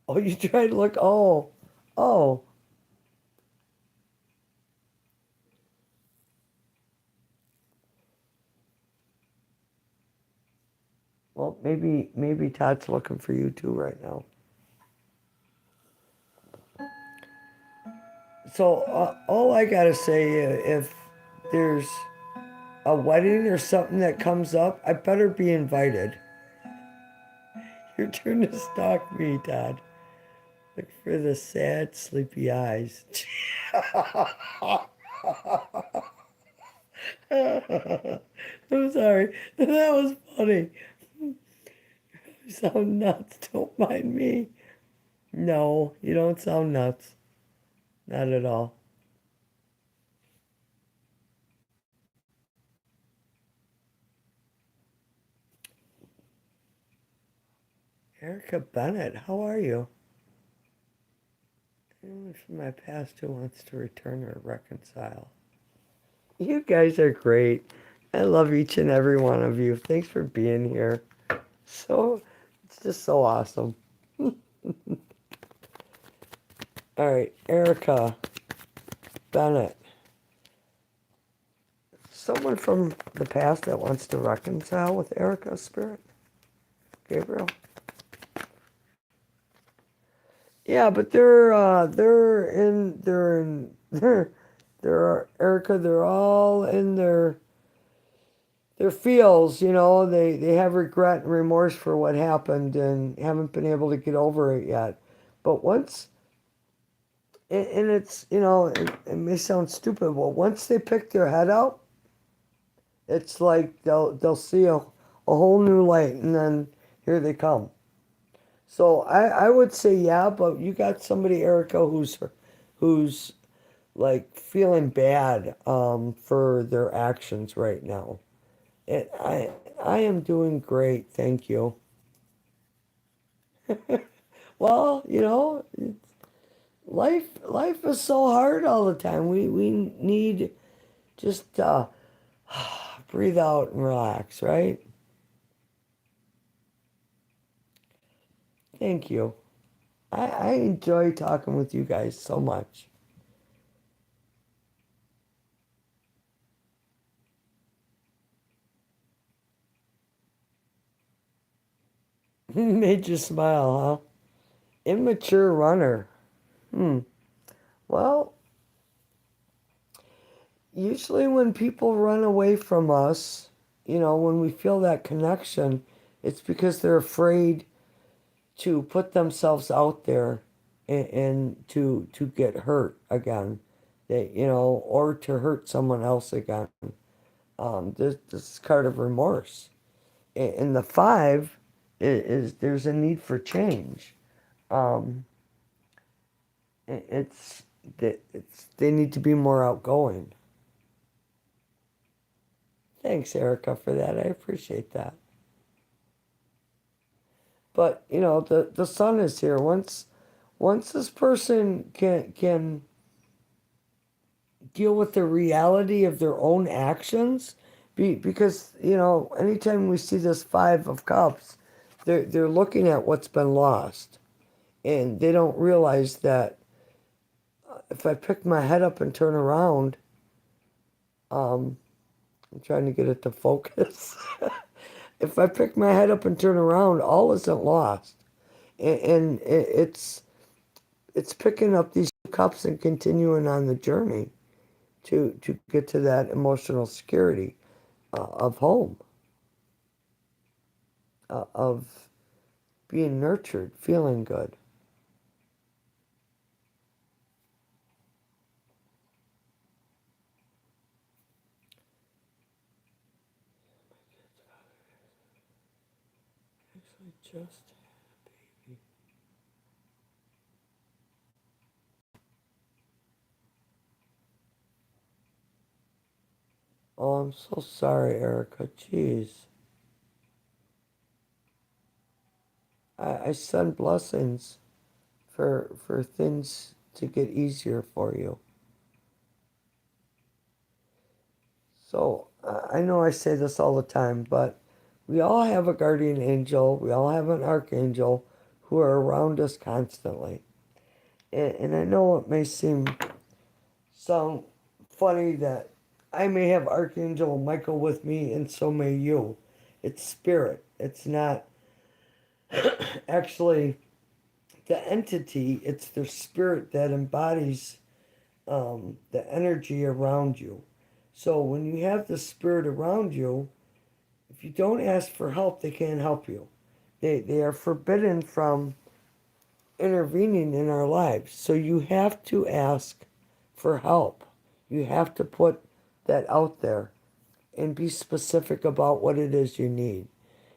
Oh, you tried to look. Oh. Well, maybe Todd's looking for you too right now. So all I gotta say, if there's a wedding or something that comes up, I better be invited. Your turn to stalk me, Todd. Look for the sad, sleepy eyes. I'm sorry. That was funny. You sound nuts. Don't mind me. No, you don't sound nuts. Not at all. Erica Bennett, how are you? Anyone from my past who wants to return or reconcile? You guys are great. I love each and every one of you. Thanks for being here. So, it's just so awesome. All right, Erica Bennett. Someone from the past that wants to reconcile with Erica's spirit? Gabriel? Yeah, but they're Erica, they're all in their feels, you know, they have regret and remorse for what happened and haven't been able to get over it yet. But once, and it's, you know, it may sound stupid, but once they pick their head up, it's like they'll see a whole new light, and then Here they come. So I would say yeah, but you got somebody, Erica, who's like feeling bad for their actions right now. And I am doing great, thank you. Well, life is so hard all the time. We need just breathe out and relax, right? Thank you. I enjoy talking with you guys so much. Made you smile, huh? Immature runner. Hmm. Well, usually when people run away from us, when we feel that connection, it's because they're afraid to put themselves out there and to get hurt again. Or to hurt someone else again. This card of remorse. And the five is there's a need for change. Um, it's it's they need to be more outgoing. Thanks, Erica, for that. I appreciate that. But the sun is here. Once this person can deal with the reality of their own actions, because anytime we see this five of cups, they're looking at what's been lost, and they don't realize that if I pick my head up and turn around, um, I'm trying to get it to focus. If I pick my head up and turn around, all isn't lost. And it's picking up these cups and continuing on the journey to get to that emotional security of home, of being nurtured, feeling good. Actually, just oh, I'm so sorry, Erica. Jeez, I send blessings for things to get easier for you. So I know I say this all the time, but we all have a guardian angel, we all have an archangel who are around us constantly. And I know it may sound funny that I may have Archangel Michael with me, and so may you. It's spirit. It's not actually the entity, it's the spirit that embodies the energy around you. So when you have the spirit around you, if you don't ask for help, they can't help you. They are forbidden from intervening in our lives. So you have to ask for help. You have to put that out there and be specific about what it is you need.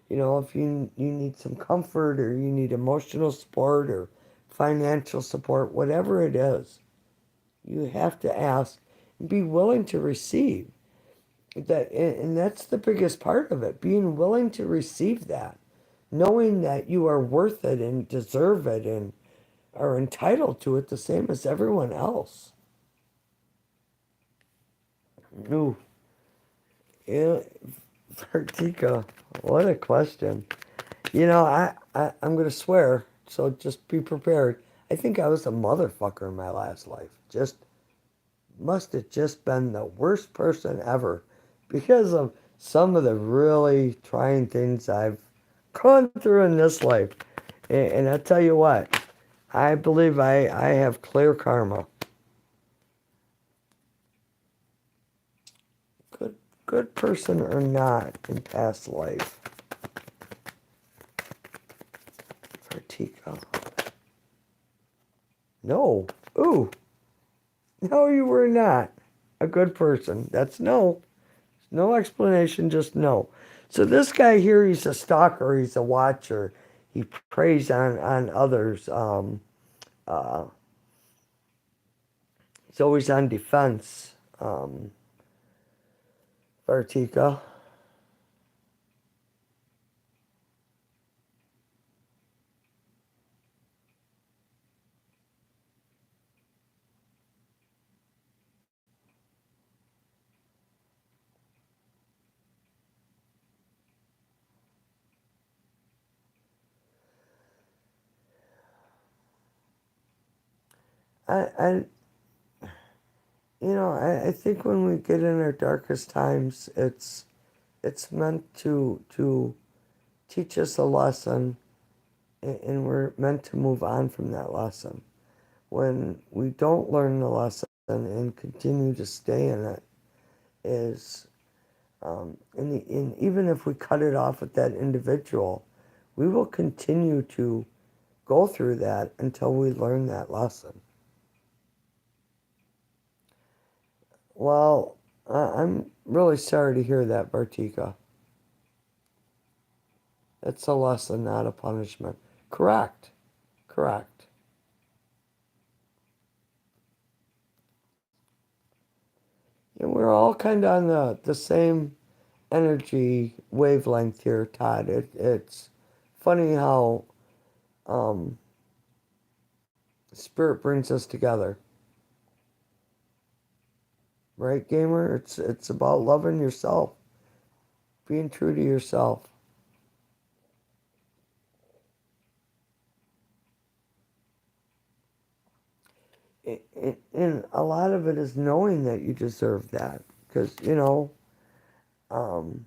If you need some comfort or you need emotional support or financial support, whatever it is, you have to ask and be willing to receive that. And that's the biggest part of it, being willing to receive that, knowing that you are worth it and deserve it and are entitled to it the same as everyone else. Ooh, yeah, Vertika, what a question. I'm going to swear, so just be prepared. I think I was a motherfucker in my last life. Just must have just been the worst person ever because of some of the really trying things I've gone through in this life. And I tell you what, I believe I have clear karma. Good, good person or not in past life. Vertika. No. Ooh. No, you were not a good person. That's no. No explanation, just no. So this guy here, he's a stalker, he's a watcher. He preys on others. Uh, he's always on defense. Vartika. I I think when we get in our darkest times, it's meant to teach us a lesson, and we're meant to move on from that lesson. When we don't learn the lesson and continue to stay in it, is and even if we cut it off with that individual, we will continue to go through that until we learn that lesson. Well, I'm really sorry to hear that, Bartika. It's a lesson, not a punishment. Correct. Correct. And we're all kind of on the same energy wavelength here, Todd. It's funny how um, spirit brings us together, right, gamer? It's about loving yourself, being true to yourself. And a lot of it is knowing that you deserve that, because um,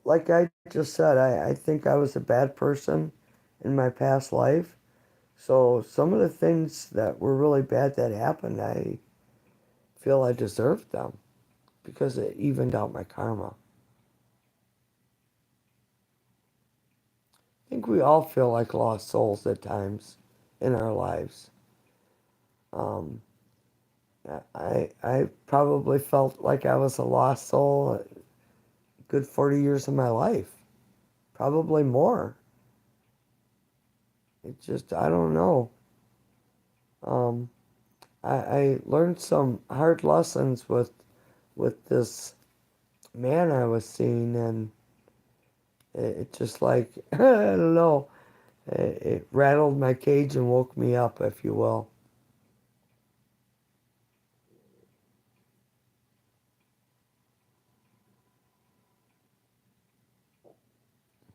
like I just said, I think I was a bad person in my past life. So some of the things that were really bad that happened, I feel I deserved them because it evened out my karma. I think we all feel like lost souls at times in our lives. Um, I probably felt like I was a lost soul a good 40 years of my life, probably more. It just, I don't know. Um, I learned some hard lessons with this man I was seeing, and it just like, I don't know, it rattled my cage and woke me up, if you will.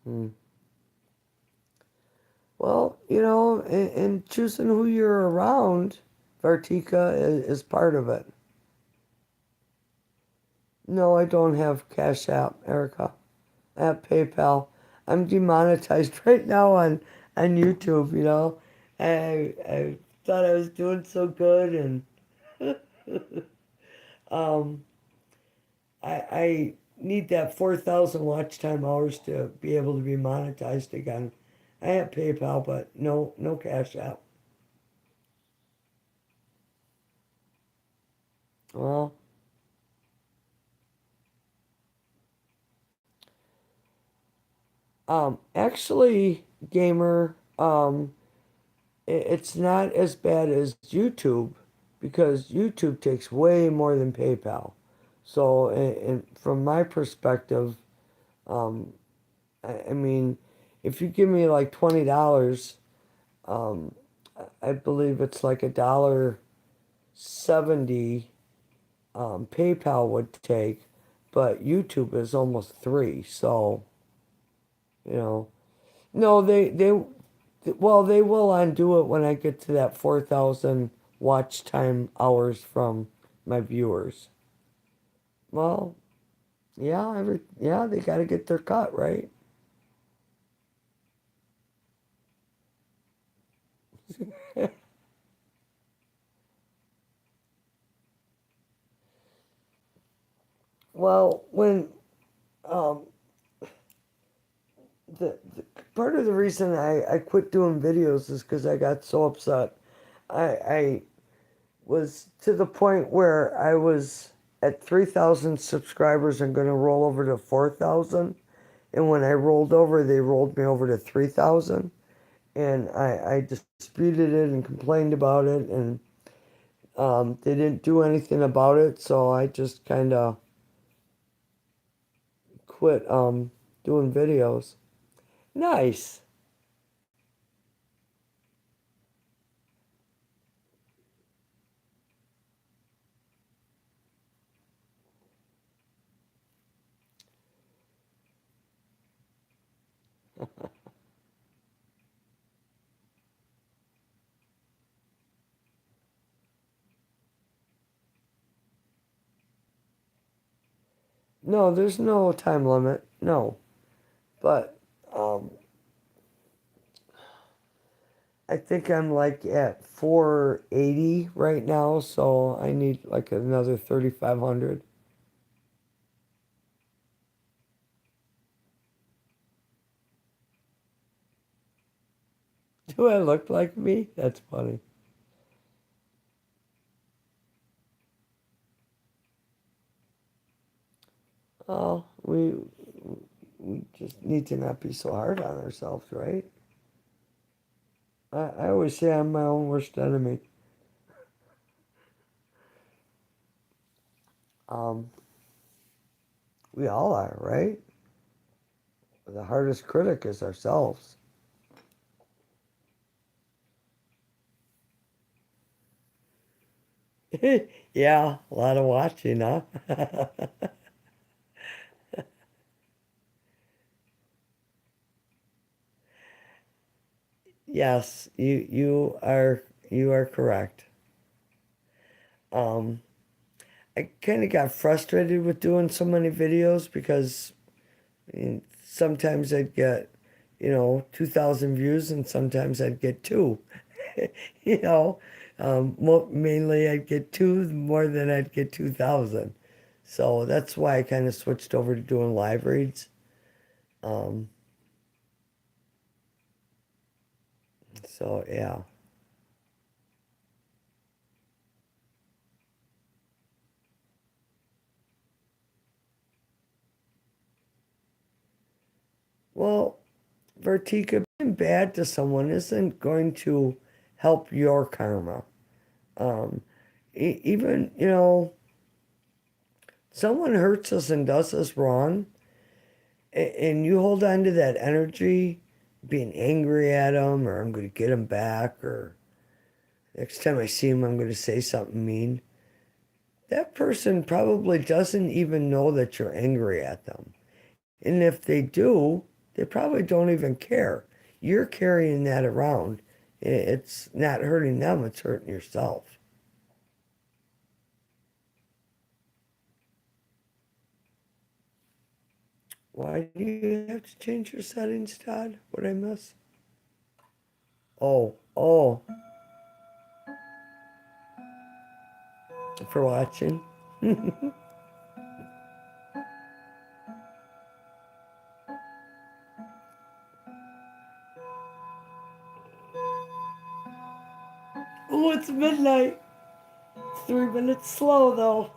Hmm. Well, in choosing who you're around, Vartika is part of it. No, I don't have Cash App, Erica. I have PayPal. I'm demonetized right now on YouTube, I thought I was doing so good, and um, I need that 4,000 watch time hours to be able to be monetized again. I have PayPal, but no Cash App. Well, actually, gamer, it's not as bad as YouTube because YouTube takes way more than PayPal. So, from my perspective, um, I mean, if you give me like $20, um, I believe it's like $1.70 PayPal would take, but YouTube is almost three. So, you know, no, well, they will undo it when I get to that 4,000 watch time hours from my viewers. Well, yeah, they got to get their cut, right? Well, when um, the part of the reason I quit doing videos is because I got so upset. I was to the point where I was at 3,000 subscribers, I'm going to roll over to 4,000. And when I rolled over, they rolled me over to 3,000. And I disputed it and complained about it, and they didn't do anything about it, so I just kind of quit doing videos. Nice. No, there's no time limit. No. But um, I think I'm like at 480 right now, so I need like another 3,500. Do I look like me? That's funny. Oh, we just need to not be so hard on ourselves, right? I always say I'm my own worst enemy. Um, we all are, right? The hardest critic is ourselves. Yeah, a lot of watching, huh? Yes, you are correct. Um, I kind of got frustrated with doing so many videos because sometimes I'd get, 2,000 views and sometimes I'd get two. You know, mainly I'd get two more than I'd get 2,000. So that's why I kind of switched over to doing live reads. Um, so yeah. Well, Vertika, being bad to someone isn't going to help your karma. Um, even, someone hurts us and does us wrong, and you hold on to that energy, being angry at them, or I'm going to get them back, or next time I see them, I'm going to say something mean. That person probably doesn't even know that you're angry at them. And if they do, they probably don't even care. You're carrying that around. It's not hurting them, it's hurting yourself. Why do you have to change your settings, Todd? What I miss? Oh, oh, for watching. Oh, it's midnight. 3 minutes slow, though.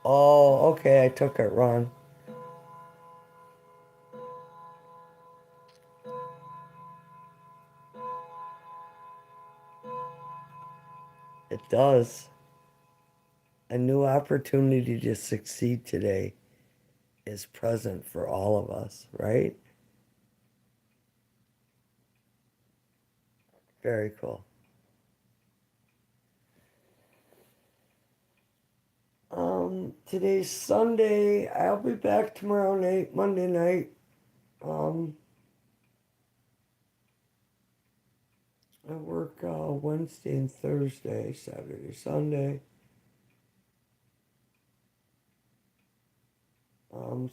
Oh, okay, I took it wrong. It does. A new opportunity to succeed today is present for all of us, right? Very cool. Today's Sunday. I'll be back tomorrow night, Monday night. Um, I work Wednesday and Thursday, Saturday, Sunday.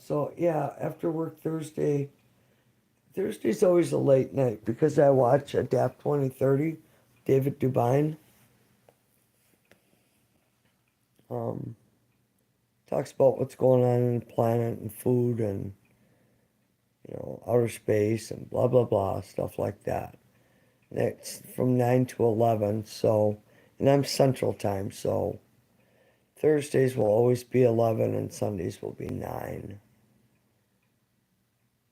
So yeah, after work Thursday. Thursday's always a late night because I watch Adapt 2030, David Dubine. Um, Talks about what's going on in the planet and food and outer space and blah, blah, blah, stuff like that. That's from 9 to 11, so, and I'm Central Time, so Thursdays will always be 11 and Sundays will be 9.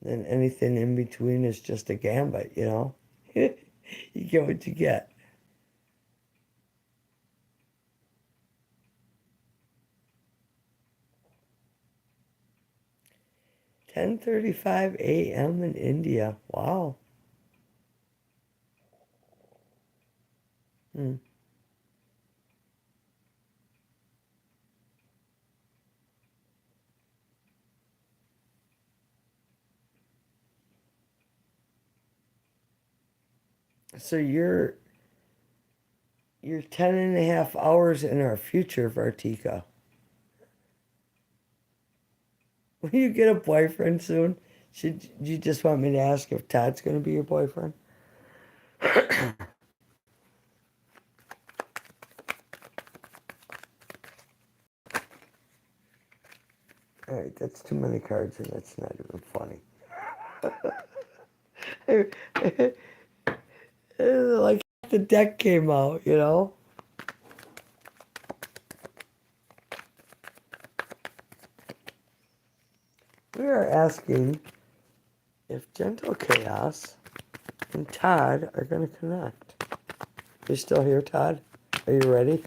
Then anything in between is just a gambit, you know? You get what you get. 10:35 a.m. in India. Wow. Hmm. So you're 10 and a half hours in our future, Vartika. Will you get a boyfriend soon? Should you just want me to ask if Todd's going to be your boyfriend? All right, that's too many cards and that's not even funny. Like the deck came out, you know? We are asking if Gentle Chaos and Todd are going to connect. You still here, Todd? Are you ready?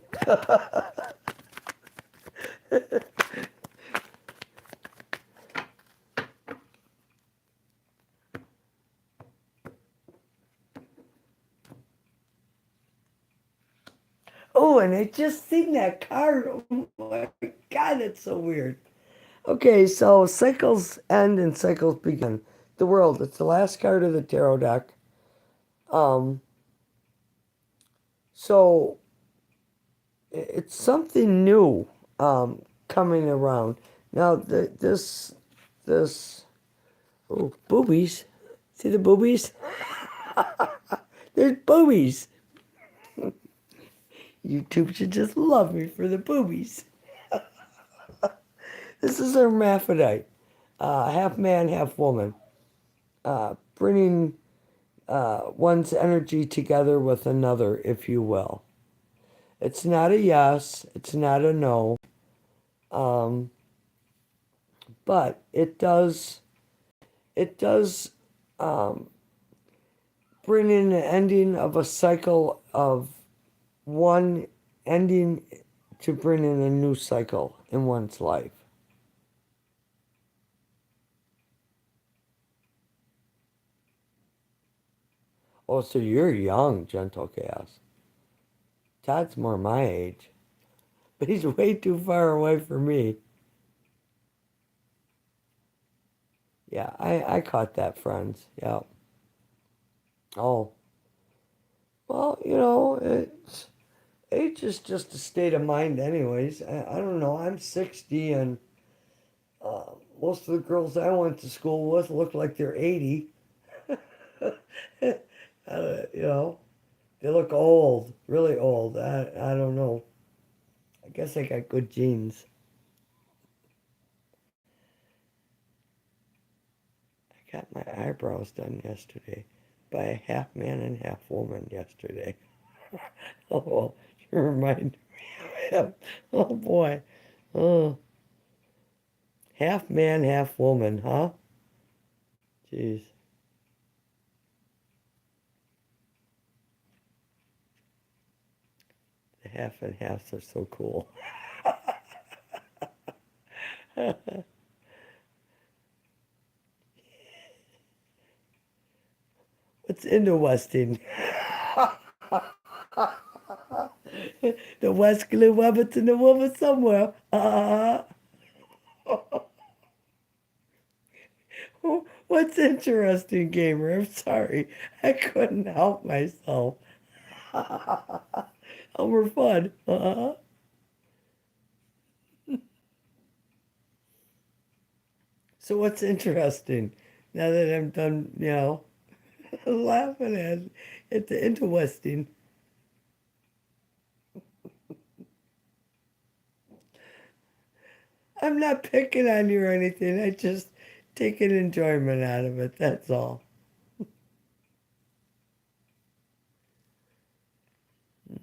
Oh, and I just seen that card. Oh my God, that's so weird. Okay, so cycles end and cycles begin. The world, it's the last card of the tarot deck. Um, so it's something new coming around. Now this oh, boobies. See the boobies? There's boobies. YouTube should just love me for the boobies. This is a hermaphrodite, half man, half woman, bringing one's energy together with another, if you will. It's not a yes, it's not a no, um, but it does um, bring in the ending of a cycle of one ending to bring in a new cycle in one's life. Oh, so you're young, Gentle Chaos. Todd's more my age, but he's way too far away from me. Yeah, I caught that, friends. Yeah. Oh, well, age is just a state of mind, anyways. I don't know. I'm 60, and most of the girls I went to school with look like they're 80. You know, they look old, really old. I don't know. I guess I got good genes. I got my eyebrows done yesterday by a half man and half woman yesterday. Oh, you remind me of him. Oh boy. Oh, half man, half woman, huh? Jeez. The half and halves are so cool. What's in the Westing? The West Glue Webbits in the woman somewhere. What's interesting, gamer? I'm sorry. I couldn't help myself. Over fun. So what's interesting? Now that I'm done, laughing at the interesting. I'm not picking on you or anything. I just taking enjoyment out of it, that's all.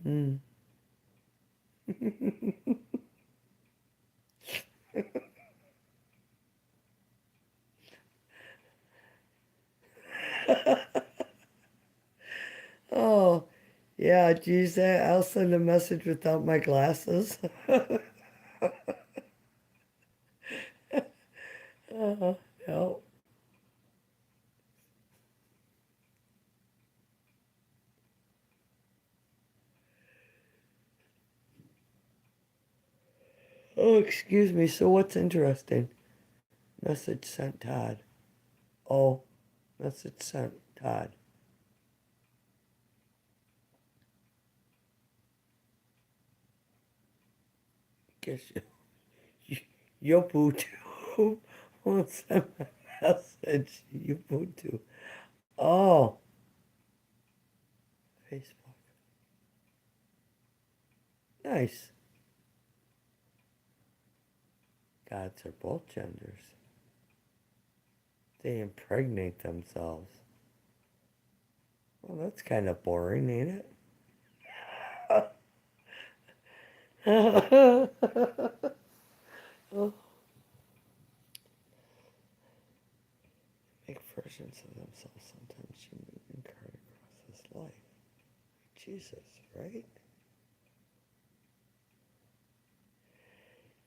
Mm. Oh, yeah, geez, I'll send a message without my glasses. Yeah. Oh, excuse me. So what's interesting? Message sent Todd. Oh, message sent Todd. Guess you, your Bluetooth won't send a message. You Bluetooth. Oh, Facebook. Nice. Gods are both genders. They impregnate themselves. Well, that's kind of boring, ain't it? Oh, make versions of themselves sometimes you move and card across this life. Jesus, right?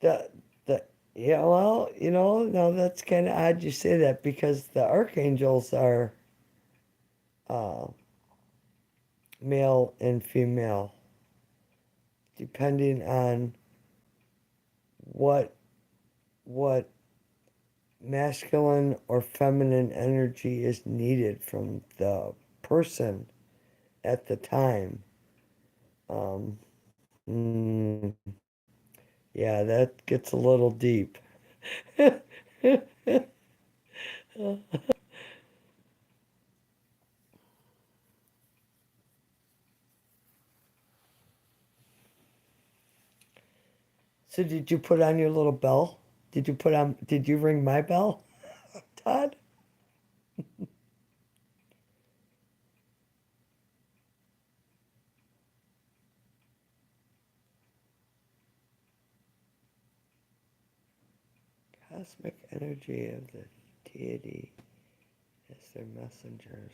The the yeah, well, no, that's kind of odd you say that because the archangels are uh, male and female, depending on what what masculine or feminine energy is needed from the person at the time. Um, mm, yeah, that gets a little deep. So did you put on your little bell? Did you ring my bell, Todd? Cosmic energy of the deity as their messengers.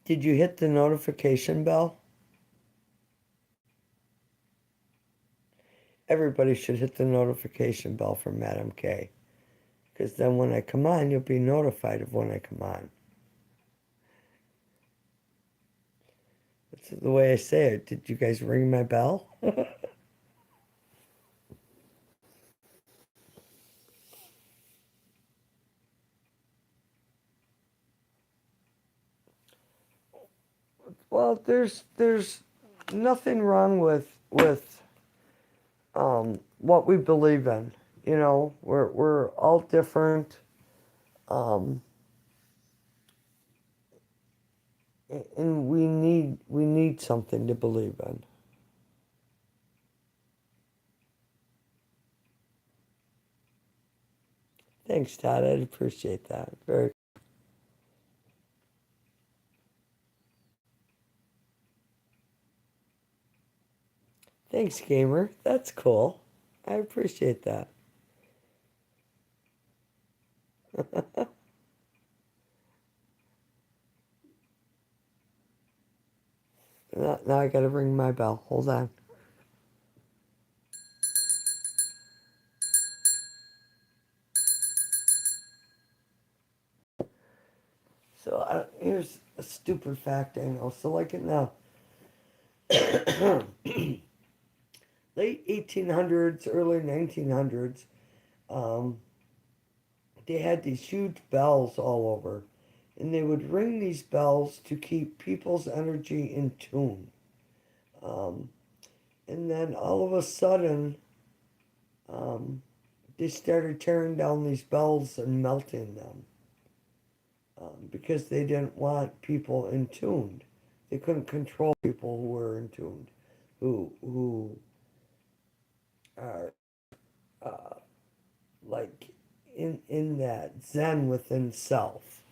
Did you hit the notification bell? Everybody should hit the notification bell for Madam K. Because then when I come on, you'll be notified of when I come on. That's the way I say it. Did you guys ring my bell? Well, there's nothing wrong with what we believe in. We're all different, um, and we need something to believe in. Thanks, Todd. I'd appreciate that. Very. Thanks, gamer. That's cool. I appreciate that. Now I gotta ring my bell. Hold on. So here's a stupid fact I know. So like in the late 1800s, early 1900s, um, they had these huge bells all over, and they would ring these bells to keep people's energy in tune. Um, and then all of a sudden, um, they started tearing down these bells and melting them. because they didn't want people intuned. They couldn't control people who were intuned, who are like in that zen within self.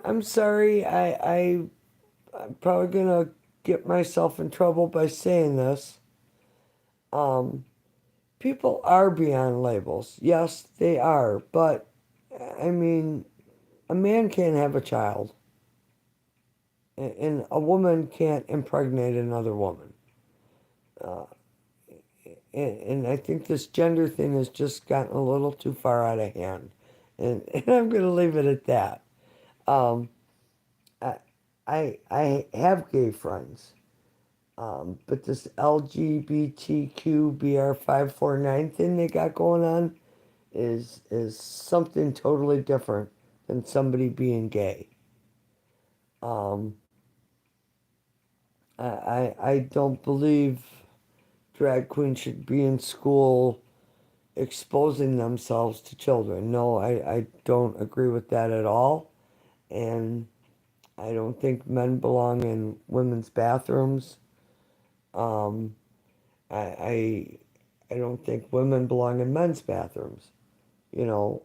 I'm sorry. I'm probably gonna get myself in trouble by saying this. Um, People are beyond labels. Yes, they are. But I mean, a man can't have a child, and a woman can't impregnate another woman. Uh, and I think this gender thing has just gotten a little too far out of hand, and I'm going to leave it at that. Um, I, I have gay friends, but this LGBTQBR549 thing they got going on is something totally different than somebody being gay. Um, I don't believe drag queens should be in school exposing themselves to children. No, I don't agree with that at all. And I don't think men belong in women's bathrooms. Um, I, I, I don't think women belong in men's bathrooms. You know,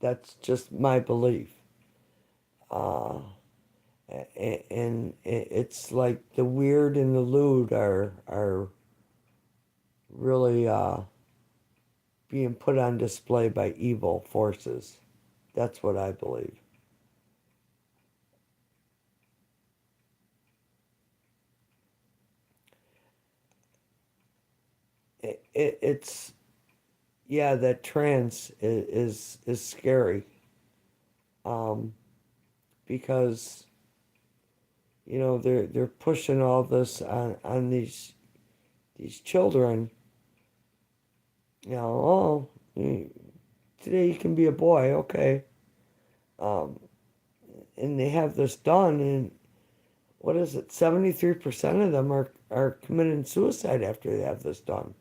that's just my belief. Uh, and it's like the weird and the lewd are really being put on display by evil forces. That's what I believe. It's yeah, that trance is scary. Um, because they're pushing all this on these children. Today you can be a boy, okay. Um, and they have this done, and what is it? 73% of them are committing suicide after they have this done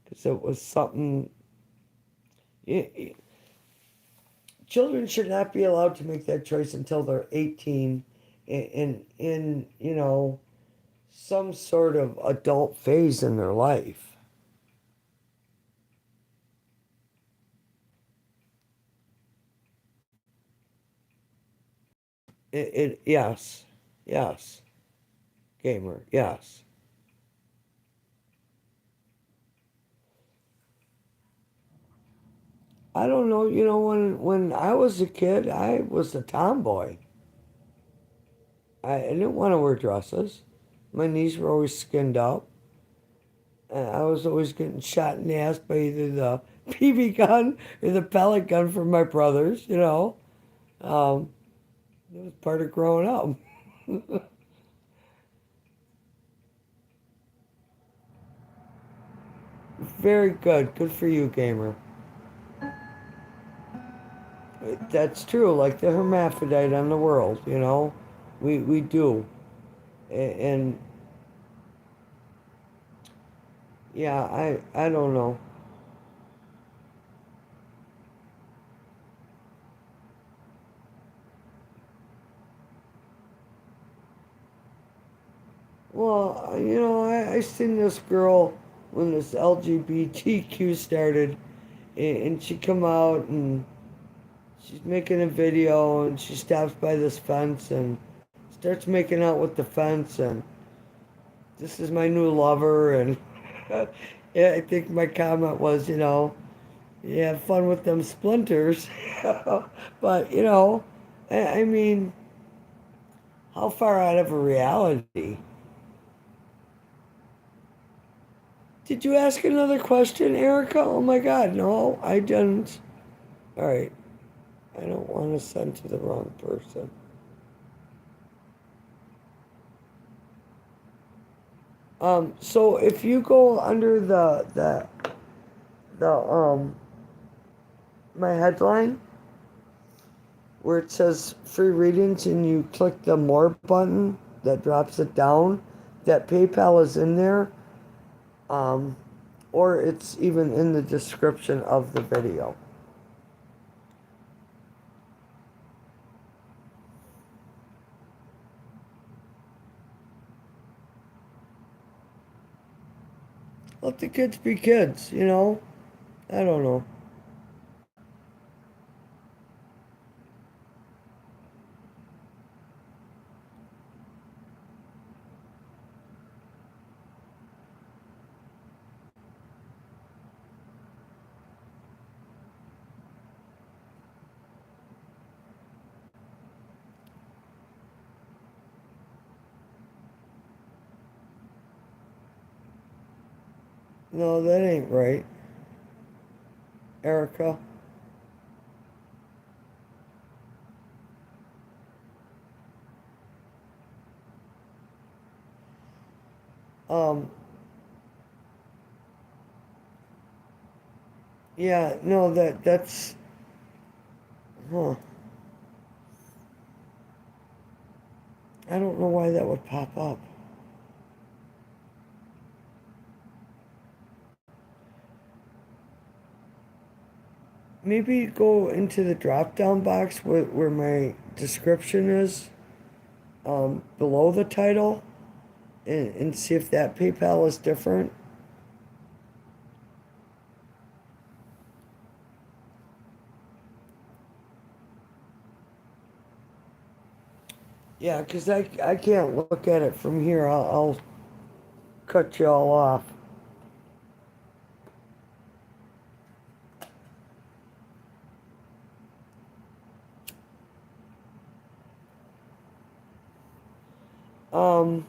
because it was something. y- Children should not be allowed to make that choice until they're 18, in some sort of adult phase in their life. Yes, yes, gamer, yes. I don't know. When I was a kid, I was a tomboy. I didn't want to wear dresses. My knees were always skinned up. And I was always getting shot in the ass by either the BB gun or the pellet gun from my brothers. Um, it was part of growing up. Very good. Good for you, gamer. That's true. Like the hermaphrodite on the world. We do. And yeah, I don't know. Well, I seen this girl when this LGBTQ started, and she come out and she's making a video, and she stops by this fence and starts making out with the fence, and this is my new lover, and yeah, I think my comment was, you have fun with them splinters, but I mean, how far out of a reality? Did you ask another question, Erica? Oh my God, no, I didn't. All right, I don't want to send to the wrong person. So if you go under the my headline, where it says free readings and you click the more button that drops it down, that PayPal is in there, um, or it's even in the description of the video. Let the kids be kids, you know? I don't know. No, that ain't right, Erica. Um, yeah, no, that's, huh. I don't know why that would pop up. Maybe go into the drop down box where my description is, below the title, and see if that PayPal is different. Yeah, because I can't look at it from here. I'll cut you all off. Um,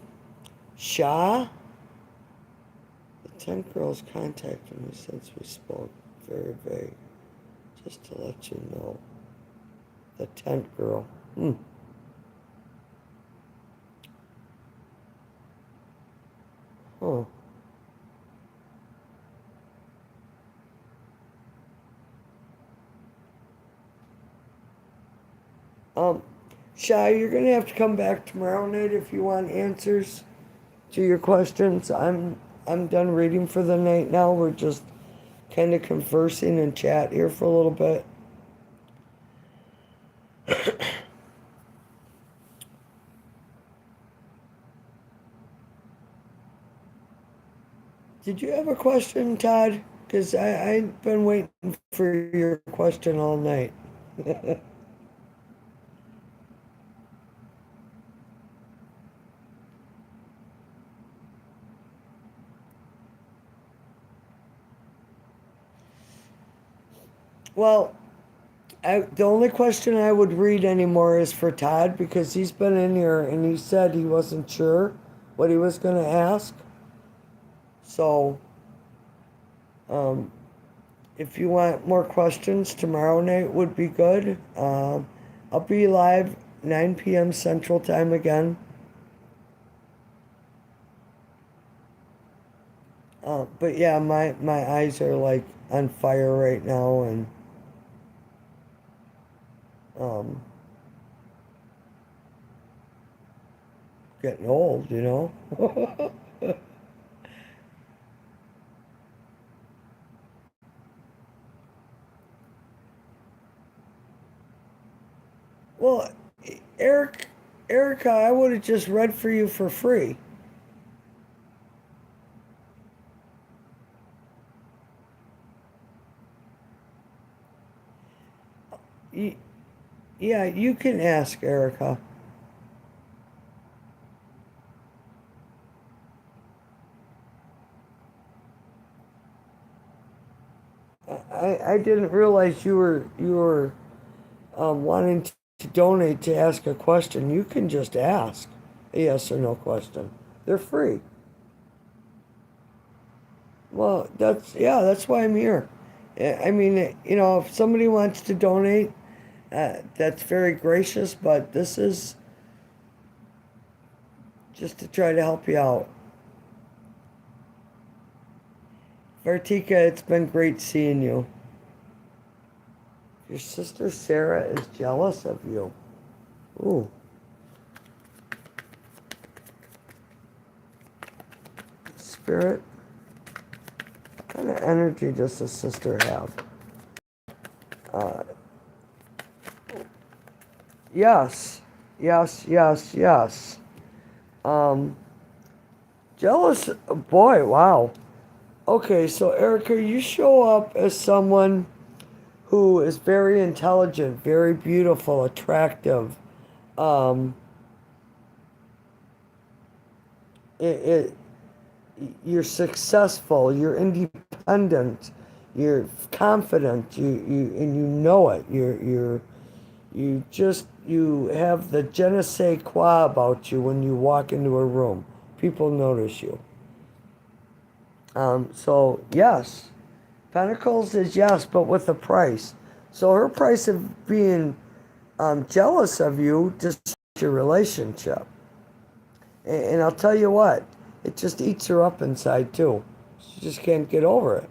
Shah? The 10 girls contacted me since we spoke. Very vague. Just to let you know. The 10th girl. Hmm. Huh. Um, Shah, you're gonna have to come back tomorrow night if you want answers to your questions. I'm done reading for the night now. We're just kind of conversing and chat here for a little bit. Did you have a question, Todd? Because I've been waiting for your question all night. Well, the only question I would read anymore is for Todd because he's been in here and he said he wasn't sure what he was going to ask. So, um, if you want more questions, tomorrow night would be good. I'll be live 9 p.m. Central Time again. But yeah, my eyes are like on fire right now and um, getting old, you know? Well, Eric, Erica, I would have just read for you for free. Y- Yeah, you can ask Erica. I didn't realize you were wanting to donate to ask a question. You can just ask a yes or no question. They're free. Well, that's why I'm here. I mean, you know, if somebody wants to donate, that's very gracious, but this is just to try to help you out. Vartika, it's been great seeing you. Your sister Sarah is jealous of you. Ooh. Spirit, what kind of energy does the sister have? Uh, yes, yes, yes, yes. Um, Jealous, boy, wow. Okay, so Erica, you show up as someone who is very intelligent, very beautiful, attractive. Um, it, you're successful, you're independent, you're confident, and you know it. You have the je ne sais quoi about you when you walk into a room. People notice you. So yes, Pentacles is yes, but with a price. So her price of being jealous of you just your relationship. And I'll tell you what, it just eats her up inside too. She just can't get over it.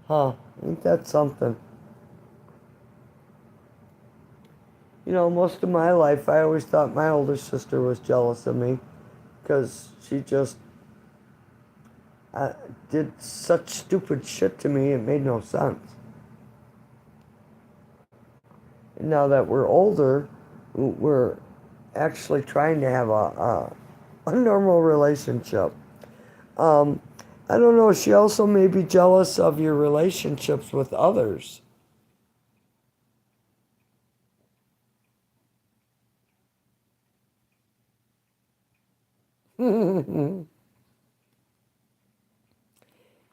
Huh, ain't that something? You know, most of my life, I always thought my older sister was jealous of me because she just did such stupid shit to me, it made no sense. And now that we're older, we're actually trying to have a normal relationship. Um, I don't know, she also may be jealous of your relationships with others.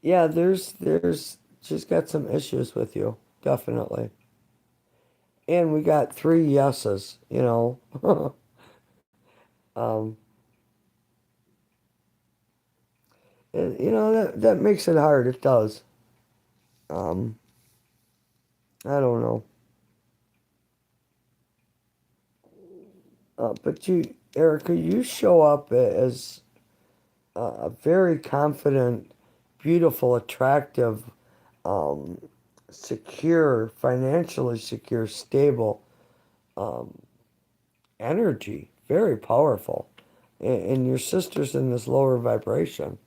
Yeah, she's got some issues with you, definitely. And we got three yeses, you know. um, you know, that makes it hard, it does. Um, I don't know. But you, Erica, you show up as a very confident, beautiful, attractive, um, secure, financially secure, stable um, energy. Very powerful. And your sister's in this lower vibration.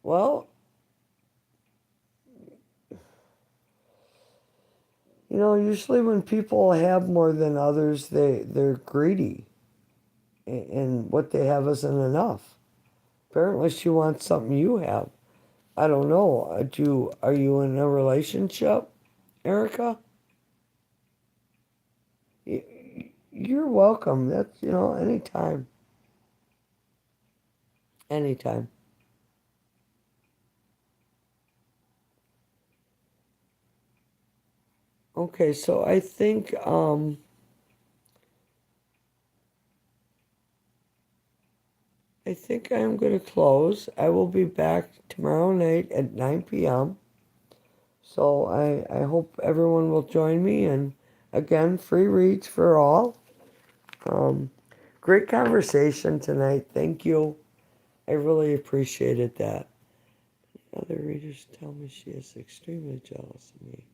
Well, you know, usually when people have more than others, they're greedy, and what they have isn't enough. Apparently, she wants something you have. I don't know. Are you in a relationship, Erica? You're welcome. That's, you know, anytime. Anytime. Okay, so I think I'm going to close. I will be back tomorrow night at 9 p.m. So I hope everyone will join me. And again, free reads for all. Um, Great conversation tonight. Thank you. I really appreciated that. Other readers tell me she is extremely jealous of me,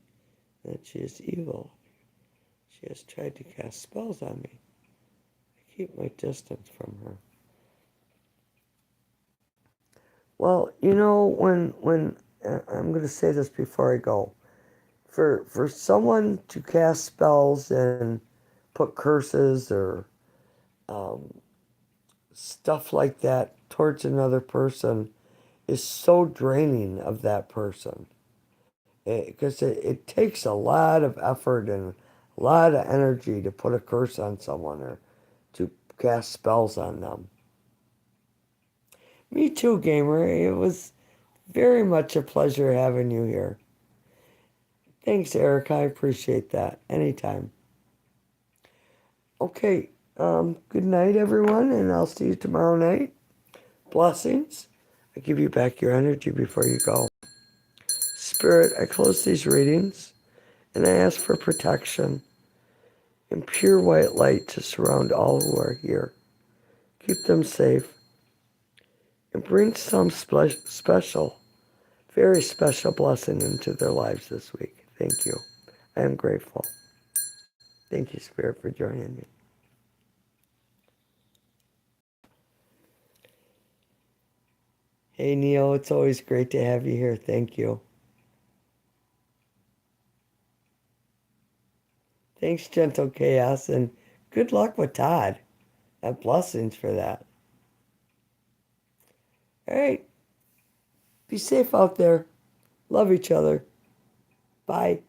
that she is evil. She has tried to cast spells on me. I keep my distance from her. Well, you know, when I'm going to say this before I go, for someone to cast spells and put curses or um, stuff like that towards another person is so draining of that person because it takes a lot of effort and a lot of energy to put a curse on someone or to cast spells on them. Me too, gamer. It was very much a pleasure having you here. Thanks, Eric. I appreciate that. Anytime. Okay. Good night, everyone, and I'll see you tomorrow night. Blessings. I give you back your energy before you go. Spirit, I close these readings and I ask for protection. and pure white light to surround all who are here. Keep them safe and bring some special, very special blessing into their lives this week. Thank you. I am grateful. Thank you, Spirit, for joining me. Hey, Neil, it's always great to have you here. Thank you. Thanks, Gentle Chaos, and good luck with Todd. And blessings for that. All right. Be safe out there. Love each other. Bye.